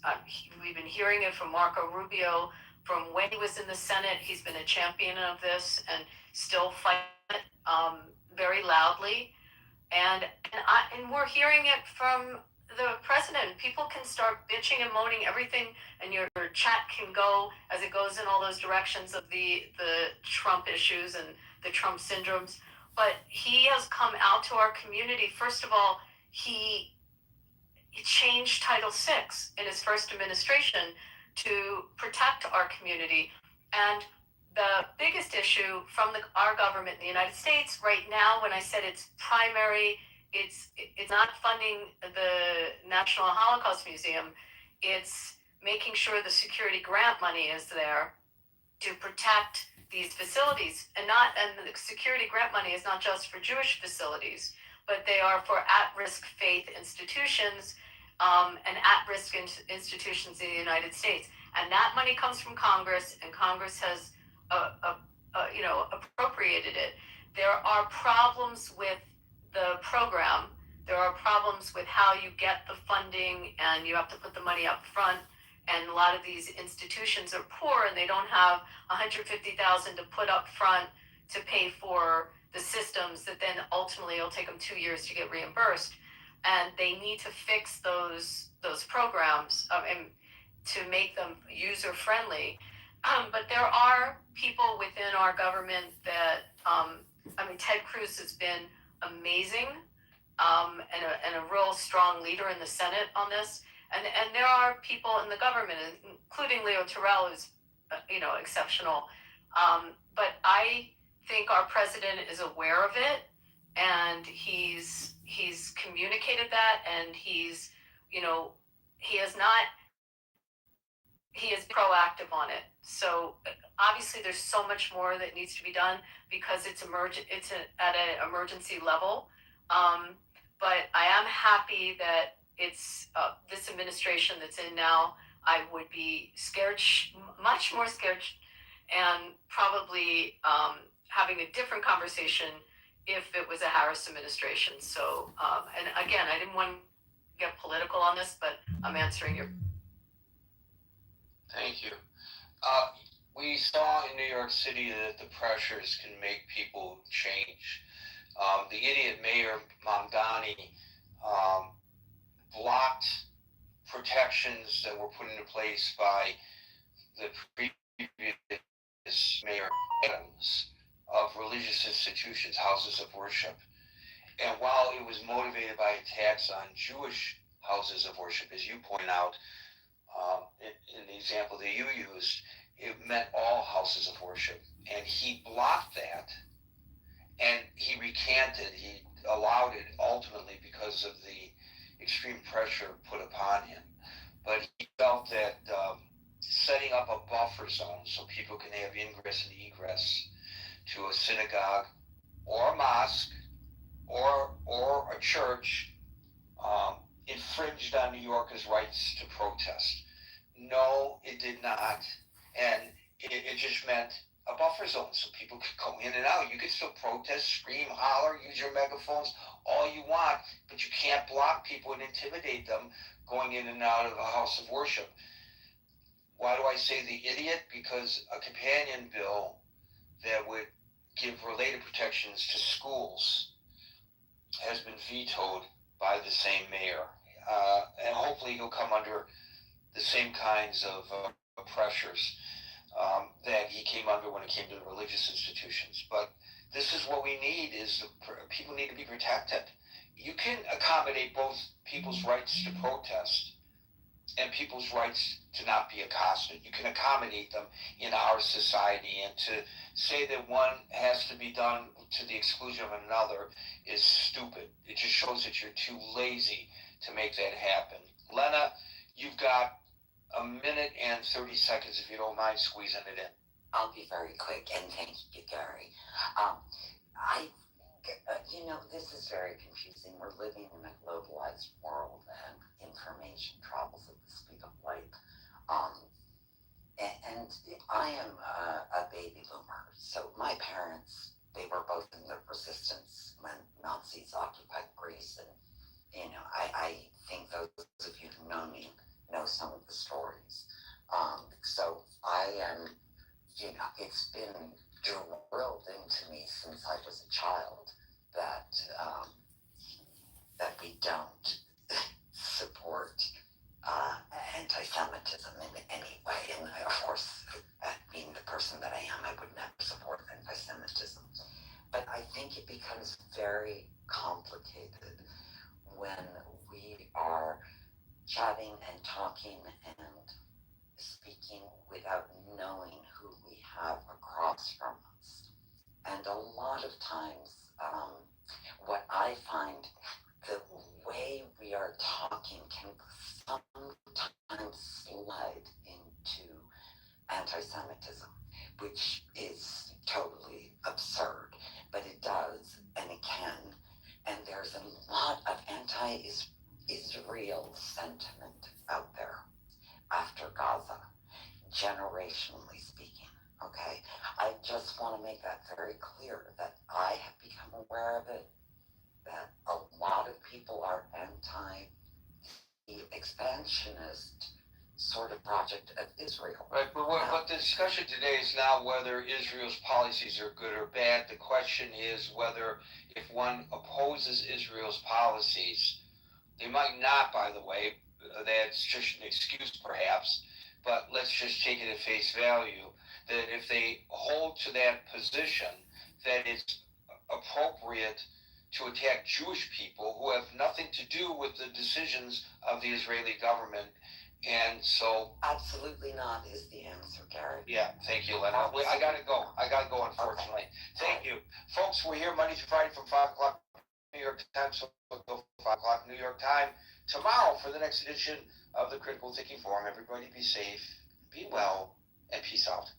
S23: We've been hearing it from Marco Rubio from when he was in the Senate. He's been a champion of this and still fighting it very loudly. And we're hearing it from the president. People can start bitching and moaning everything, and your chat can go as it goes in all those directions of the Trump issues and the Trump syndromes. But he has come out to our community. First of all, he changed Title VI in his first administration to protect our community. And the biggest issue from our government in the United States right now, when I said it's primary, it's not funding the National Holocaust Museum. It's making sure the security grant money is there to protect these facilities. And the security grant money is not just for Jewish facilities, but they are for at-risk faith institutions and at-risk institutions in the United States. And that money comes from Congress, and Congress has appropriated it. There are problems with the program. There are problems with how you get the funding, and you have to put the money up front. And a lot of these institutions are poor, and they don't have $150,000 to put up front to pay for the systems that then ultimately it'll take them 2 years to get reimbursed. And they need to fix those programs and to make them user friendly. But there are people within our government that Ted Cruz has been amazing and a real strong leader in the Senate on this. And there are people in the government, including Leo Terrell, who's exceptional. But I think our president is aware of it, and he's communicated that, and he is proactive on it. So obviously there's so much more that needs to be done because it's at an emergency level. But I am happy that it's this administration that's in now. I would be scared, much more scared, and probably having a different conversation if it was a Harris administration. So, and again, I didn't want to get political on this, but I'm answering your.
S11: Thank you. We saw in New York City that the pressures can make people change. The idiot mayor, Mamdani, blocked protections that were put into place by the previous mayor Adams of religious institutions, houses of worship. And while it was motivated by attacks on Jewish houses of worship, as you point out, in the example that you used, it meant all houses of worship. And he blocked that, and he recanted. He allowed it ultimately because of the extreme pressure put upon him. But he felt that setting up a buffer zone so people can have ingress and egress to a synagogue or a mosque or a church infringed on New Yorkers' rights to protest. No, it did not. And it just meant a buffer zone so people could go in and out. You could still protest, scream, holler, use your megaphones, all you want, but you can't block people and intimidate them going in and out of a house of worship. Why do I say the idiot? Because a companion bill that would give related protections to schools has been vetoed by the same mayor. And hopefully he'll come under the same kinds of pressures that he came under when it came to the religious institutions. But this is what we need, is people need to be protected. You can accommodate both people's rights to protest and people's rights to not be accosted. You can accommodate them in our society, and to say that one has to be done to the exclusion of another is stupid. It just shows that you're too lazy to make that happen. Lena, you've got a minute and 30 seconds if you don't mind squeezing it in.
S2: I'll be very quick, and thank you, Gary. This is very confusing. We're living in a globalized world, and information travels at the speed of light. And I am a baby boomer, so my parents, they were both in the resistance when Nazis occupied Greece, and I think those of you who know me know some of the stories. So I am, it's been drilled into me since I was a child that that we don't support anti-Semitism in any way. And of course, being the person that I am, I would never support anti-Semitism. But I think it becomes very complicated when we are chatting and talking and speaking without knowing who we have across from us. And a lot of times, what I find, the way we are talking can sometimes slide into anti-Semitism, which is totally absurd, but it does, and it can. And there's a lot of anti-Israel sentiment out there after Gaza, generationally speaking. Okay, I just want to make that very clear that I have become aware of it, that a lot of people are anti the expansionist sort of project of Israel.
S11: Right, but what the discussion today is not whether Israel's policies are good or bad. The question is whether, if one opposes Israel's policies, they might not, by the way, that's just an excuse perhaps, but let's just take it at face value, that if they hold to that position, that it's appropriate to attack Jewish people who have nothing to do with the decisions of the Israeli government. And so...
S2: Absolutely not is the answer, Gary.
S11: Yeah, thank you, Lena. I gotta go, unfortunately. Thank you. Folks, we're here Monday through Friday from 5 o'clock New York time, so go 5 o'clock New York time tomorrow for the next edition of the Critical Thinking Forum. Everybody be safe, be well, and peace out.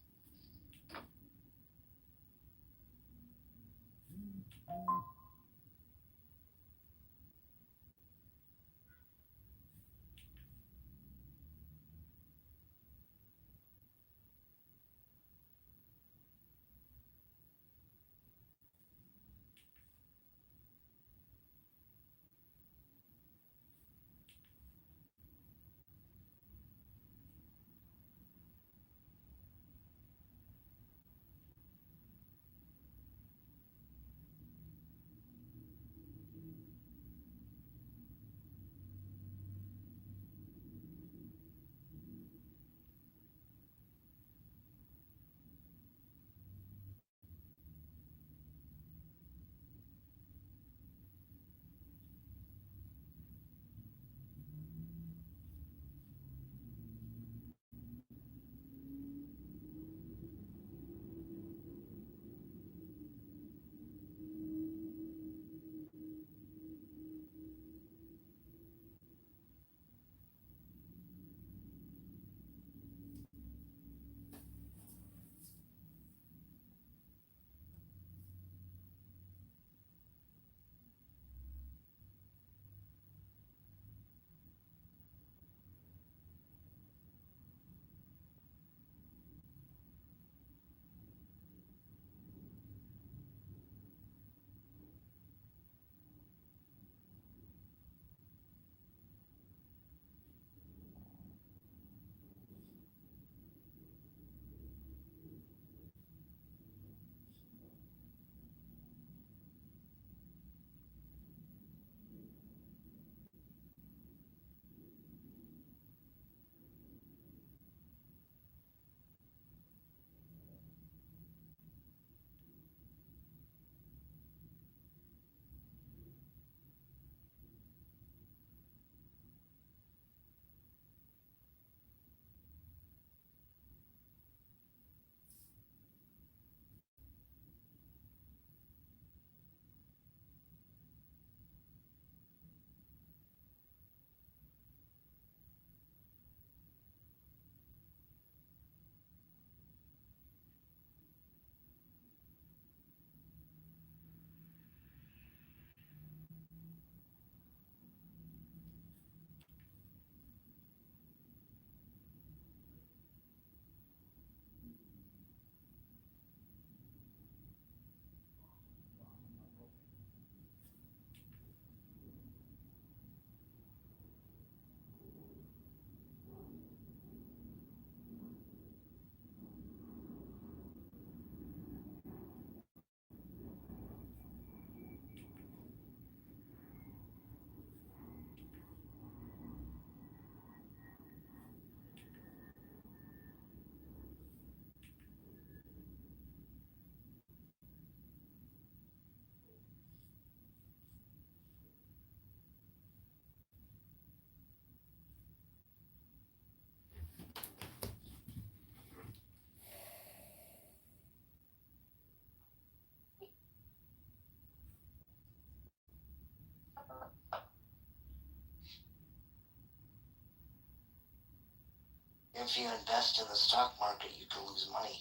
S2: If you invest in the stock market, you could lose money.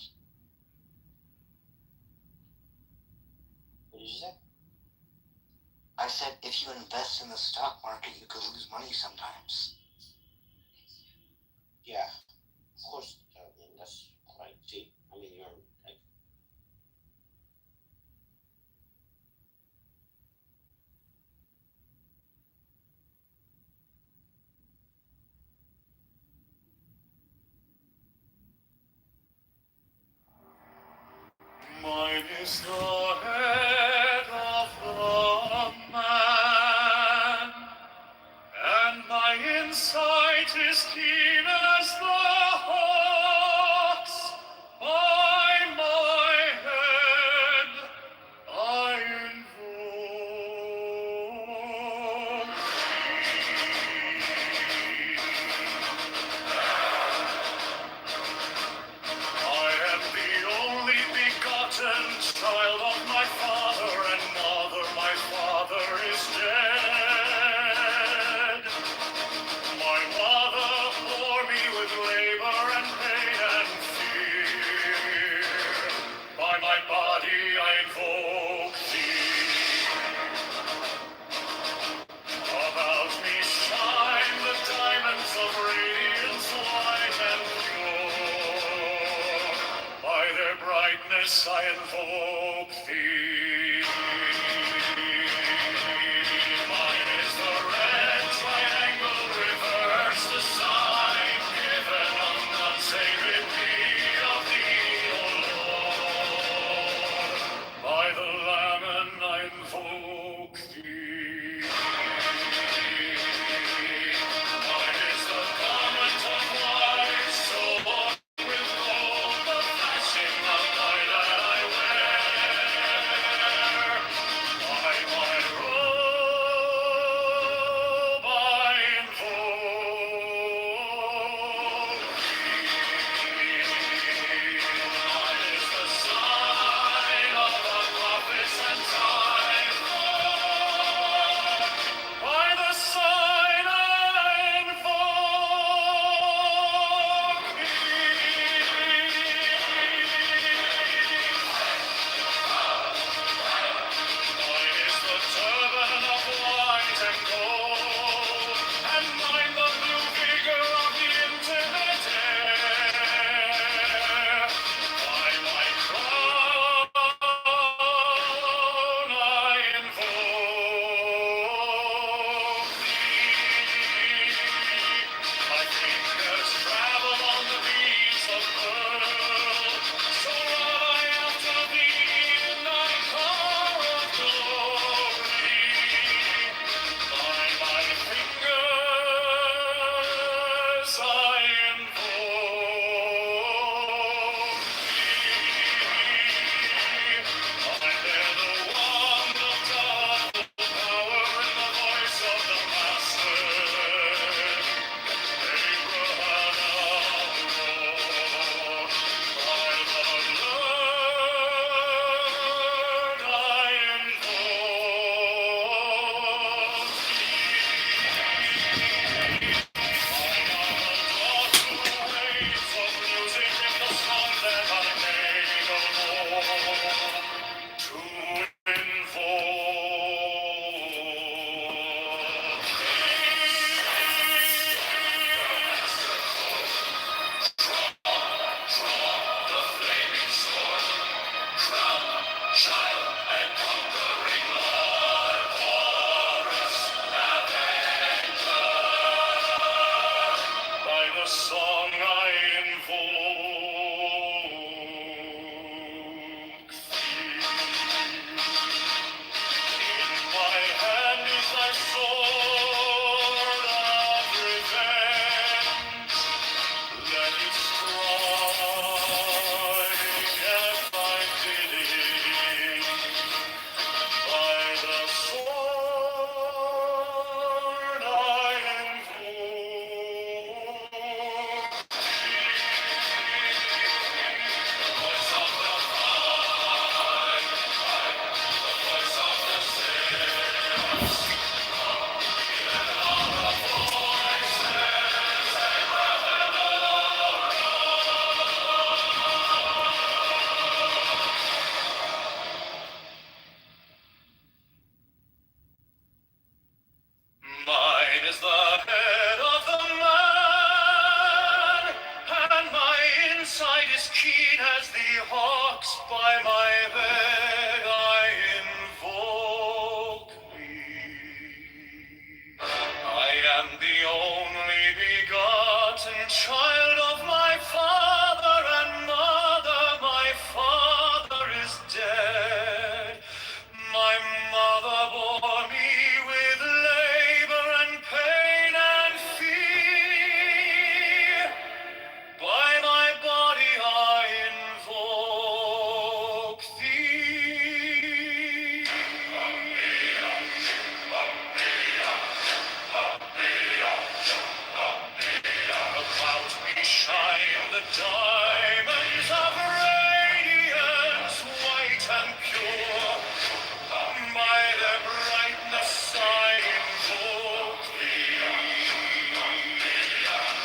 S4: What did you say?
S2: I said, if you invest in the stock market, you could lose money sometimes.
S4: Yeah, of course. That's quite cheap. I mean, you're like.
S5: Mine is the head of the man, and my insight is keen as the hawk's. By my head I invoke I am the only begotten child of my father and mother. My father is dead. My mother bore me with labor and pain and fear. By my body I invoke thee. About me shine the diamonds of radiance, light and pure. By their brightness I invoke thee. Mine is the red triangle, reverse the sign, given on the sacred deed of thee, O Lord. By the Lamb I invoke thee. Mine is the garment of light, so born with gold, the fashion of light that I wear. By my robe I invoke thee. Mine is the sign of the prophets and times. By the sign I invoke Mine is the turban of white and gold, and mine the blue vigor of the intimate air. By my crown I invoke thee. My fingers travel on the beats of pearl, so run I after thee in thy car of glory. By my fingers I invoke thee. I bear the wand of double power in the voice of the Master. By the song I invoke thee. In my hand is thy sword of revenge. Let it strike at thy bidding. By the sword I invoke keen as the hawks by my bed I invoke thee. I am the only begotten child of my father and mother. My father is dead. My mother bore me with labor and pain and fear. By my body I invoke thee. About me shine the diamonds of radiance, white and pure. By their brightness I invoke thee.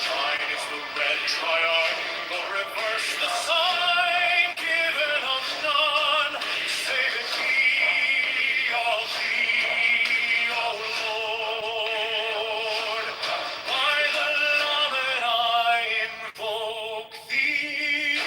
S5: Mine is the red triangle, reverse the sign, given of none, save it thee, all thee, O Lord. By the Lamed I invoke thee.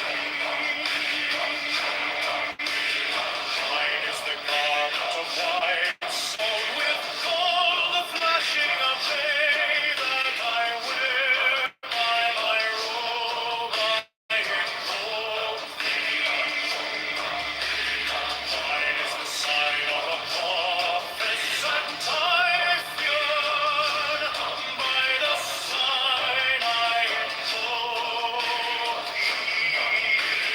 S5: Mine is the garment of white, sewn with gold, the flashing of day that I wear. By my robe I invoke thee. Mine is the sign of a prophet and Typhoon. By the sign I invoke thee.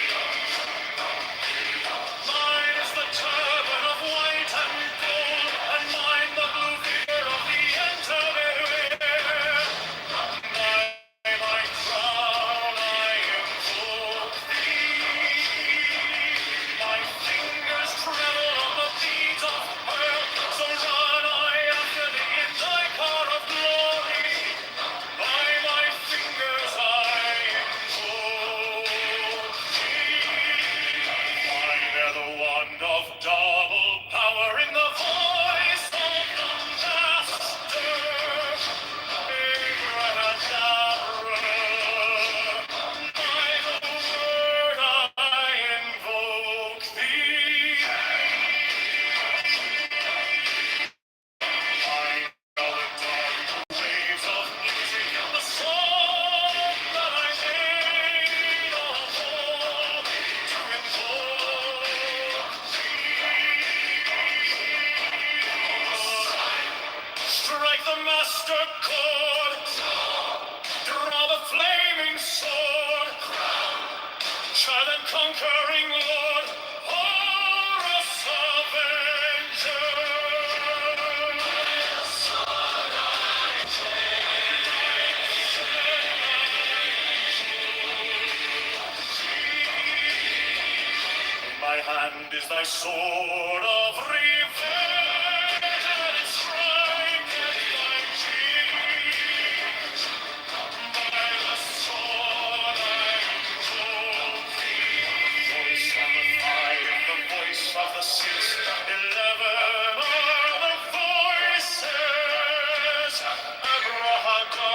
S5: Mine is the turban of white and gold, and mine the blue fear of the intermediate. By my crown I invoke thee. My fingers tremble on the beads of pearl, so run I after thee in thy car of glory. By my fingers I invoke thee. I bear the wand of double power in the voice of the Master. By the word I invoke thee. I know the dark waves of music and the song that I made of all to invoke thee. Strike the master chord, draw the flaming sword, child and conquering Lord, Horus Avenger. In my hand is thy sword of revenge, and it striketh thy cheek. By the sword I invoke thee. Voice of the five, the voice of the 611 are the voices. Abrahadabra.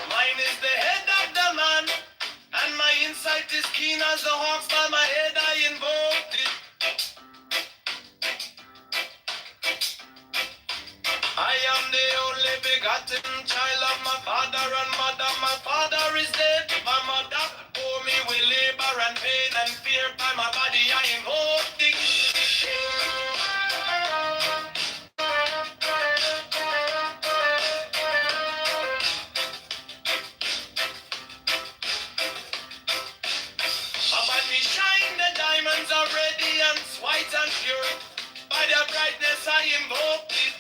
S5: Mine is the head of the man, and my insight is keen as the hawks. By my head I invoke it. I am the only begotten child of my father and mother. My father is dead. My mother bore me with labor and pain and fear. By my body I invoke thee. About me shine the diamonds of radiance, white and pure. By their brightness I invoke thee.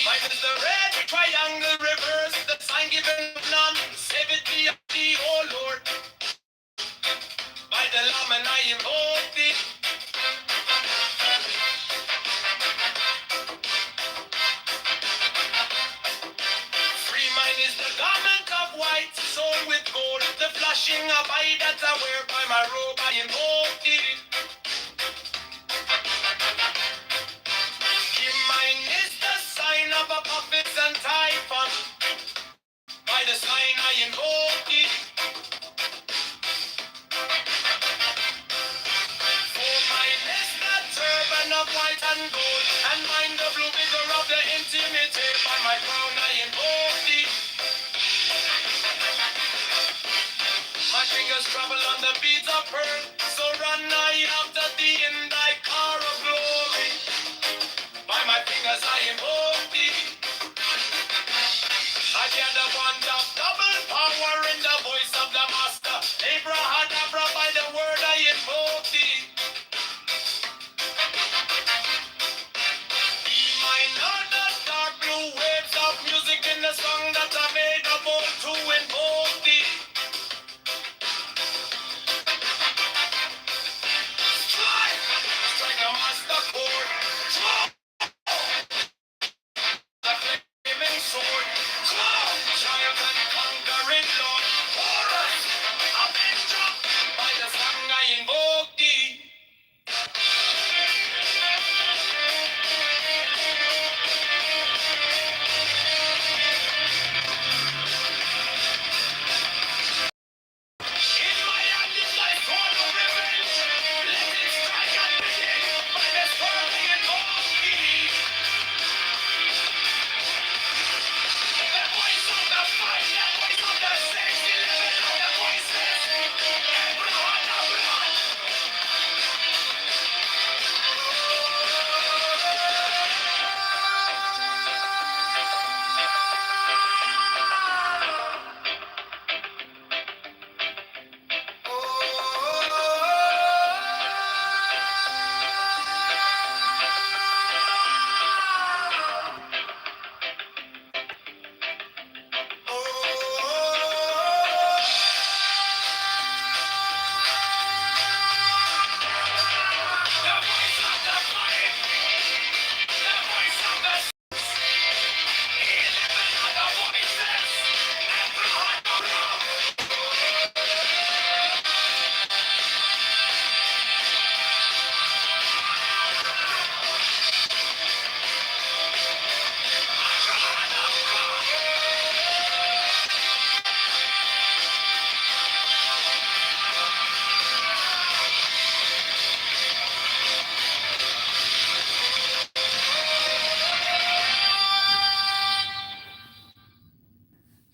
S5: Mine is the red triangle, reverse the sign given of none. Save it be of thee, O Lord. white, soul with gold. The flashing of eye that I wear by my robe, I invoke it. Give mine is the sign of a prophet and typhon. By the sign I invoke it. For mine is the turban of white and gold, and mine the blue vigor of the intimate. By my crown I invoke it. My fingers travel on the beads of pearl, so run I after thee in thy car of glory. By my fingers I invoke thee. I hear the wand of double power in the voice of the master. Abrahadabra, by the word I invoke thee. Be mine are the dark blue waves of music in the song that I made of old to invoke thee. Strike a master chord. The flaming sword. Giant and conquering Lord. Horus, avenger. By the song I invoke thee. In my hand is my sword of revenge. Let it strike and begin. By the sword I invoke thee. The voice of the fight, the voice of the 611 of the voices. Everyone, everyone.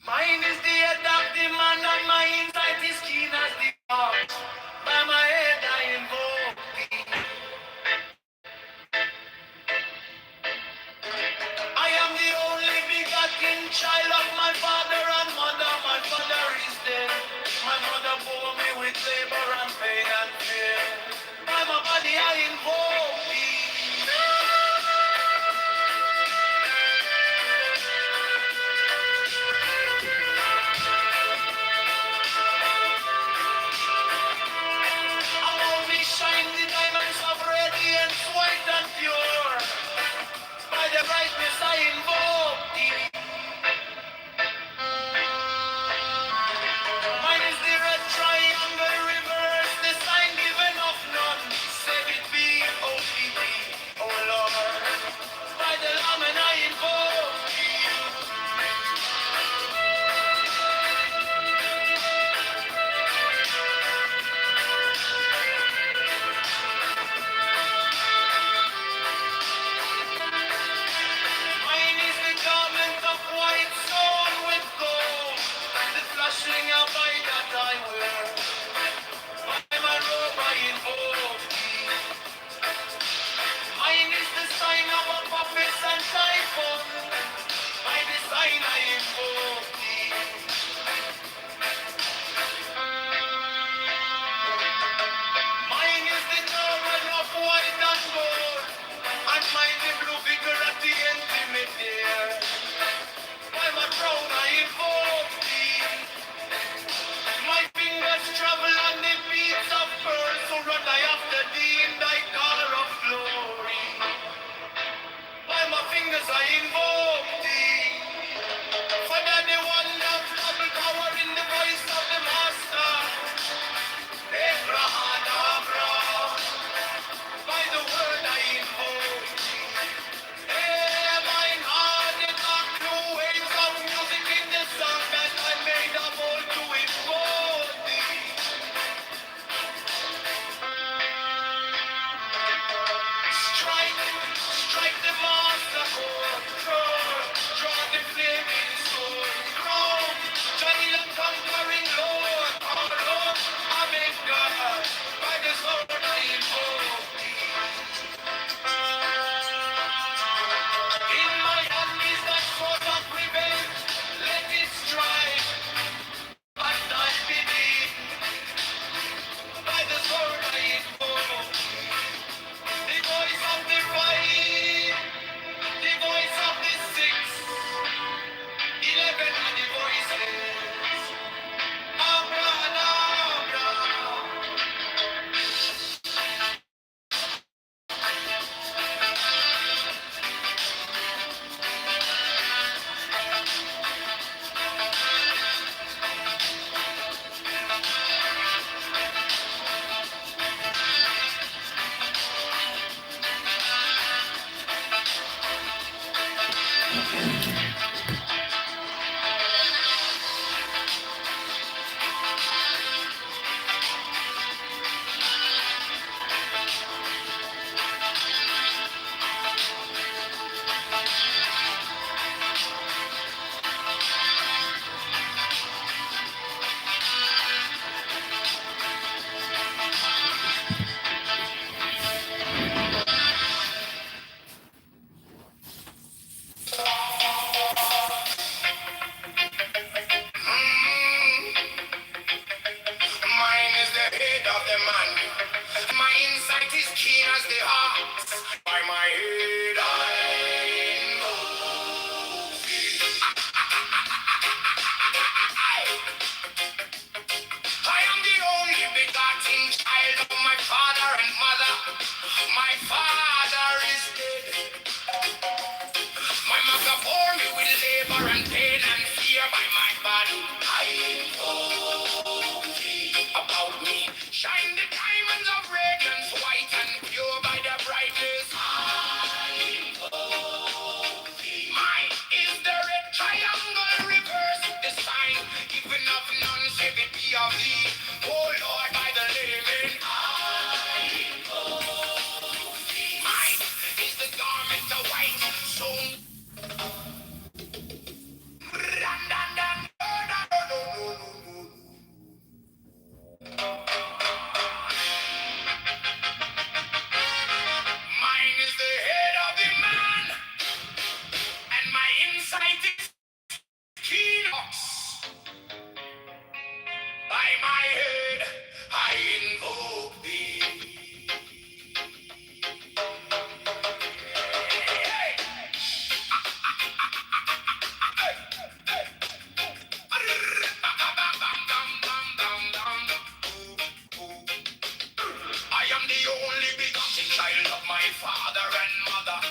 S5: Mine is the adaptive man and my insight is keen as the heart. By my head I invoke thee. I am the only begotten child of my father and mother. My father is dead. My mother bore me with labor and pain and fear. By my body I invoke thee. Above me shine the diamonds of radiance, white and pure. By the brightness I invoke thee. Mine is the red triangle reverse, the sign given of none. Save it be. the man. My insight is keen as the heart. By my head, I know. I am the only begotten child of my father and mother. My father is dead. My mother bore me with labor and pain and fear by my body. I know about me. Shine the diamonds of radiance, white and pure by the brightness. I know mine is the red triangle reverse, the sign given of none, save it be of thee. Oh Lord, by the living. I know mine is the garment of white, so mine is the head of the man, and my insight is keen. By my head, I invoke thee. I am the only begotten child of my father and mother.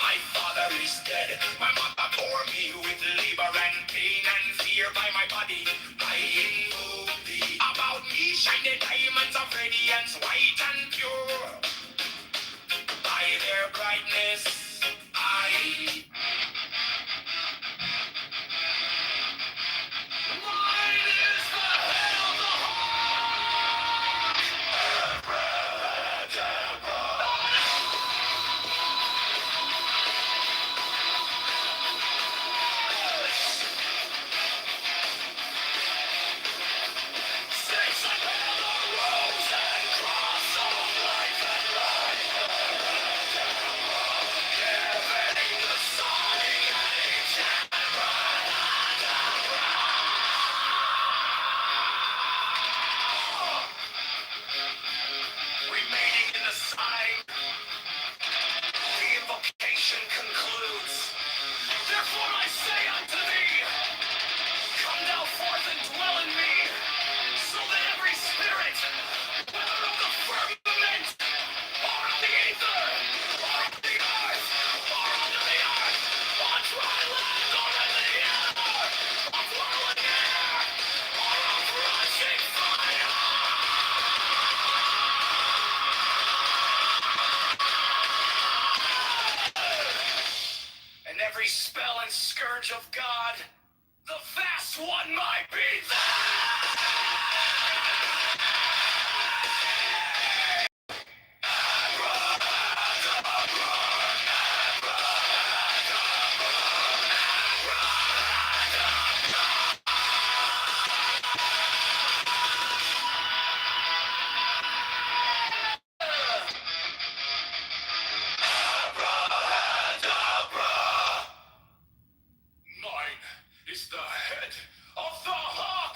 S5: My father is dead. My mother bore me with labor and pain and fear by my body. I invoke thee. About me shine the diamonds of radiance, white and pure. By their brightness, I. Mine is the head of the remaining in the sign. The invocation concludes. Therefore I say unto thee, come thou forth and dwell in me, so that every spirit, whether of the firmament, or of the ether, or of the earth, or under the earth, on dry land, or in the air, of whirling air, or of rushing fire, and every spell and scourge of God, the vast one might be there. Mine is the head of the hawk.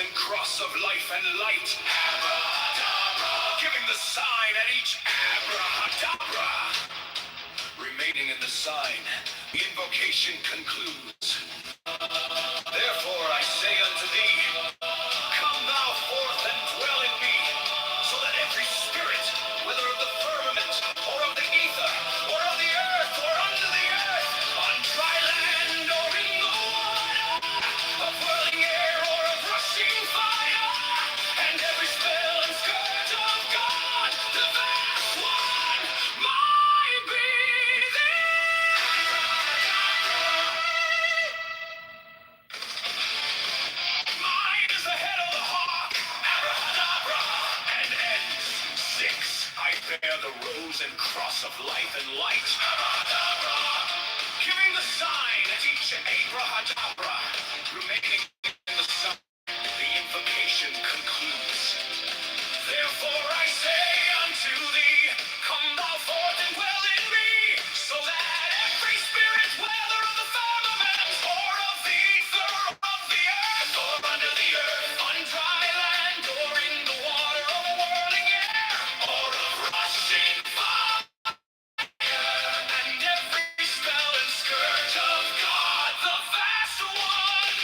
S5: And cross of life and light, giving the sign at each abrahadabra. Remaining in the sign, the invocation concludes. Therefore I say unto thee, come thou forth and dwell in me, so that every spirit, whether of the firmament, or of the ether, or of the earth, or under the earth, on dry land, or in the water, of whirling air, or of rushing fire, and every spell and scourge of God, the vast one, might be mine is the head of the hawk, abrahadabra, and ends. 6, I bear the rose and cross of life and light, abrahadabra, giving the sign at each abrahadabra, remaining in the sun, the invocation concludes. Therefore I say unto thee, come thou forth and dwell in me, so that every spirit, whether of the firmament, or of the ether, or of the earth, or under the earth, on dry land, or in the water, of whirling air, or of rushing fire, and every spell and scourge of God, the vast one,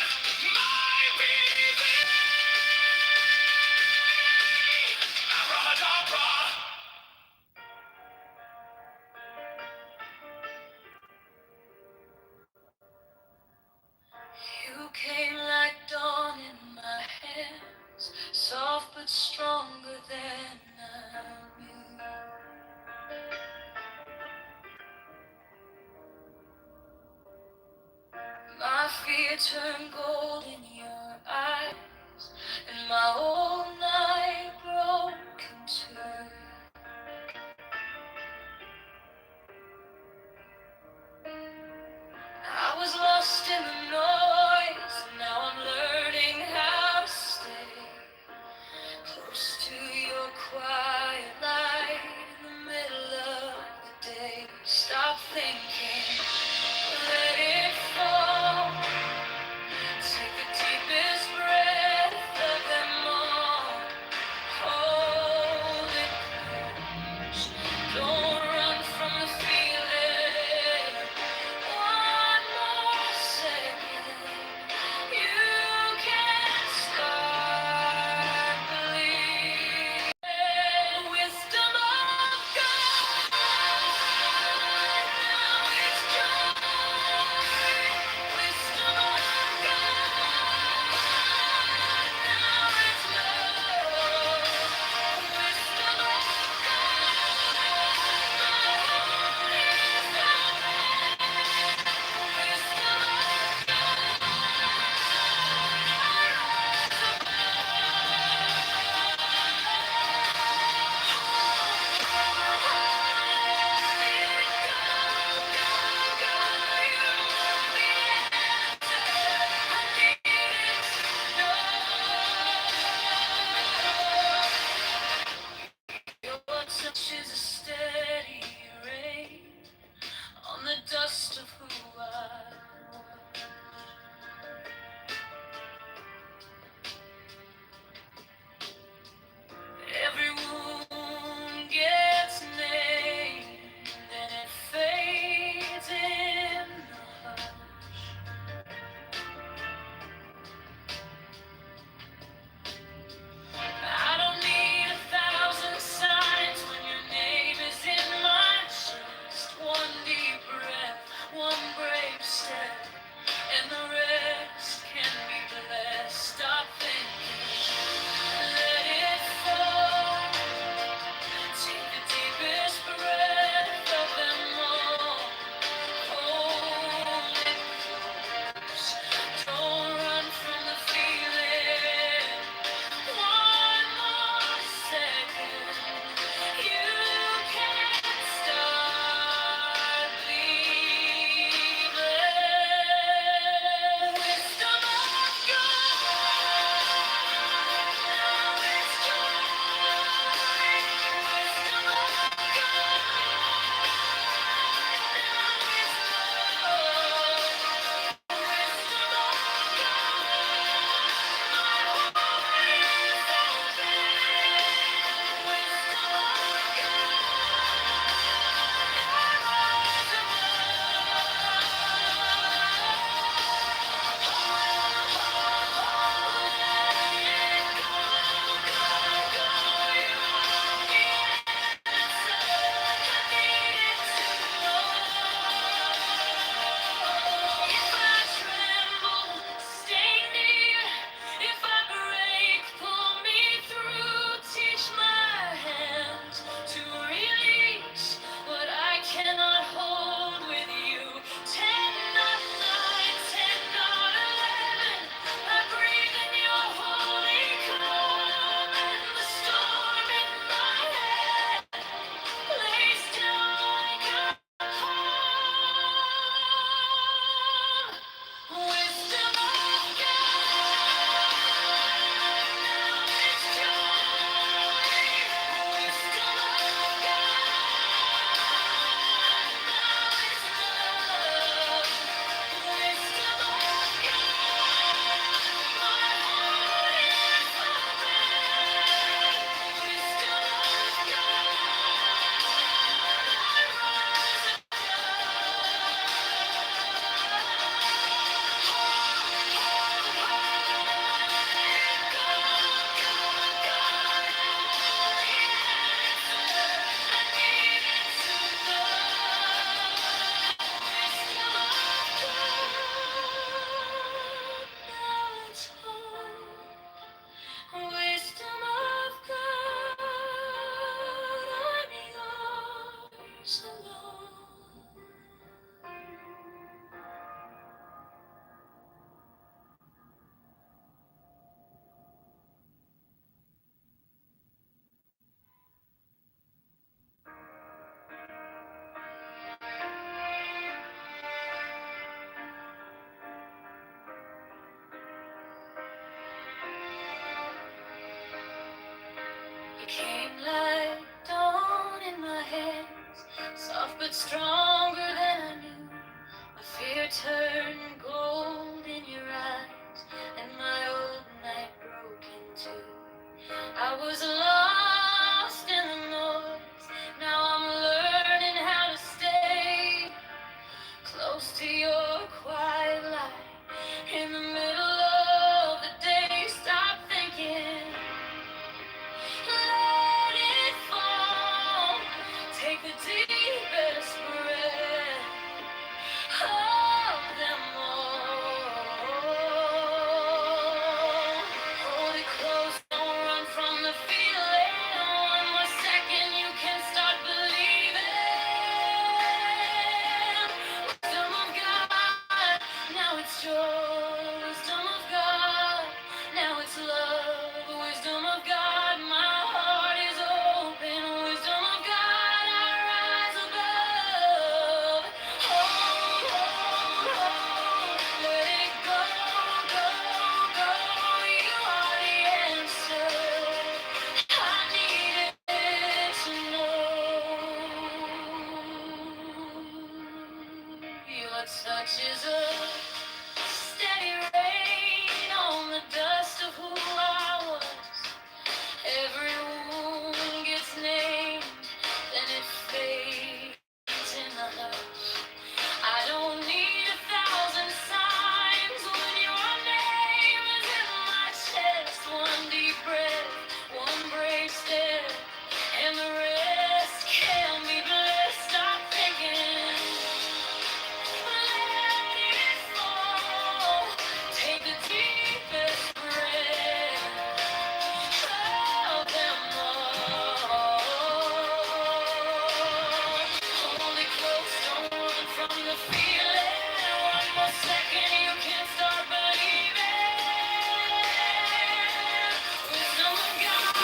S5: came like dawn in my hands, soft but stronger than I knew. My fear turned gold in your eyes, and my old night broke in two. I was lost in the noise, now I'm learning how to stay close to your quiet light in the middle of the day. Stop thinking, let it fall. Take the deepest breath of them all. Hold it close, don't run from the feeling. One more second, you can start believing. Wisdom of God, now it's joy. Wisdom of God, now it's love. Wisdom of God, my heart is open. Wisdom of God, I rise above. Hold, hold, hold, let it go, go, go. You are the answer I needed to know. Your touch is a steady rain on the dust of who I was. Every wound gets named, then it fades in the hush. I don't need 1,000 signs when your name is in my chest. One deep breath, one brave step, and the rest can be blessed. Stop thinking, let it fall. Take the deepest breath of them all. Hold it close, don't run from the feeling. One more second, you can start believing. Wisdom of God,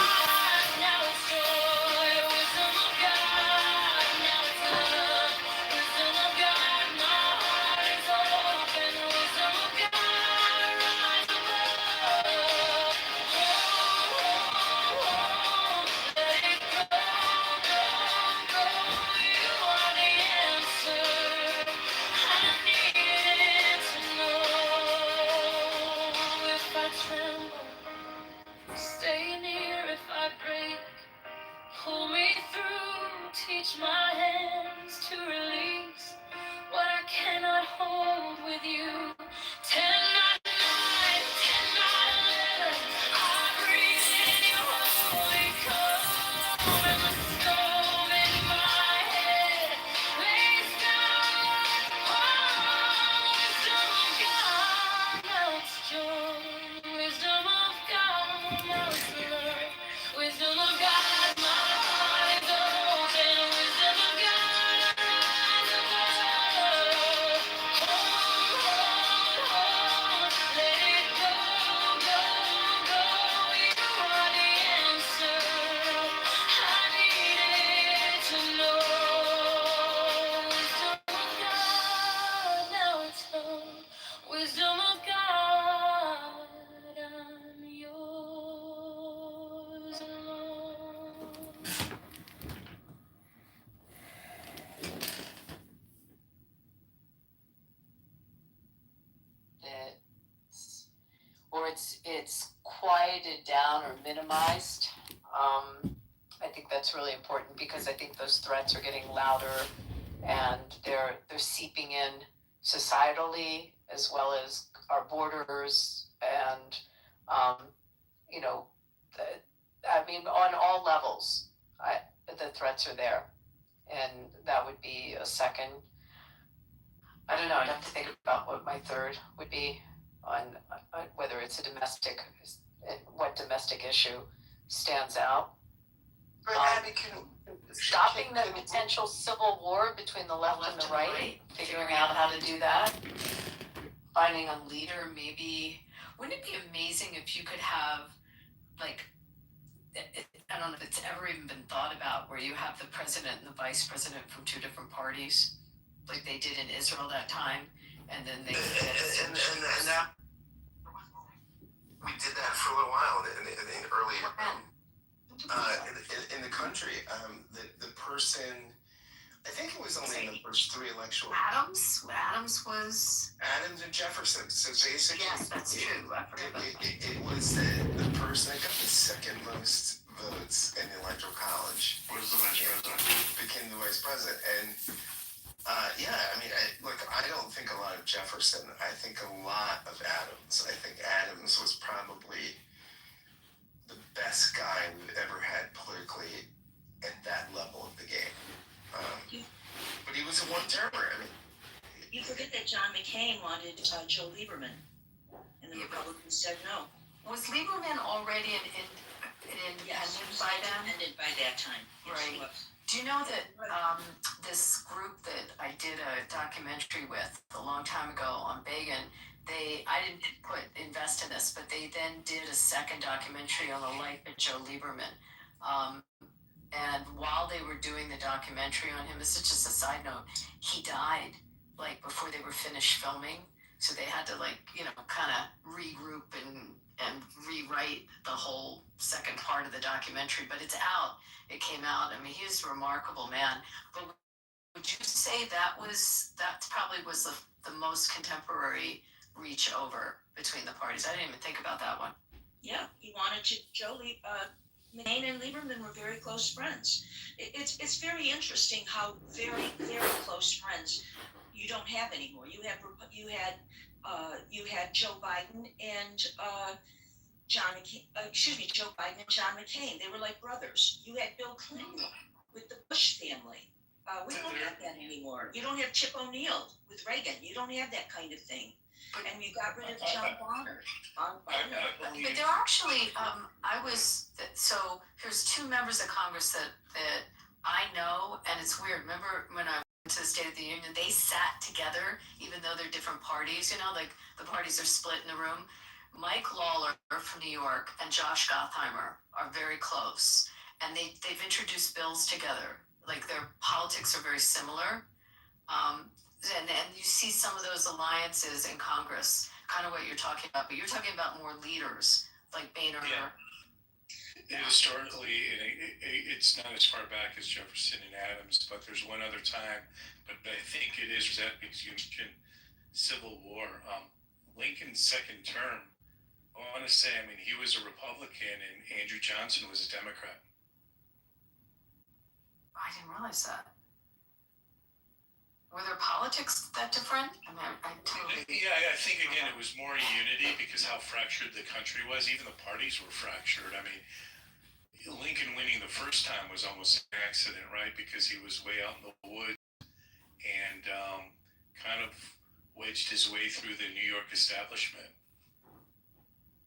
S5: now it's joy. Wisdom of God, now it's love. Wisdom of God, my heart is open. Wisdom of God, rise above. Let it go, go, go. You are the answer I needed to know. If I tremble, stay near. If I break, pull me through. Teach my hands to release what I cannot hold with you. 10 not 9, 10 not 11. I breathe in your holy calm, and the storm in my head lays down. Wisdom of God, now it's joy. Wisdom of God, now it's love. Wisdom of God, my heart is open. Wisdom of God, rise above. Hold, hold, let it go, go, go. You are the answer I needed to know. Wisdom of God, now it's home. Wisdom of God, I'm yours alone. It's quieted down or minimized. I think that's really important because I think those threats are getting louder and they're seeping in societally as well as our borders and you know I mean on all levels the threats are there, and that would be a second. I don't know. I'd have to think about what my third would be on whether it's a domestic, what domestic issue stands out.
S3: But Abby,
S23: Stopping the potential civil war between the left and the right, figuring out how to do that. Finding a leader, maybe. Wouldn't it be amazing if you could have, like, I don't know if it's ever even been thought about, where you have the president and the vice president from two different parties, like they did in Israel that time, and then they
S3: and that we did that for a little while in the early in the country. The person, I think it was only in the first 3 electoral.
S23: Adams was.
S3: Adams and Jefferson. So basically,
S23: Yes, that's true. I forgot about that.
S3: it was the person that got the second most votes in the electoral college.
S21: Was the vice president.
S3: Became the vice president. And yeah, I mean, I don't think a lot of Jefferson. I think a lot of Adams. I think Adams was probably the best guy we've ever had politically at that level of the game. But he was a one-termer. I mean,
S6: you forget that John McCain wanted Joe Lieberman, and the Republicans said no.
S23: Was Lieberman already
S6: Yes,
S23: independent by then?
S6: Independent by that time. Yes, he
S23: Right.
S6: was.
S23: Do you know that this group that I did a documentary with a long time ago on Begin, I didn't invest in this, but they then did a second documentary on the life of Joe Lieberman. And while they were doing the documentary on him, this is just a side note, he died like before they were finished filming. So they had to kind of regroup and rewrite the whole second part of the documentary, but it's out. It came out. I mean, he was a remarkable man. But would you say that probably was the most contemporary reach over between the parties? I didn't even think about that one.
S6: Yeah, he wanted to. McCain and Lieberman were very close friends. It's very interesting how very, very close friends you don't have anymore. You had Joe Biden and Joe Biden and John McCain. They were like brothers. You had Bill Clinton with the Bush family. We don't have that anymore. You don't have Chip O'Neill with Reagan. You don't have that kind of thing. And you got rid of John Bonner.
S23: But they're actually, so there's 2 members of Congress that I know, and it's weird. Remember when I went to the State of the Union, they sat together, even though they're different parties, like the parties are split in the room. Mike Lawler from New York and Josh Gottheimer are very close, and they've introduced bills together. Like their politics are very similar. And you see some of those alliances in Congress, kind of what you're talking about, but you're talking about more leaders like Boehner.
S7: Yeah. Historically, it's not as far back as Jefferson and Adams, but there's one other time. But I think it is that because you mentioned Civil War. Lincoln's second term, I want to say, he was a Republican and Andrew Johnson was a Democrat.
S23: I didn't realize that. Were their politics that different? I totally.
S7: Yeah, I think again it was more unity because how fractured the country was. Even the parties were fractured. Lincoln winning the first time was almost an accident, right? Because he was way out in the woods and kind of wedged his way through the New York establishment.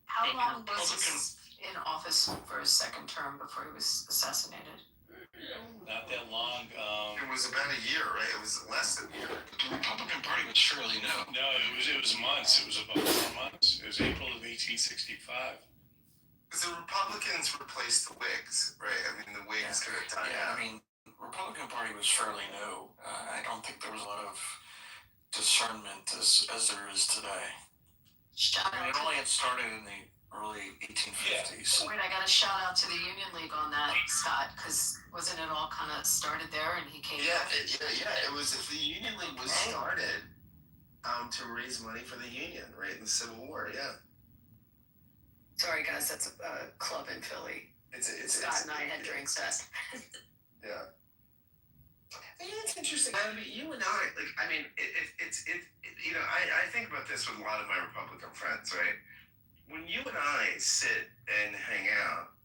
S23: How long was he in office for his second term before he was assassinated?
S7: Not that long.
S3: It was about a year, right? It was less than a year.
S21: The Republican Party was fairly new.
S7: No, it was months. It was about 4 months. It was April of 1865.
S3: Because the Republicans replaced the Whigs, right? The Whigs kind of died out.
S21: Republican Party was fairly new. I don't think there was a lot of discernment as there is today. It only had started in the early 1850s.
S23: Wait, I got a shout out to the Union League on that, Scott, because wasn't it all kind of started there and he came back?
S3: It was, the Union League was started to raise money for the Union, right, in the Civil War, yeah.
S23: Sorry guys, that's a club in Philly. Scott and I had drinks at.
S3: Yeah. It's interesting. You and I, I think about this with a lot of my Republican friends, right? When you and I sit and hang out,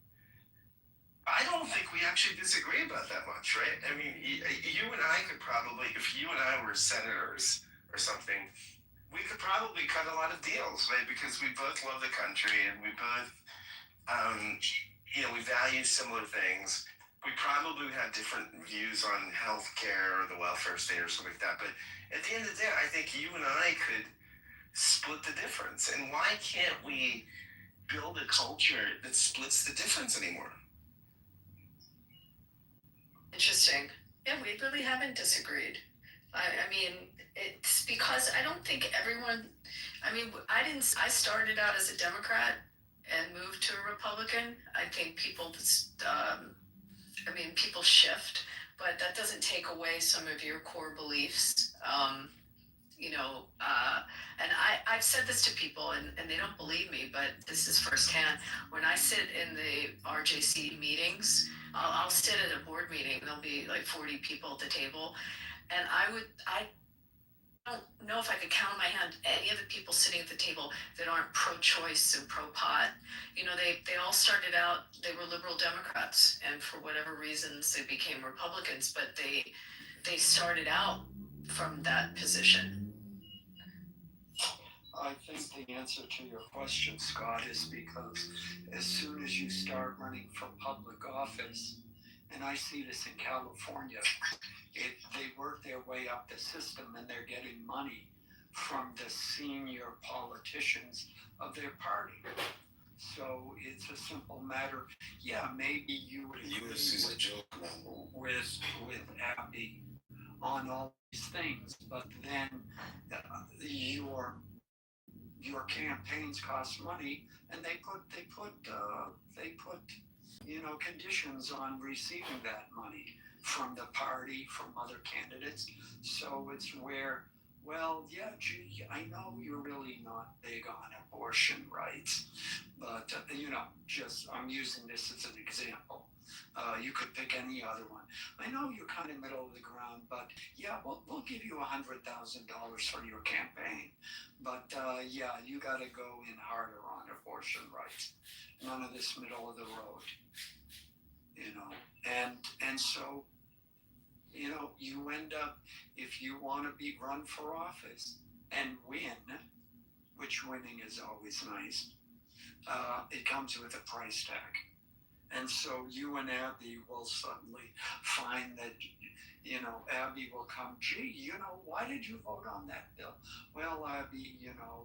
S3: I don't think we actually disagree about that much, right? You and I could probably, if you and I were senators or something, we could probably cut a lot of deals, right? Because we both love the country and we both, we value similar things. We probably have different views on healthcare or the welfare state or something like that. But at the end of the day, I think you and I could split the difference. And why can't we build a culture that splits the difference anymore?
S23: Interesting. Yeah, we really haven't disagreed. It's because I don't think everyone, I started out as a Democrat and moved to to a Republican. I think people people shift, but that doesn't take away some of your core beliefs. And I've said this to people and they don't believe me, but this is firsthand. When I sit in the RJC meetings, I'll sit at a board meeting, there'll be like 40 people at the table, and I don't know if I could count on my hand any of the people sitting at the table that aren't pro-choice and pro-pot. They all started out, they were liberal Democrats, and for whatever reasons they became Republicans, but they started out from that position.
S17: I think the answer to your question, Scott, is because as soon as you start running for public office, and I see this in California, they work their way up the system and they're getting money from the senior politicians of their party. So it's a simple matter. Yeah, maybe you would agree with Abby on all these things, but then your campaigns cost money, and they put conditions on receiving that money from the party, from other candidates. So it's where, well, yeah, gee, I know you're really not big on abortion rights, but I'm using this as an example. You could pick any other one. I know you're kind of middle of the ground, but yeah, we'll give you $100,000 for your campaign. But yeah, you got to go in harder on abortion rights. None of this middle of the road, And so, you end up, if you want to be run for office and win, which winning is always nice, it comes with a price tag. And so you and Abby will suddenly find that, Abby will come, gee, why did you vote on that bill? Well, Abby,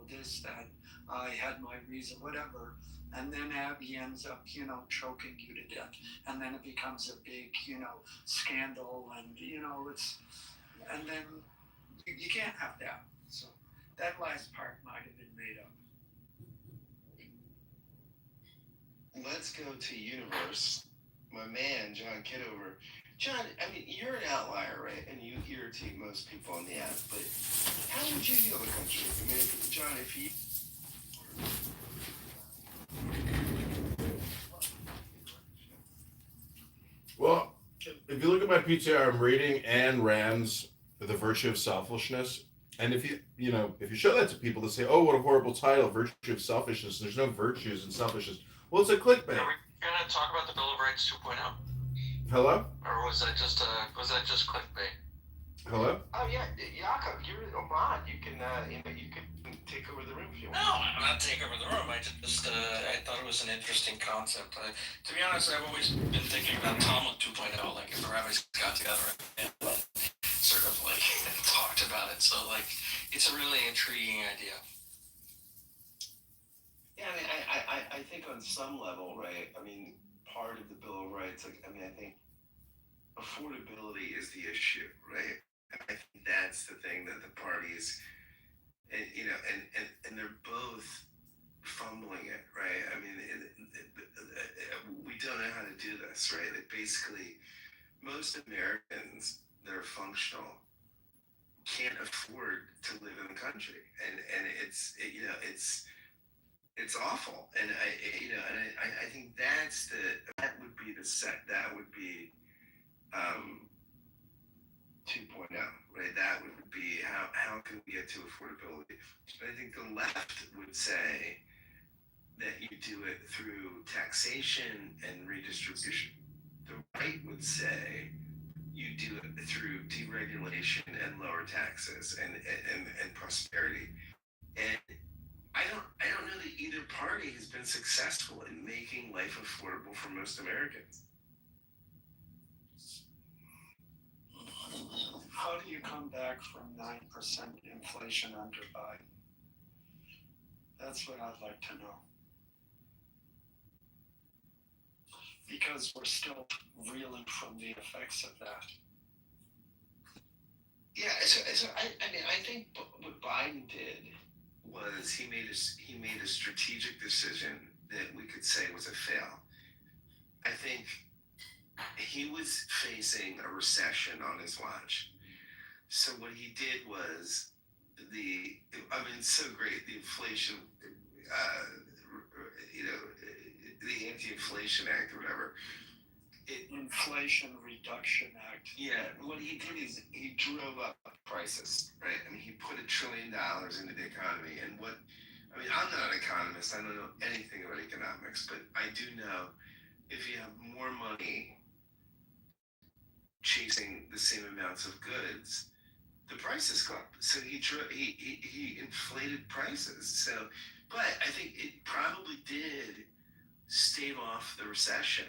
S17: this, that, I had my reason, whatever. And then Abby ends up, choking you to death. And then it becomes a big, scandal. And, and then you can't have that. So that last part might have been made up.
S3: Let's go to Universe. My man, John Kitover. John, I mean, you're an outlier, right? And you irritate most people on the app, but how would you heal the country? I mean, John, if you...
S9: Well, if you look at my PTR, I'm reading Ayn Rand's The Virtue of Selfishness. And if you show that to people, they say, oh, what a horrible title, Virtue of Selfishness. There's no virtues in selfishness. Well, it's a clickbait.
S10: Are we going to talk about the Bill of Rights 2.0?
S9: Hello?
S10: Or was that just clickbait?
S9: Hello?
S3: Oh, yeah, Jakob, you're Oman. You can take over the room if you want.
S10: No, I'm not taking over the room. I just, I thought it was an interesting concept. To be honest, I've always been thinking about Talmud 2.0, like if the rabbis got together and sort of like talked about it. So like, it's a really intriguing idea.
S3: Yeah, I mean, I think on some level, right? I mean, part of the Bill of Rights, I think affordability is the issue, right? And I think that's the thing that the parties, and they're both fumbling it, right? I mean, we don't know how to do this, right? Like basically, most Americans that are functional can't afford to live in the country, and it's awful, and I think that would be that would be 2.0, right? That would be how can we get to affordability? But I think the left would say that you do it through taxation and redistribution. The right would say you do it through deregulation and lower taxes and prosperity. And I don't know that either party has been successful in making life affordable for most Americans.
S17: How do you come back from 9% inflation under Biden? That's what I'd like to know. Because we're still reeling from the effects of that.
S3: Yeah, so I think what Biden did was he made a strategic decision that we could say was a fail. I think he was facing a recession on his watch. So what he did was it's so great, the inflation, the Anti-Inflation Act or whatever.
S20: Inflation Reduction Act.
S3: Yeah, what he did is he drove up prices, right? I mean, he put $1 trillion into the economy. And I'm not an economist, I don't know anything about economics, but I do know if you have more money chasing the same amounts of goods, the prices go up. So he inflated prices. So, but I think it probably did stave off the recession.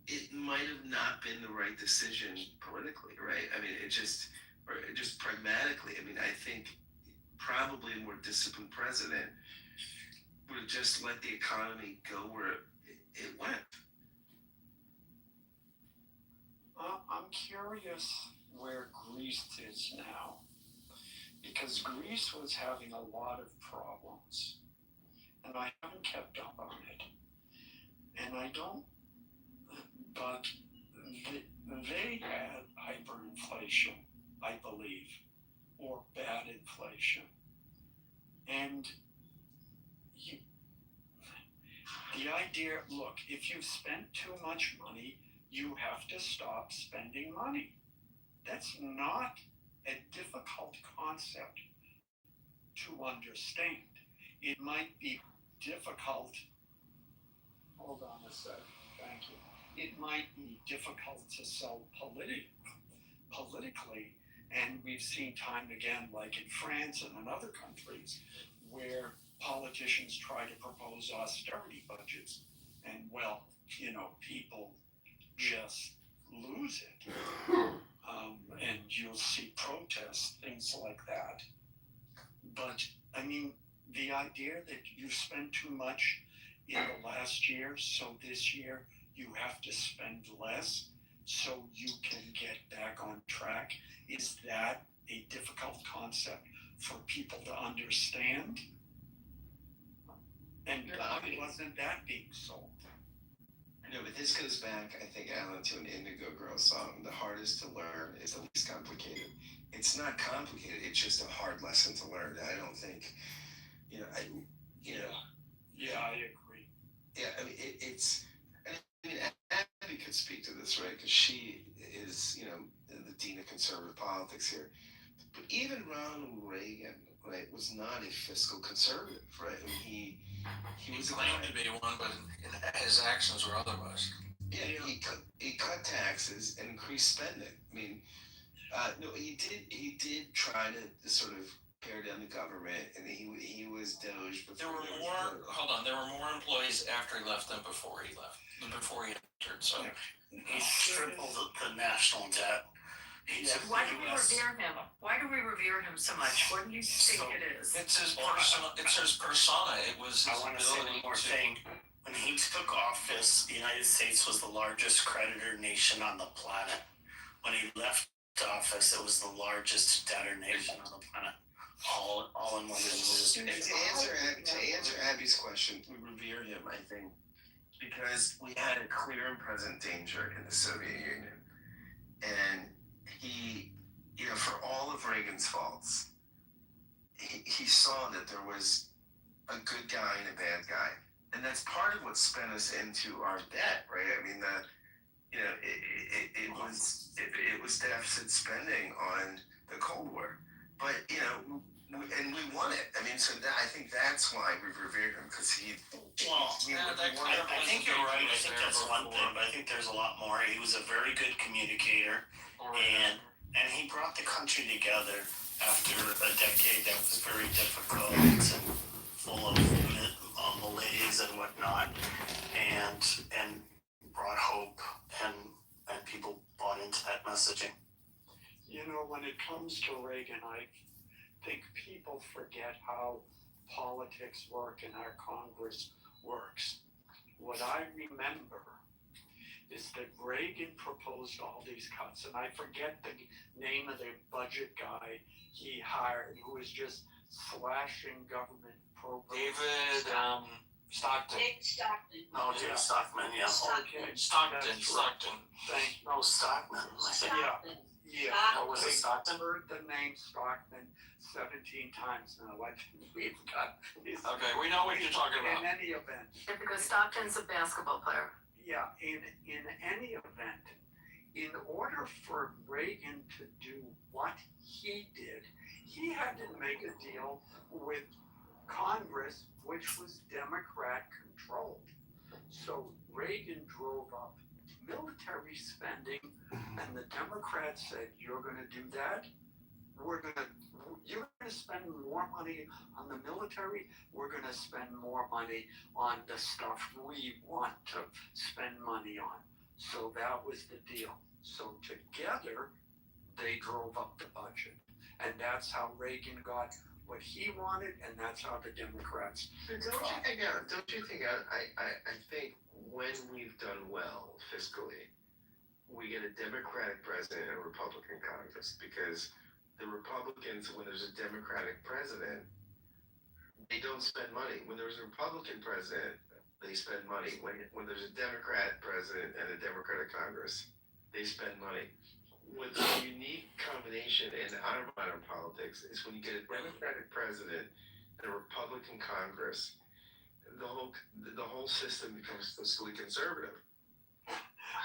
S3: It might have not been the right decision politically, right? I mean, just pragmatically. I mean, I think probably a more disciplined president would have just let the economy go where it went.
S20: I'm curious where Greece is now, because Greece was having a lot of problems, and I haven't kept up on it. And I don't, but they had hyperinflation, I believe, or bad inflation. And the idea, look, if you've spent too much money, you have to stop spending money. That's not a difficult concept to understand. It might be difficult. Hold on a sec. Thank you. It might be difficult to sell politically, and we've seen time again, like in France and in other countries, where politicians try to propose austerity budgets, and people just lose it. And you'll see protests, things like that. But I mean, the idea that you spent too much in the last year, so this year you have to spend less so you can get back on track, is that a difficult concept for people to understand? And why wasn't that being sold?
S3: No, but this goes back, I think, Alan, to an Indigo Girls song. The hardest to learn is the least complicated. It's not complicated. It's just a hard lesson to learn. I don't think,
S20: Yeah, I agree.
S3: Yeah, I mean, Abby could speak to this, right? Because she is, the dean of conservative politics here. But even Ronald Reagan, right, was not a fiscal conservative, right? I mean, he was
S10: claimed to be one, but his actions were otherwise.
S3: Yeah, he cut taxes and increased spending. I mean, no, he did try to sort of pare down the government, and he was Doge.
S10: There were more employees after he left than before he left, before he entered. So
S15: he tripled the national debt.
S23: Why do we revere him? Why do we revere him so much? What do you think it is?
S10: It's his persona. It was his
S15: I want to say one more thing. When he took office, the United States was the largest creditor nation on the planet. When he left office, it was the largest debtor nation on the planet. All in one
S3: To answer Abby's question, we revere him, I think, because we had a clear and present danger in the Soviet Union. And he, for all of Reagan's faults, he saw that there was a good guy and a bad guy. And that's part of what spent us into our debt, right? I mean, it was deficit spending on the Cold War. But, and we won it. I mean, so I think that's why we revered him, because he
S15: I think you're right. I think that's one thing, but I think there's a lot more. He was a very good communicator, and he brought the country together after a decade that was very difficult and full of malaise and whatnot, and brought hope, and people bought into that messaging.
S20: When it comes to Reagan, I think people forget how politics work and our Congress works. What I remember is that Reagan proposed all these cuts, and I forget the name of the budget guy he hired, who was just slashing government programs.
S10: David, Stockton.
S6: Dick Stockton.
S10: No, Jay Stockman, yeah.
S6: Stockton.
S10: Stockton. No, Stockman.
S6: Stockton.
S20: Yeah,
S10: What was it, Stockton?
S20: I've heard the name Stockman 17 times now. We've got.
S10: Okay, we know what you're talking about.
S20: In any event.
S23: Yeah, because Stockton's a basketball player.
S20: Yeah, in any event, in order for Reagan to do what he did, he had to make a deal with Congress, which was Democrat controlled. So Reagan drove up military spending, and the Democrats said, "You're going to do that? You're going to spend more money on the military. We're going to spend more money on the stuff we want to spend money on." So that was the deal. So together, they drove up the budget, and that's how Reagan got what he wanted, and that's how the Democrats.
S3: Don't you think? I think when we've done well fiscally, we get a Democratic president and a Republican Congress, because the Republicans, when there's a Democratic president, they don't spend money. When there's a Republican president, they spend money. When there's a Democrat president and a Democratic Congress, they spend money. What's a unique combination in our modern politics is when you get a Democratic president and a Republican Congress, the whole system becomes fiscally conservative.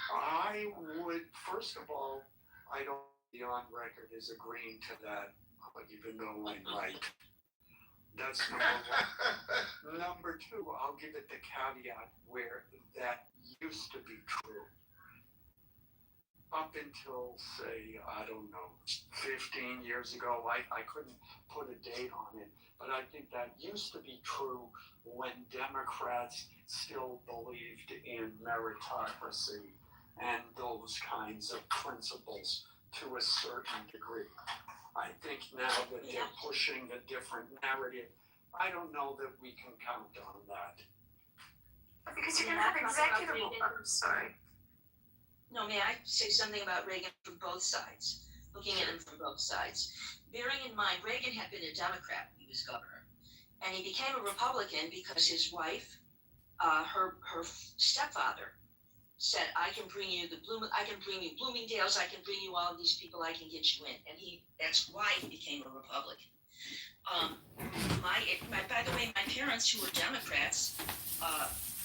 S20: I would, first of all, I don't be on record as agreeing to that, even though I might. That's number one. Number two, I'll give it the caveat where that used to be true. Up until, say, I don't know, 15 years ago, I couldn't put a date on it, but I think that used to be true when Democrats still believed in meritocracy and those kinds of principles to a certain degree. I think now that they're pushing a different narrative, I don't know that we can count on that.
S23: Because you're going to have executive orders, sorry.
S6: No, may I say something about Reagan from both sides? Looking at him from both sides. Bearing in mind, Reagan had been a Democrat when he was governor. And he became a Republican because his wife, her stepfather, said, I can bring you Bloomingdale's, I can bring you all of these people, I can get you in. And that's why he became a Republican. By the way, my parents, who were Democrats,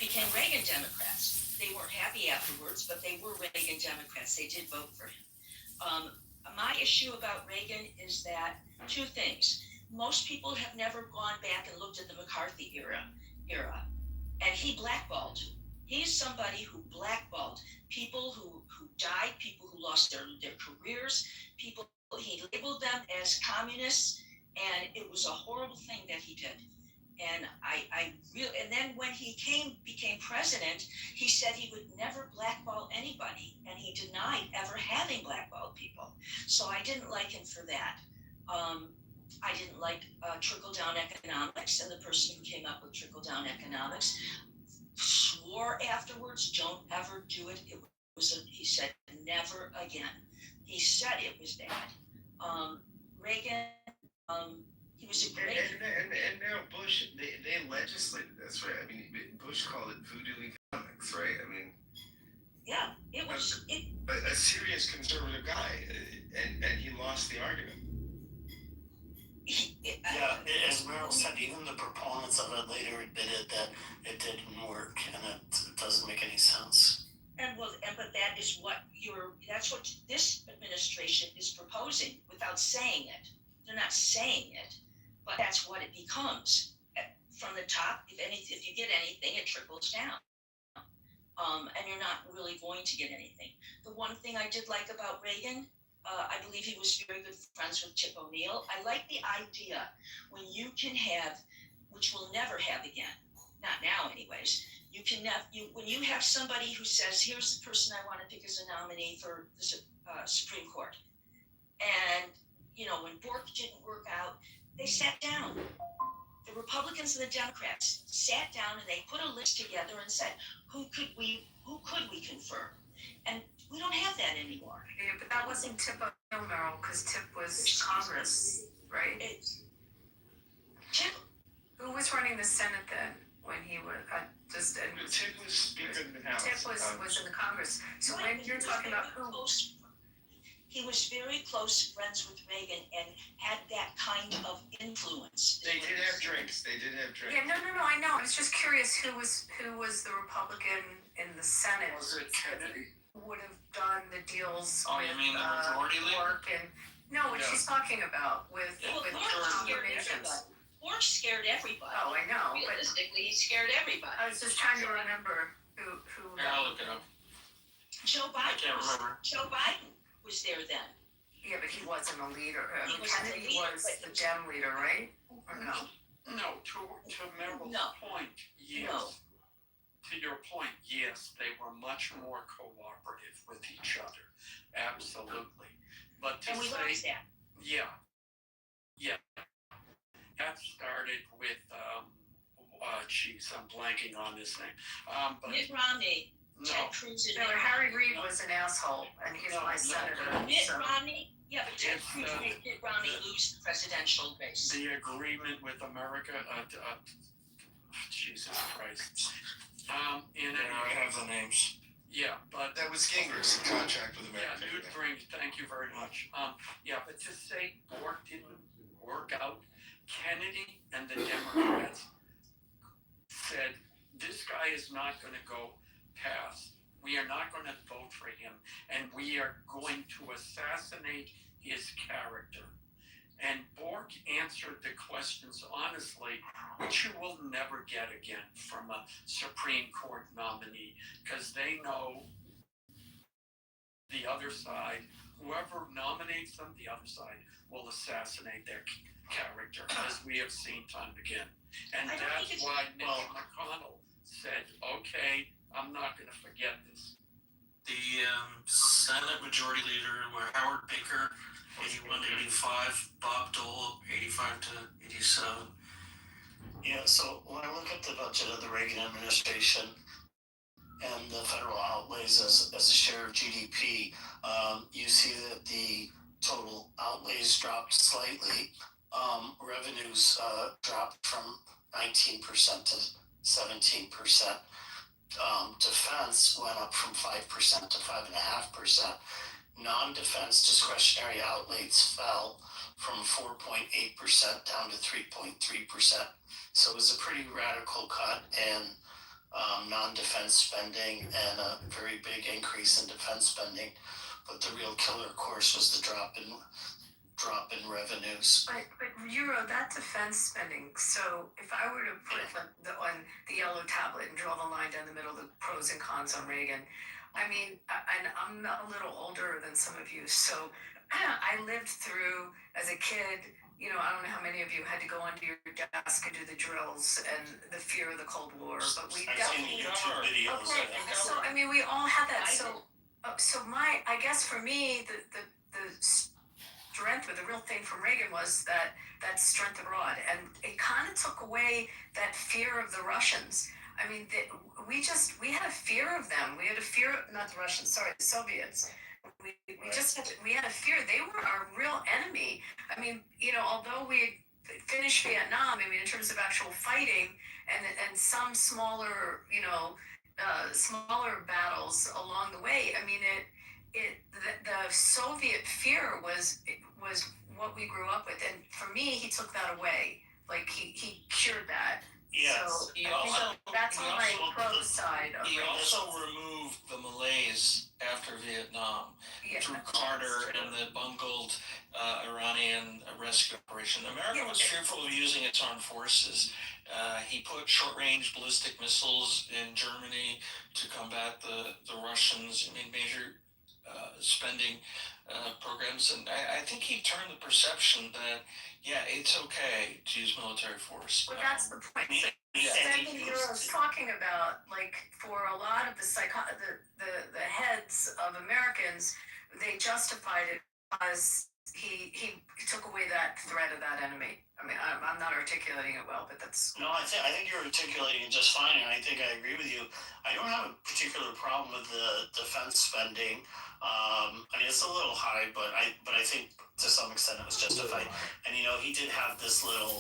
S6: became Reagan Democrats. They weren't happy afterwards, but they were Reagan Democrats. They did vote for him. My issue about Reagan is that two things. Most people have never gone back and looked at the McCarthy era, and he blackballed. He's somebody who blackballed people who died, people who lost their careers, people, he labeled them as communists, and it was a horrible thing that he did. And and then when he became president, he said he would never blackball anybody, and he denied ever having blackballed people. So I didn't like him for that. I didn't like trickle-down economics, and the person who came up with trickle-down economics swore afterwards, don't ever do it. He said, never again. He said it was bad. Reagan, he was a great.
S3: And now Bush, they legislated this, right? I mean, Bush called it voodoo economics, right? I mean,
S6: yeah, it was
S3: a serious conservative guy, and he lost the argument.
S10: Yeah, as Meryl said, even the proponents of it later admitted that it didn't work, and it doesn't make any sense.
S6: But that's what this administration is proposing without saying it. They're not saying it, but that's what it becomes. From the top, if you get anything, it trickles down. And you're not really going to get anything. The one thing I did like about Reagan, I believe he was very good friends with Tip O'Neill. I like the idea when you can have, which we'll never have again, not now anyways, when you have somebody who says, here's the person I want to pick as a nominee for the Supreme Court. And, when Bork didn't work out, they sat down. The Republicans and the Democrats sat down and they put a list together and said, who could we confirm? And we don't have that anymore.
S23: Yeah, but that wasn't Tip O'Neill, Meryl, because Tip was Congress, right?
S6: Tip.
S23: Who was running the Senate then when he was and
S20: Tip was Speaker of the House.
S23: Tip was in the Congress. So when you're talking about who,
S6: He was very close friends with Reagan and had that kind of influence.
S3: They did have drinks.
S23: yeah, no, I know. I was just curious who was the Republican in the Senate.
S20: Was it Kennedy?
S23: Who would have done the deals
S10: Oh,
S23: with
S10: you mean the majority leader?
S23: Bork and no, what she's talking about with
S6: Well,
S23: with
S6: Bork scared
S23: combinations.
S6: everybody. Bork scared everybody.
S23: Oh, I know. But
S6: Realistically, he scared everybody.
S23: I was just trying to remember who.
S10: Yeah, I'll look it up.
S6: Joe
S10: I
S6: Biden.
S10: can't remember.
S6: Joe Biden was there then.
S23: Yeah, but he wasn't a leader.
S6: He wasn't a
S23: Kennedy
S6: leader,
S23: was
S6: but
S23: the Dem leader, right? Or no?
S20: No, to Merrill's
S6: No.
S20: point, yes.
S6: No.
S20: To your point, yes, they were much more cooperative with each other. Absolutely. But to
S6: And we
S20: say,
S6: lost that.
S20: yeah. That started with, I'm blanking on his name. But
S6: Mitt Romney,
S20: no,
S6: Ted Cruz, and
S23: No,
S6: Mitt
S23: Harry
S6: Romney.
S23: Reid was an asshole, and he's my senator.
S6: Mitt
S23: So.
S6: Romney, yeah, but Ted
S20: It's,
S6: Cruz made Mitt Romney lose the presidential race.
S20: the agreement with America, Jesus Christ. In
S10: Yeah, I
S20: any
S10: have the names.
S20: yeah, but
S3: That was Gingrich, the contract with
S20: yeah,
S3: America.
S20: Newt Gingrich, thank you very much. Yeah, but to say Bork didn't work out, Kennedy and the Democrats said, this guy is not going to go past. We are not going to vote for him, and we are going to assassinate his character. And Bork answered the questions honestly, which you will never get again from a Supreme Court nominee, because they know the other side, whoever nominates them, the other side will assassinate their character, as we have seen time again. And
S6: I don't
S20: that's
S6: think it's-
S20: why Mitch McConnell said, okay, I'm not going to forget this.
S10: The Senate Majority Leader were Howard Baker, 81 to 85, Bob Dole, 85 to 87.
S4: Yeah, so when I look at the budget of the Reagan administration and the federal outlays as a share of GDP, you see that the total outlays dropped slightly. Revenues dropped from 19% to 17%. Defense went up from 5% to 5.5%. Non-defense discretionary outlays fell from 4.8% down to 3.3%. So it was a pretty radical cut in non-defense spending and a very big increase in defense spending. But the real killer, of course, was the drop in revenues.
S23: But Euro, that defense spending. So if I were to put on the yellow tablet and draw the line down the middle, the pros and cons on Reagan. I mean, and I'm a little older than some of you, so I lived through as a kid. You know, I don't know how many of you had to go under your desk and do the drills and the fear of the Cold War, but we
S4: I've seen the YouTube videos.
S23: Okay, so I mean, we all had that. So I guess for me, the strength, or the real thing from Reagan was that strength abroad, and it kind of took away that fear of the Russians. I mean, we had a fear of them. We had a fear, not the Russians, sorry, the Soviets. We had a fear. They were our real enemy. I mean, you know, although we had finished Vietnam, I mean, in terms of actual fighting and some smaller, you know, smaller battles along the way. I mean, the Soviet fear was what we grew up with, and for me, he took that away. Like he cured that.
S4: Yes.
S23: So that's on my pro side of
S10: He
S23: Reagan.
S10: also removed the Malays after Vietnam through Carter and the bungled Iranian rescue operation. America was fearful of using its armed forces. He put short-range ballistic missiles in Germany to combat the Russians. I mean, major spending programs, and I think he turned the perception that it's okay to use military force.
S23: But that's the point. Spending euros talking about, like, for a lot of the heads of Americans, they justified it because he took away that threat of that enemy. I mean, I'm not articulating it well, but that's...
S4: No, I think you're articulating it just fine, and I think I agree with you. I don't have a particular problem with the defense spending. I mean, it's a little high, but I think to some extent it was justified. And you know, he did have this little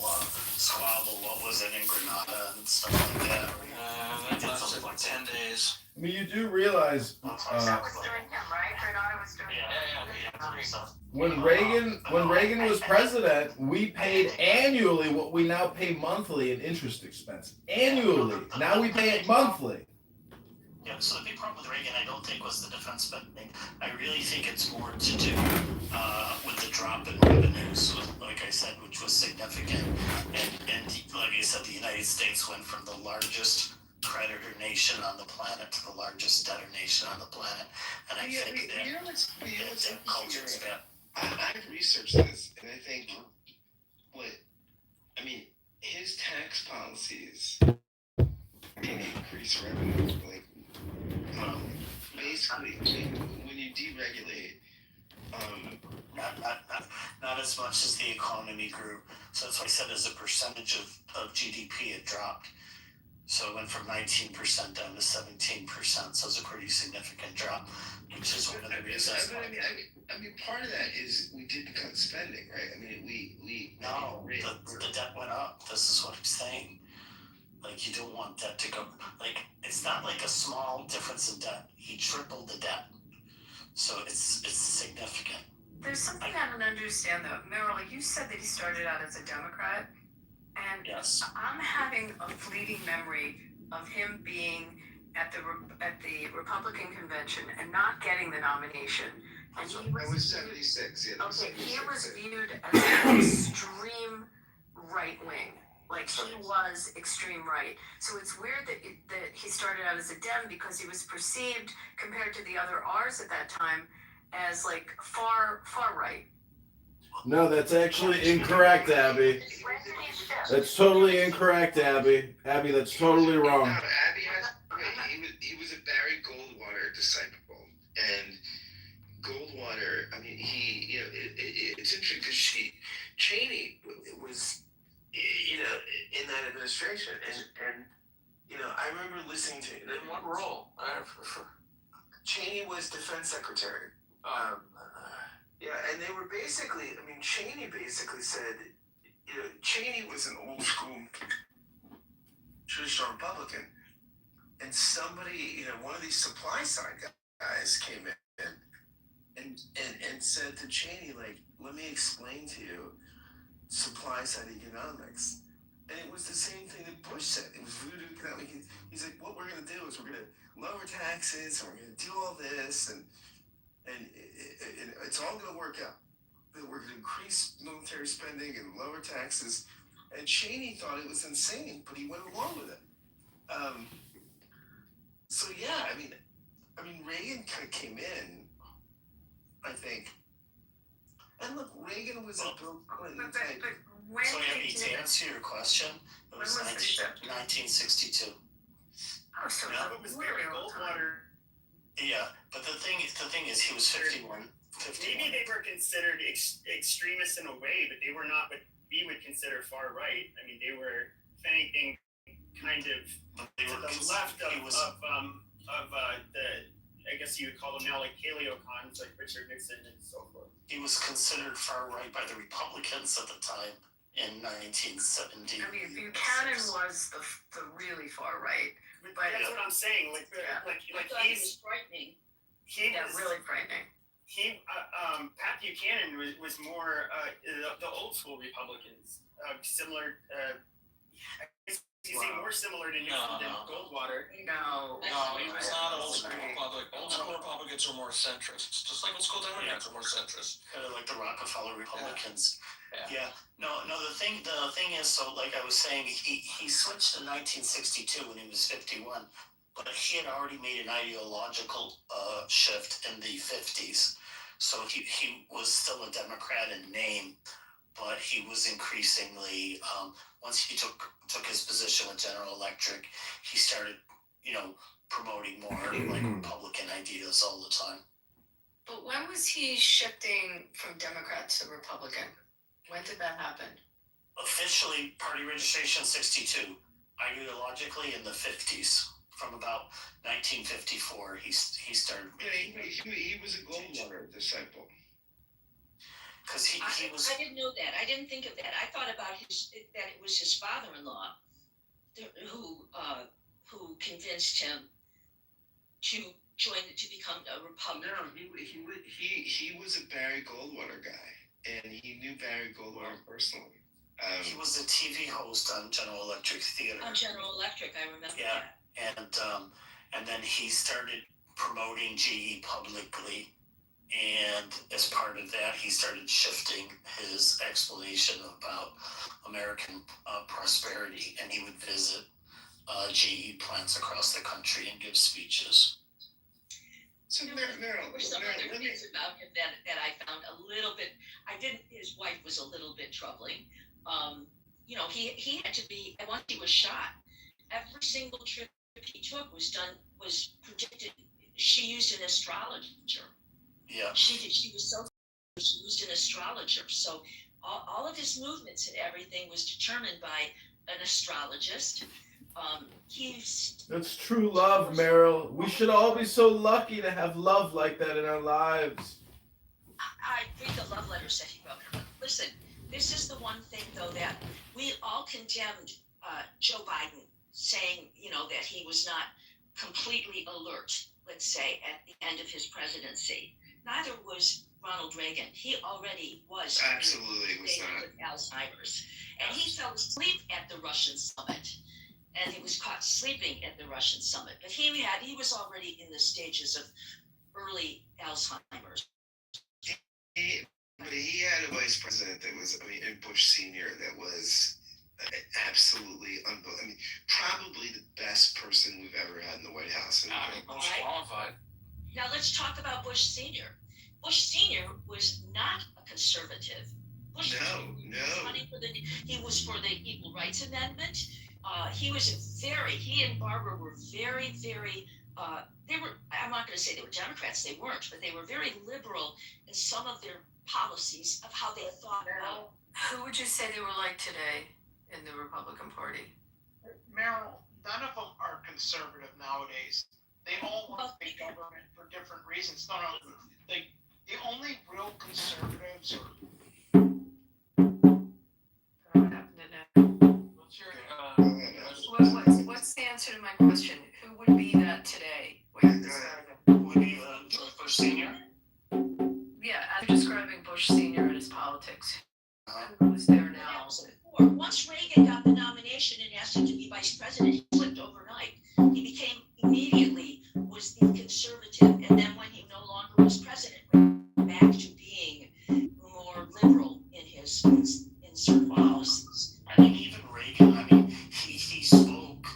S4: squabble. What was it in Grenada and stuff like that?
S10: like 10 days.
S9: I mean, you do realize
S23: That was during him, right? Bernardo was during
S9: when Reagan was president, we paid annually what we now pay monthly in interest expense. Annually. Now we pay it monthly.
S4: Yeah, so the big problem with Reagan, I don't think, was the defense spending. I really think it's more to do with the drop in revenues, like I said, which was significant. And like I said, the United States went from the largest creditor nation on the planet to the largest debtor nation on the planet. And I think that culture is bad.
S3: I've researched this, and I think his tax policies can increase revenue. Basically, when you deregulate,
S4: not as much as the economy grew. So that's why I said as a percentage of GDP it dropped. So it went from 19% down to 17%. So it's a pretty significant drop, which is one of the reasons.
S3: I mean, part of that is we didn't cut spending, right? I mean,
S4: the debt went up. This is what I'm saying. Like, you don't want debt to go. Like, it's not like a small difference in debt. He tripled the debt, so it's significant.
S23: There's something I don't understand though. Merrill, you said that he started out as a Democrat, and
S4: yes.
S23: I'm having a fleeting memory of him being at the Republican convention and not getting the nomination. And he was
S3: 76. Yeah,
S23: okay, he was viewed as an extreme right wing. Like, he was extreme right. So it's weird that he started out as a Dem because he was perceived, compared to the other R's at that time, as like far right.
S9: No, that's actually incorrect, Abby. That's totally incorrect, Abby. Abby, that's totally wrong.
S3: No, Abby he was a Barry Goldwater disciple, and Goldwater, I mean, it's interesting because Cheney was, in that administration, and I remember listening to
S10: In what role?
S3: Cheney was defense secretary. And they were basically, I mean, Cheney basically said, Cheney was an old school traditional Republican, and somebody, one of these supply side guys came in and said to Cheney, like, let me explain to you supply side economics. And it was the same thing that Bush said. It was voodoo economic. He's like, what we're going to do is we're going to lower taxes and we're going to do all this, and it's all going to work out. We're going to increase military spending and lower taxes. And Cheney thought it was insane, but he went along with it. So yeah, I mean, Reagan kind of came in, I think. And look, Reagan was a Bill Clinton type.
S4: So to answer your question, it was 1962.
S23: Oh, so
S19: it was Barry Goldwater.
S4: Yeah, but the thing is, he was 51.
S19: Maybe they were considered extremists in a way, but they were not what we would consider far right. I mean, they were, if anything, kind of to the left of the, I guess you would call them now like paleocons, like Richard Nixon and so forth.
S4: He was considered far right by the Republicans at the time in 1970.
S23: I mean, Buchanan was the really far right.
S19: But that's what I'm saying. Like he's
S6: frightening.
S23: He was really frightening.
S19: Pat Buchanan was more the old school Republicans, similar. He's more similar to Nixon than Goldwater.
S23: No,
S10: he was not old school Republican. Old school Republicans were more centrist, just like old school Democrats were more centrist.
S4: Kind of like the Rockefeller Republicans. Yeah. No. The thing is, so like I was saying, he switched in 1962 when he was 51, but he had already made an ideological shift in the 50s. So he was still a Democrat in name, but he was increasingly, once he took his position with General Electric, he started, promoting more like Republican ideas all the time.
S23: But when was he shifting from Democrat to Republican? When did that happen?
S4: Officially, party registration 62. Ideologically, in the 50s. From about 1954, he started.
S3: He was a Goldwater disciple.
S4: Because he was.
S6: I didn't know that. I didn't think of that. I thought about that it was his father-in-law who convinced him to become a Republican.
S3: No, he was a Barry Goldwater guy, and he knew Barry Goldwater personally.
S4: He was a TV host on General Electric Theater.
S6: On General Electric, I remember
S4: Yeah,
S6: that.
S4: and then he started promoting GE publicly, and as part of that, he started shifting his explanation about American prosperity, and he would visit GE plants across the country and give speeches.
S6: So there were some other things about him that I found a little bit. His wife was a little bit troubling. He had to be. Once he was shot, every single trip he took was predicted. She used an astrologer.
S4: Yeah.
S6: She used an astrologer. So all of his movements and everything was determined by an astrologist.
S9: That's true love, Meryl. We should all be so lucky to have love like that in our lives.
S6: I read the love letters that he wrote. But listen, this is the one thing, though, that we all condemned Joe Biden, saying, that he was not completely alert, let's say, at the end of his presidency. Neither was Ronald Reagan. He already was
S3: absolutely was not
S6: with Alzheimer's, and he fell asleep at the Russian summit. And he was caught sleeping at the Russian summit. But he was already in the stages of early Alzheimer's.
S3: But he had a vice president that was, in Bush Sr., that was absolutely unbelievable. Probably the best person we've ever had in the White House.
S10: Most qualified.
S6: Now let's talk about Bush Sr. Bush Sr. was not a conservative. Bush he was for the Equal Rights Amendment. He and Barbara were very, very, I'm not going to say they were Democrats, they weren't, but they were very liberal in some of their policies of how they thought about.
S23: Who would you say they were like today in the Republican Party?
S15: Meryl, none of them are conservative nowadays. They all want big government for different reasons. The only real conservatives are.
S23: What's the answer to my question? Who would be that today?
S4: Would be George Bush Sr.?
S23: Yeah, I'm describing Bush Sr. and his politics. Who's there now?
S6: Once Reagan got the nomination and asked him to be vice president, he flipped overnight. He became immediately was the conservative, and then when he no longer was president, went back to being more liberal in certain policies.
S4: Even Reagan, he spoke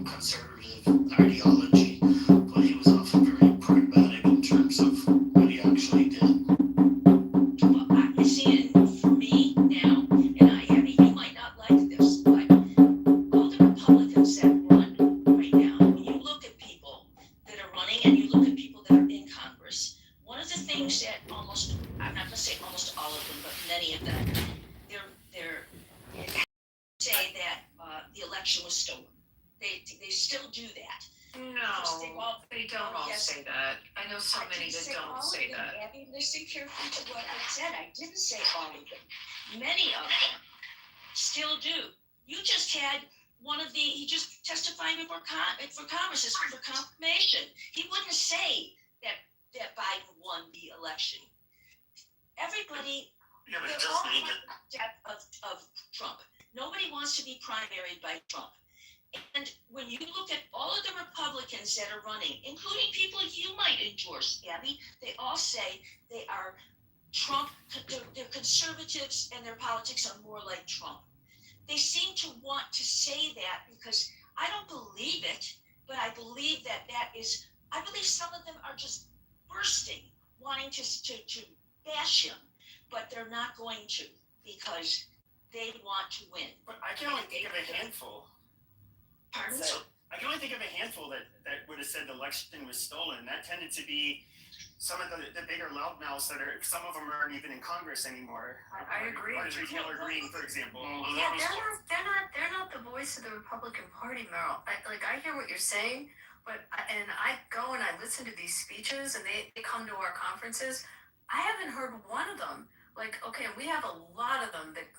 S4: conservative ideology, but he was often very pragmatic in terms of what he actually did.
S6: Well, I see it for me now, and you might not like this, but all the Republicans that run right now, when you look at people that are running and you look at people that are in Congress, one of the things that I'm not going to say almost all of them, but many of them, they're say that the election was stolen. They still do that.
S23: No, they don't all say that. I know so many that don't say that.
S6: Abby, listen carefully to what I said. I didn't say all of them. Many of them still do. You just had he just testified before Congress for confirmation. He wouldn't say that Biden won the election. Everybody,
S4: Yeah, but it
S6: they're all
S4: doesn't mean
S6: for the death of Trump. Nobody wants to be primaried by Trump. And when you look at all of the Republicans that are running, including people you might endorse, Abby, they all say they are Trump, they're conservatives and their politics are more like Trump. They seem to want to say that because I don't believe it, but I believe I believe some of them are just bursting, wanting to bash him, but they're not going to because they want to win.
S19: But I can only think of a handful.
S6: Pardon?
S19: I can only think of a handful that would have said the election was stolen. That tended to be some of the bigger loudmouths some of them aren't even in Congress anymore.
S23: I agree.
S19: Marjorie Taylor Greene, for example.
S23: Yeah, they're not the voice of the Republican Party, Meryl. I hear what you're saying, but I go and I listen to these speeches and they come to our conferences. I haven't heard one of them. We have a lot of them that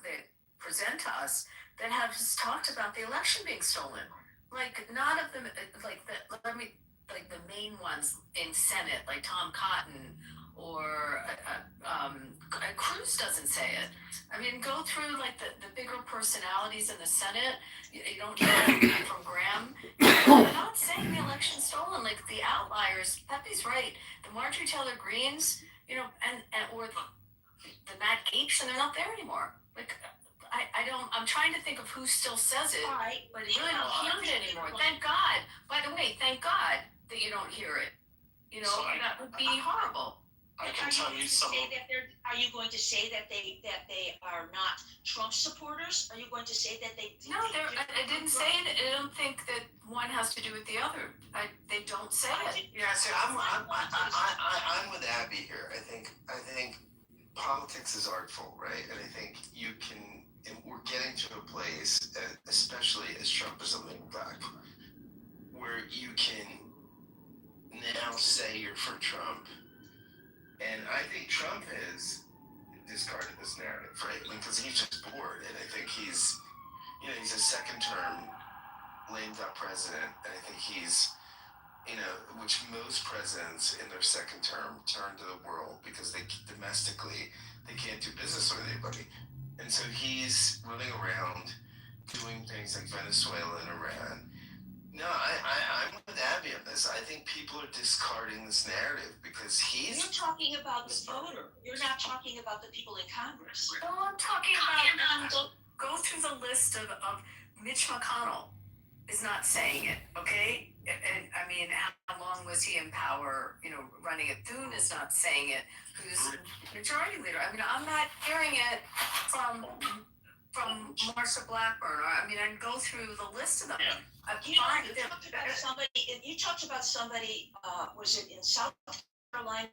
S23: present to us that have just talked about the election being stolen. Not of them, like the main ones in Senate, like Tom Cotton or Cruz doesn't say it. I mean, go through like the bigger personalities in the Senate. You don't hear that from Graham. They're not saying the election's stolen. Like the outliers, Pepe's right. The Marjorie Taylor Greens, you know, and or the Matt Gaetz, and they're not there anymore. Like I'm trying to think of who still says it,
S6: Right.
S23: but you really don't hear it anymore. Thank God. By the way, thank God that you don't hear it. You know,
S4: So
S23: that would be horrible.
S4: I can tell you some.
S6: Are you going to say that they are not Trump supporters? Are you going to say that they?
S23: No, I didn't say it. I don't think that one has to do with the other. They don't say it.
S3: Yeah, see, I'm with Abby here. I think politics is artful, right? And I think you can, and we're getting to a place, especially as Trump is a lean back, where you can now say you're for Trump. And I think Trump has discarded this narrative, right? Because he's just bored, and I think he's a second-term lame-duck president, and I think he's, which most presidents in their second term turn to the world because domestically they can't do business with anybody, and so he's running around doing things like Venezuela and Iran. No, I'm with Abby on this. I think people are discarding this narrative because
S6: You're talking about the voter. You're not talking about the people in Congress.
S23: No, I'm talking about go through the list of Mitch McConnell is not saying it, okay? And I mean, how long was he in power? You know, running it. Thune is not saying it. Who's majority leader? I mean, I'm not hearing it from Marsha Blackburn. Or I mean, I can go through the list of them.
S4: Yeah.
S6: You talked about somebody. Was it in South Carolina,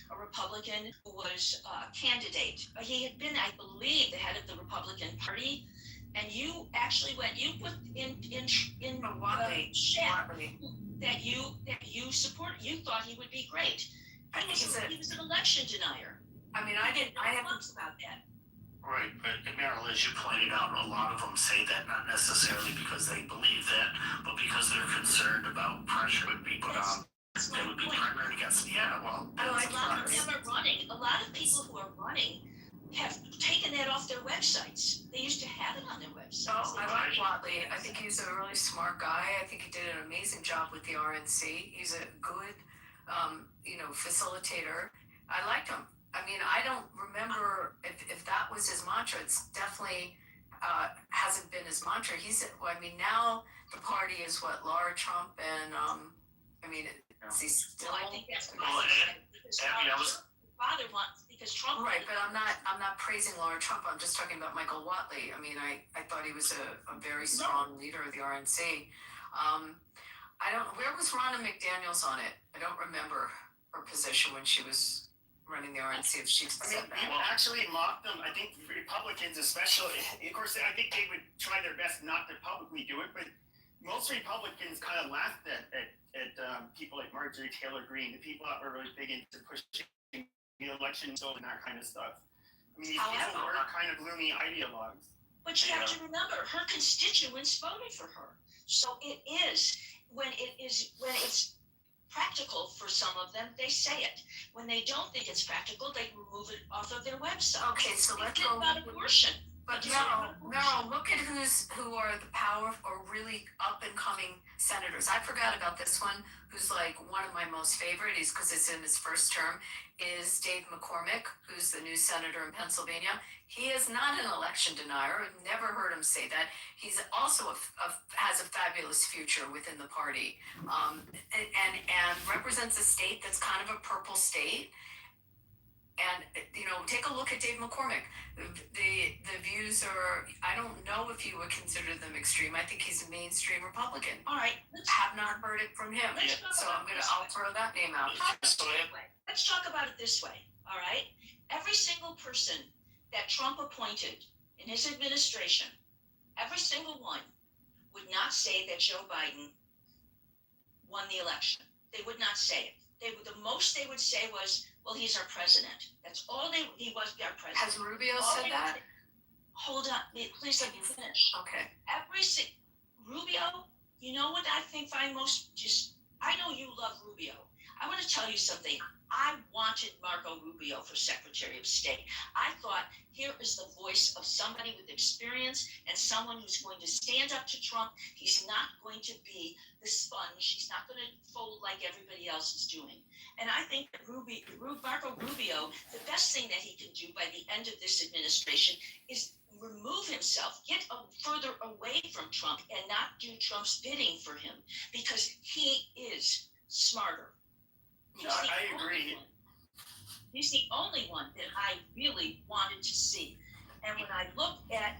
S6: a Republican who was a candidate? He had been, I believe, the head of the Republican Party, and you actually you put in chat that you support. You thought he would be great. He was an election denier.
S23: I mean, I have
S6: thoughts about that.
S4: Right, but Meryl, as you pointed out, a lot of them say that not necessarily because they believe that, but because they're concerned about pressure would be put on. They would be primary against. Yeah, well,
S6: a lot of them are running. A lot of people who are running have taken that off their websites. They used to have it on their websites.
S23: Oh, I like Watley. I think he's a really smart guy. I think he did an amazing job with the RNC. He's a good, facilitator. I liked him. I mean, I don't remember if that was his mantra. It's definitely hasn't been his mantra. Now the party is what, Laura Trump and is he still?
S6: Well, I think that's father wants because Trump.
S23: Right, but I'm not praising Laura Trump. I'm just talking about Michael Watley. I mean, I thought he was a very strong leader of the RNC. Where was Ronna McDaniels on it? I don't remember her position when she was running the RNC. If she said that.
S19: People actually mock them. I think Republicans, especially, of course, I think they would try their best not to publicly do it, but most Republicans kind of laughed at people like Marjorie Taylor Greene, the people that were really big into pushing the election and that kind of stuff. I mean, these people were kind of gloomy ideologues.
S6: But you have to remember, her constituents voted for her. So it is when it's practical for some of them, they say it. When they don't think it's practical, they remove it off of their website.
S23: Okay, so let's go
S6: about abortion.
S23: But Meryl, look at who are the power or really up and coming senators. I forgot about this one, who's like one of my most favorite, because it's in his first term, is Dave McCormick, who's the new senator in Pennsylvania. He is not an election denier. I've never heard him say that. He's also has a fabulous future within the party, and represents a state that's kind of a purple state. And take a look at Dave McCormick. The views are, I don't know if you would consider them extreme. I think he's a mainstream Republican.
S6: All right,
S23: have not heard it from him. So I'll throw that name out.
S6: Let's talk about it this way. All right, every single person that Trump appointed in his administration, every single one would not say that Joe Biden won the election. They would not say it. The most they would say was, well, he's our president. That's all he was, our president.
S23: Has Rubio said that?
S6: Hold on, please let me finish.
S23: Okay.
S6: Rubio You know what I think I most just, I know you love Rubio. I want to tell you something. I wanted Marco Rubio for Secretary of State. I thought, here is the voice of somebody with experience and someone who's going to stand up to Trump. He's not going to be the sponge. He's not going to fold like everybody else is doing. And I think that Marco Rubio, the best thing that he can do by the end of this administration is remove himself, get further away from Trump and not do Trump's bidding for him, because he is smarter.
S19: I agree.
S6: He's the only one that I really wanted to see. And when I look at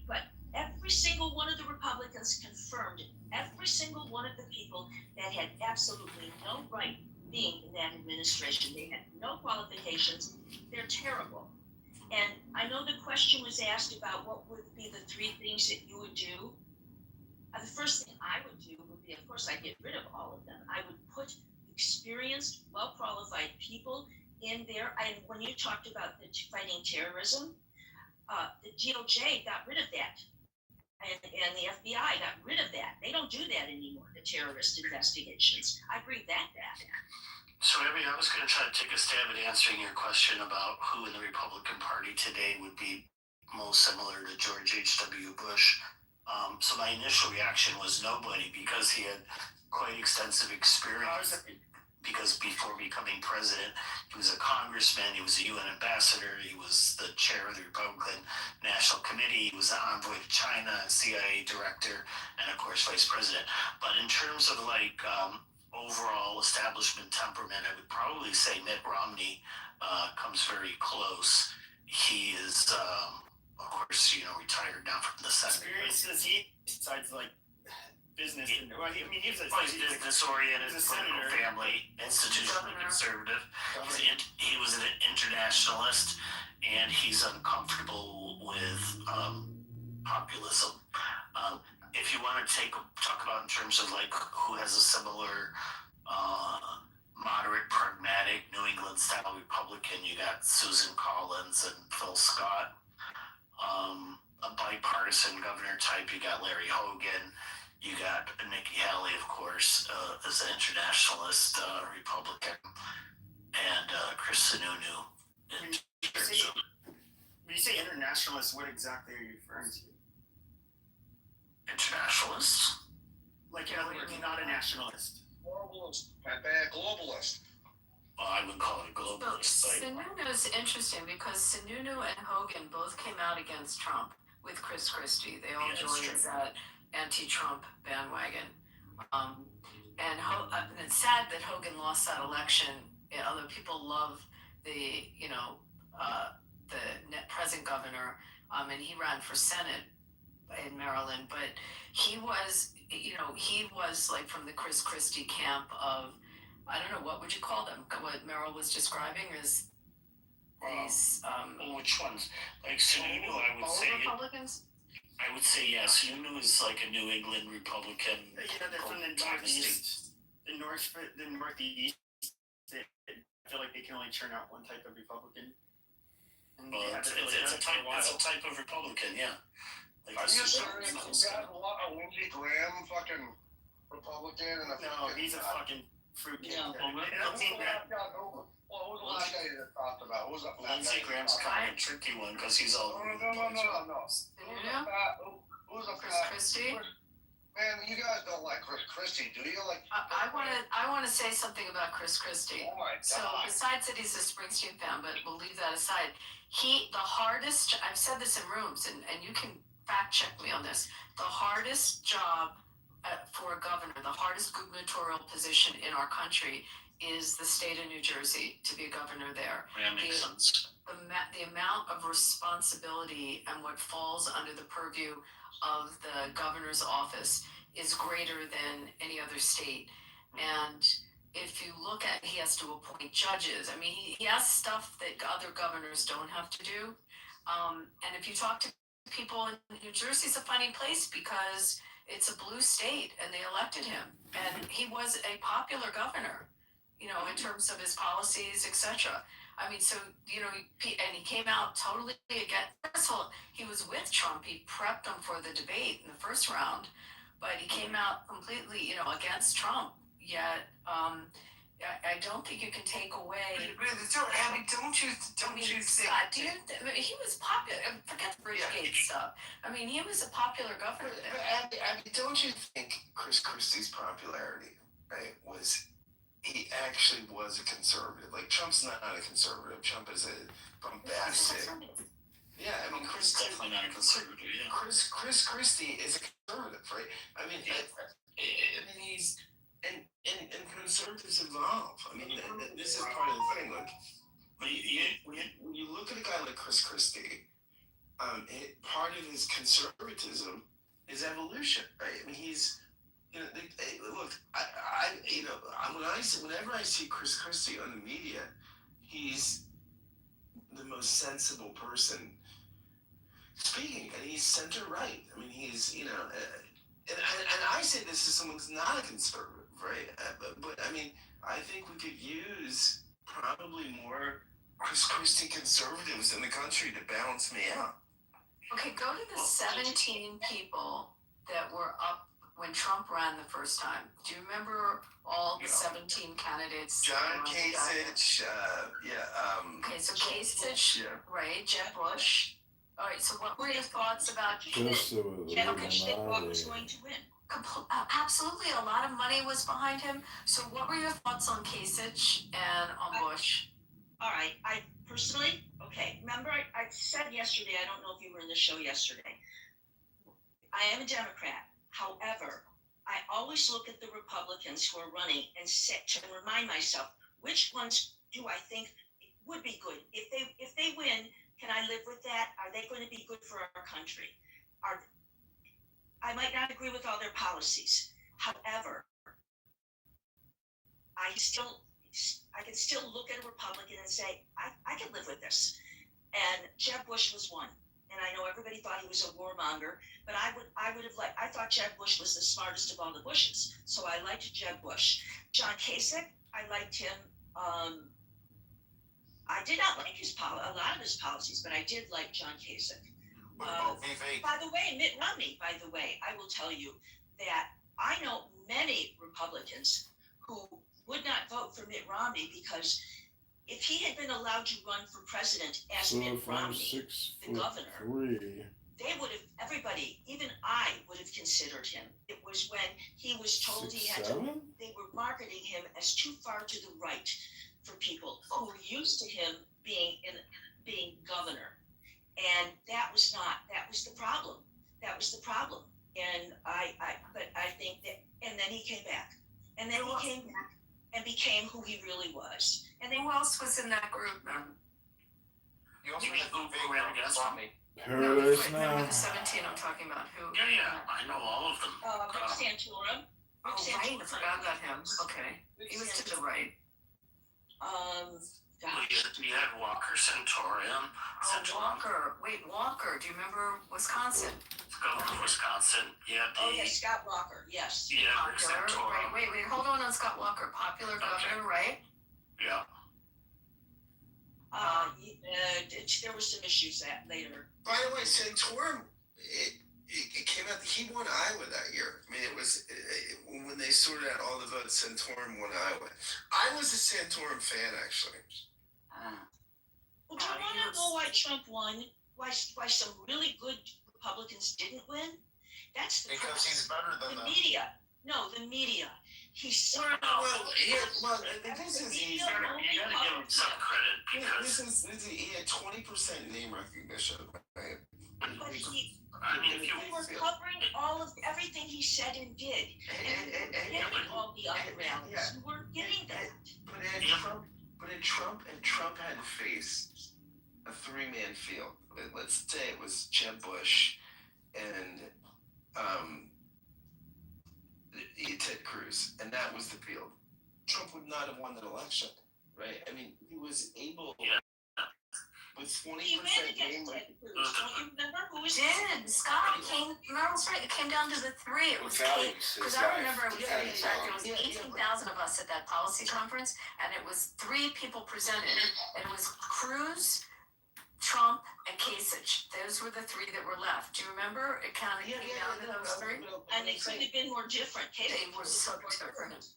S6: but every single one of the Republicans confirmed every single one of the people that had absolutely no right being in that administration. They had no qualifications. They're terrible. And I know the question was asked about what would be the 3 things that you would do. The first thing I would do would be, of course, I'd get rid of all of them. I would put experienced, well-qualified people in there. And when you talked about the fighting terrorism, the DOJ got rid of that. And the FBI got rid of that. They don't do that anymore, the terrorist investigations. I bring that back.
S4: So, Abby, I was going to try to take a stab at answering your question about who in the Republican Party today would be most similar to George H.W. Bush. So my initial reaction was nobody, because he had quite extensive experience. Because before becoming president, he was a congressman, he was a UN ambassador, he was the chair of the Republican National Committee, he was the envoy to China, CIA director, and of course vice president. But in terms of overall establishment temperament, I would probably say Mitt Romney comes very close. He is, of course, retired now from the Senate.
S19: Experiences he besides business and he was
S4: business oriented, political family, institutionally conservative. He was an internationalist, and he's uncomfortable with populism. If you want to talk about in terms of who has a similar moderate, pragmatic New England style Republican, you got Susan Collins and Phil Scott. A bipartisan governor type, you got Larry Hogan. You got Nikki Haley, of course, as an internationalist Republican, and Chris Sununu.
S19: When you say internationalist, what exactly are you referring to?
S4: Internationalists?
S19: In other words, not a nationalist.
S18: Globalist. Globalist.
S4: Well, I would call it globalist.
S23: Sununu is interesting because Sununu and Hogan both came out against Trump with Chris Christie. They all joined that anti-Trump bandwagon. And it's sad that Hogan lost that election, although people love the present governor, and he ran for Senate in Maryland, but he was from the Chris Christie camp of, I don't know, what would you call them? What Merrill was describing is these.
S4: Which ones? Sununu, I would say.
S23: Republicans?
S4: I would say yes. Sununu is like a New England Republican.
S19: They're from the Northeast. The Northeast. I feel like they can only turn out one type of Republican.
S4: Well, it's a type of Republican, yeah.
S18: Are you serious? You got a lot of Lindsey Graham fucking Republican and
S19: No, he's a fucking fruitcake.
S18: What was the last guy that talked about? Who was that?
S4: Lindsey Graham's kind of a tricky one because he's all.
S18: No. Who's a
S23: Chris Christie?
S18: Man, you guys don't like Chris Christie, do you?
S23: I want to say something about Chris Christie.
S18: Oh my God.
S23: So besides that he's a Springsteen fan, but we'll leave that aside. I've said this in rooms, and you can fact check me on this. The hardest job for a governor, the hardest gubernatorial position in our country is the state of New Jersey, to be a governor there.
S4: That makes sense.
S23: The amount of responsibility and what falls under the purview of the governor's office is greater than any other state. And if you look at, he has to appoint judges. I mean, he has stuff that other governors don't have to do. And if you talk to people in New Jersey, it's a funny place because it's a blue state and they elected him. And he was a popular governor, in terms of his policies, etc. I mean, so, and he came out totally against, first of all, he was with Trump. He prepped him for the debate in the first round. but he came out completely, you know, against Trump. Yet, I don't think you can take away.
S3: Abby, don't you think?
S23: Scott, I mean, he was popular. Forget the Bridgegate stuff. I mean, he was a popular governor there.
S3: But Abby, don't you think Chris Christie's popularity, right, was he actually was a conservative? Like Trump's not a conservative. Trump is a bombastic. Yeah, I mean,
S4: He's definitely not a conservative. Yeah.
S3: Chris Christie is a conservative, right? I mean, he's and conservatives evolve. I mean, this is part of the thing. Like, when you look at a guy like Chris Christie, part of his conservatism is evolution, right? I mean, he's, you know, look, whenever I see Chris Christie on the media, he's the most sensible person speaking, and he's center right. I mean, he's, you know, and I say this as someone who's not a conservative, right? But I mean, I think we could use probably more Chris Christie conservatives in the country to balance me out.
S23: Okay, go to the 17 people that were up when Trump ran the first time. Do you remember all the 17 candidates?
S3: John Kasich,
S23: Okay, so Kasich, right? Jeb Bush. All right, so what were your thoughts about
S9: Just
S23: Jeb Bush? They thought was going to win. Absolutely, a lot of money was behind him. So what were your thoughts on Kasich and on Bush?
S6: All right, I personally, okay, remember I said yesterday, I don't know if you were in the show yesterday, I am a Democrat. However, I always look at the Republicans who are running and remind myself, which ones do I think would be good? If they win, can I live with that? Are they going to be good for our country? I might not agree with all their policies. However, I can still look at a Republican and say, I can live with this. And Jeb Bush was one. And I know everybody thought he was a warmonger, but I thought Jeb Bush was the smartest of all the Bushes. So I liked Jeb Bush. John Kasich, I liked him. I did not like a lot of his policies, but I did like John Kasich. By the way, Mitt Romney, I will tell you that I know many Republicans who would not vote for Mitt Romney because if he had been allowed to run for president as Mitt Romney, the governor, they would have, everybody, even I would have considered him. It was when he was told he had to, they were marketing him as too far to the right for people who were used to him being governor. And that was the problem. And I think that, and then he came back. And then he came back and became who he really was. And then who else was in that group?
S8: You also had who ran against me.
S9: Paradise
S23: Remember
S9: Now.
S23: the 17 I'm talking about? Who?
S4: Yeah, I know all of them.
S6: Rick Santorum.
S23: Oh, right, I forgot about him. Okay, he was to the right.
S4: You had Walker Santorum.
S23: Walker. Wait, Walker. Do you remember Wisconsin?
S4: Governor of Wisconsin. Yeah.
S6: Scott Walker. Yes.
S4: Yeah, Rick Santorum.
S23: Wait. Hold on Scott Walker. Popular governor, right?
S4: Yeah.
S6: There were some issues later.
S3: By the way, Santorum, it came out, he won Iowa that year. I mean, it was, when they sorted out all the votes, Santorum won Iowa. I was a Santorum fan, actually.
S6: Well, do you want to know why Trump won? Why some really good Republicans didn't win? That's
S3: Because he's better than
S6: the media. No, the media. He's so
S3: this is easy.
S4: You gotta give him some credit because
S3: He had 20% name recognition. Right?
S6: But they were covering everything he said and did. And getting all the other rallies. You weren't getting that.
S3: But Trump had to face a three-man field. Let's say it was Jeb Bush and Ted Cruz, and that was the field. Trump would not have won that election, right? I mean, he was able with 20%
S6: he ran against Ted Cruz. Don't you remember who was
S23: Scott came. Merle's right. It came down to the three. It was because I remember it was there was 18,000 of us at that policy conference, and it was three people presented, and it was Cruz, Trump, and Kasich. Those were the three that were left. Do you remember? It kind of came down to those three.
S6: And they couldn't have been more different.
S23: They were so different.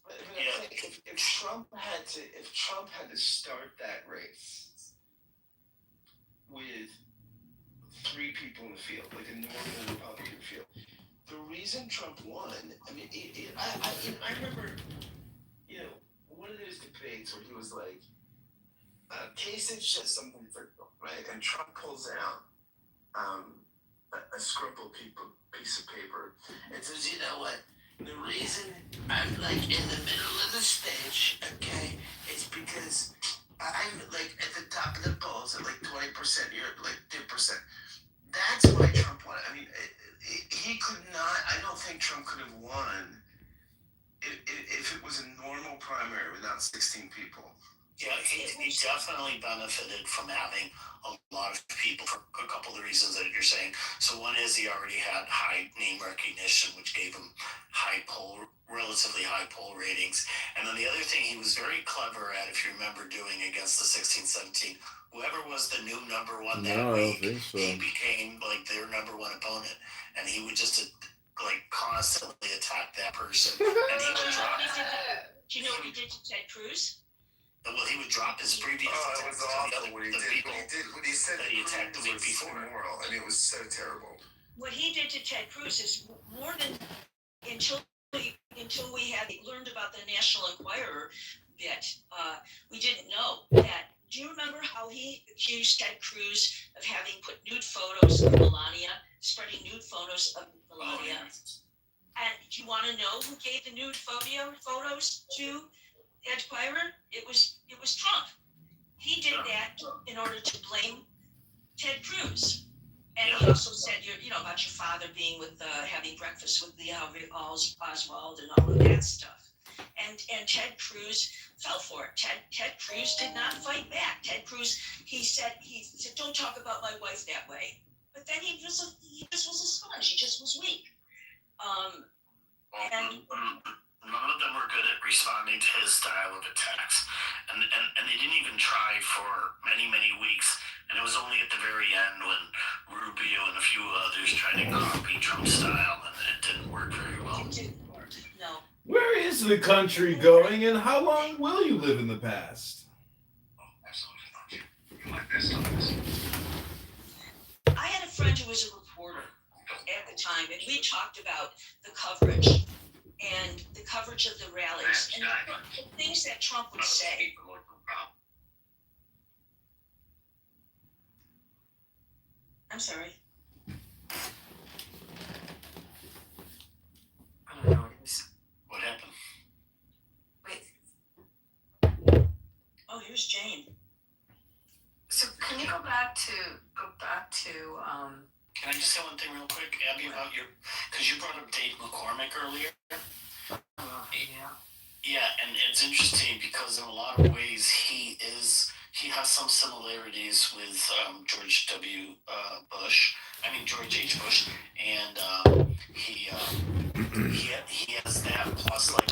S3: If Trump had to start that race with three people in the field, like a normal Republican field, the reason Trump won, I mean, I remember, one of those debates where he was like, Kasich says something critical, right? And Trump pulls out a scribbled piece of paper and says, you know what? The reason I'm like in the middle of the stage, okay, is because I'm like at the top of the polls at like 20%, you're like 2%. That's why Trump won. I mean, he could not, I don't think Trump could have won if it was a normal primary without 16 people.
S4: Yeah, he definitely benefited from having a lot of people for a couple of the reasons that you're saying. So one is he already had high name recognition, which gave him relatively high poll ratings. And then the other thing he was very clever at, if you remember, doing against the 16-17, whoever was the new number one that week, he became like their number one opponent. And he would just like constantly attack that person. And he would drop.
S6: Do you know what he did to Ted Cruz?
S4: Well, he would drop his previous attacks to the other
S3: what he said
S4: that he attacked the week before.
S3: Immoral. I mean, it was so terrible.
S6: What he did to Ted Cruz is more than until we had learned about the National Enquirer bit, we didn't know that. Do you remember how he accused Ted Cruz of having put nude photos of Melania, spreading nude photos of Melania? And do you want to know who gave the nude photos to Enquirer? It was Trump. He did that in order to blame Ted Cruz. And he also said, about your father being with, having breakfast with the Oswald and all of that stuff. And Ted Cruz fell for it. Ted Cruz did not fight back. Ted Cruz, he said, don't talk about my wife that way. But then he just was a sponge. He just was weak.
S4: None of them were good at responding to his style of attacks, and they didn't even try for many weeks. And it was only at the very end when Rubio and a few others tried to copy Trump's style, and it didn't work very well.
S6: It didn't work. No.
S9: Where is the country going, and how long will you live in the past?
S4: Oh, absolutely not. You like this on this.
S6: I had a friend who was a reporter at the time, and we talked about the coverage and the coverage of the rallies and the things that Trump would say. I'm sorry.
S23: I don't know
S4: what happened.
S23: Wait.
S6: Oh, here's Jane.
S23: So can you go back to
S4: Can I just say one thing real quick, Abby, about because you brought up Dave McCormick earlier. Yeah, and it's interesting because in a lot of ways he has some similarities with George H. Bush, and he has that plus like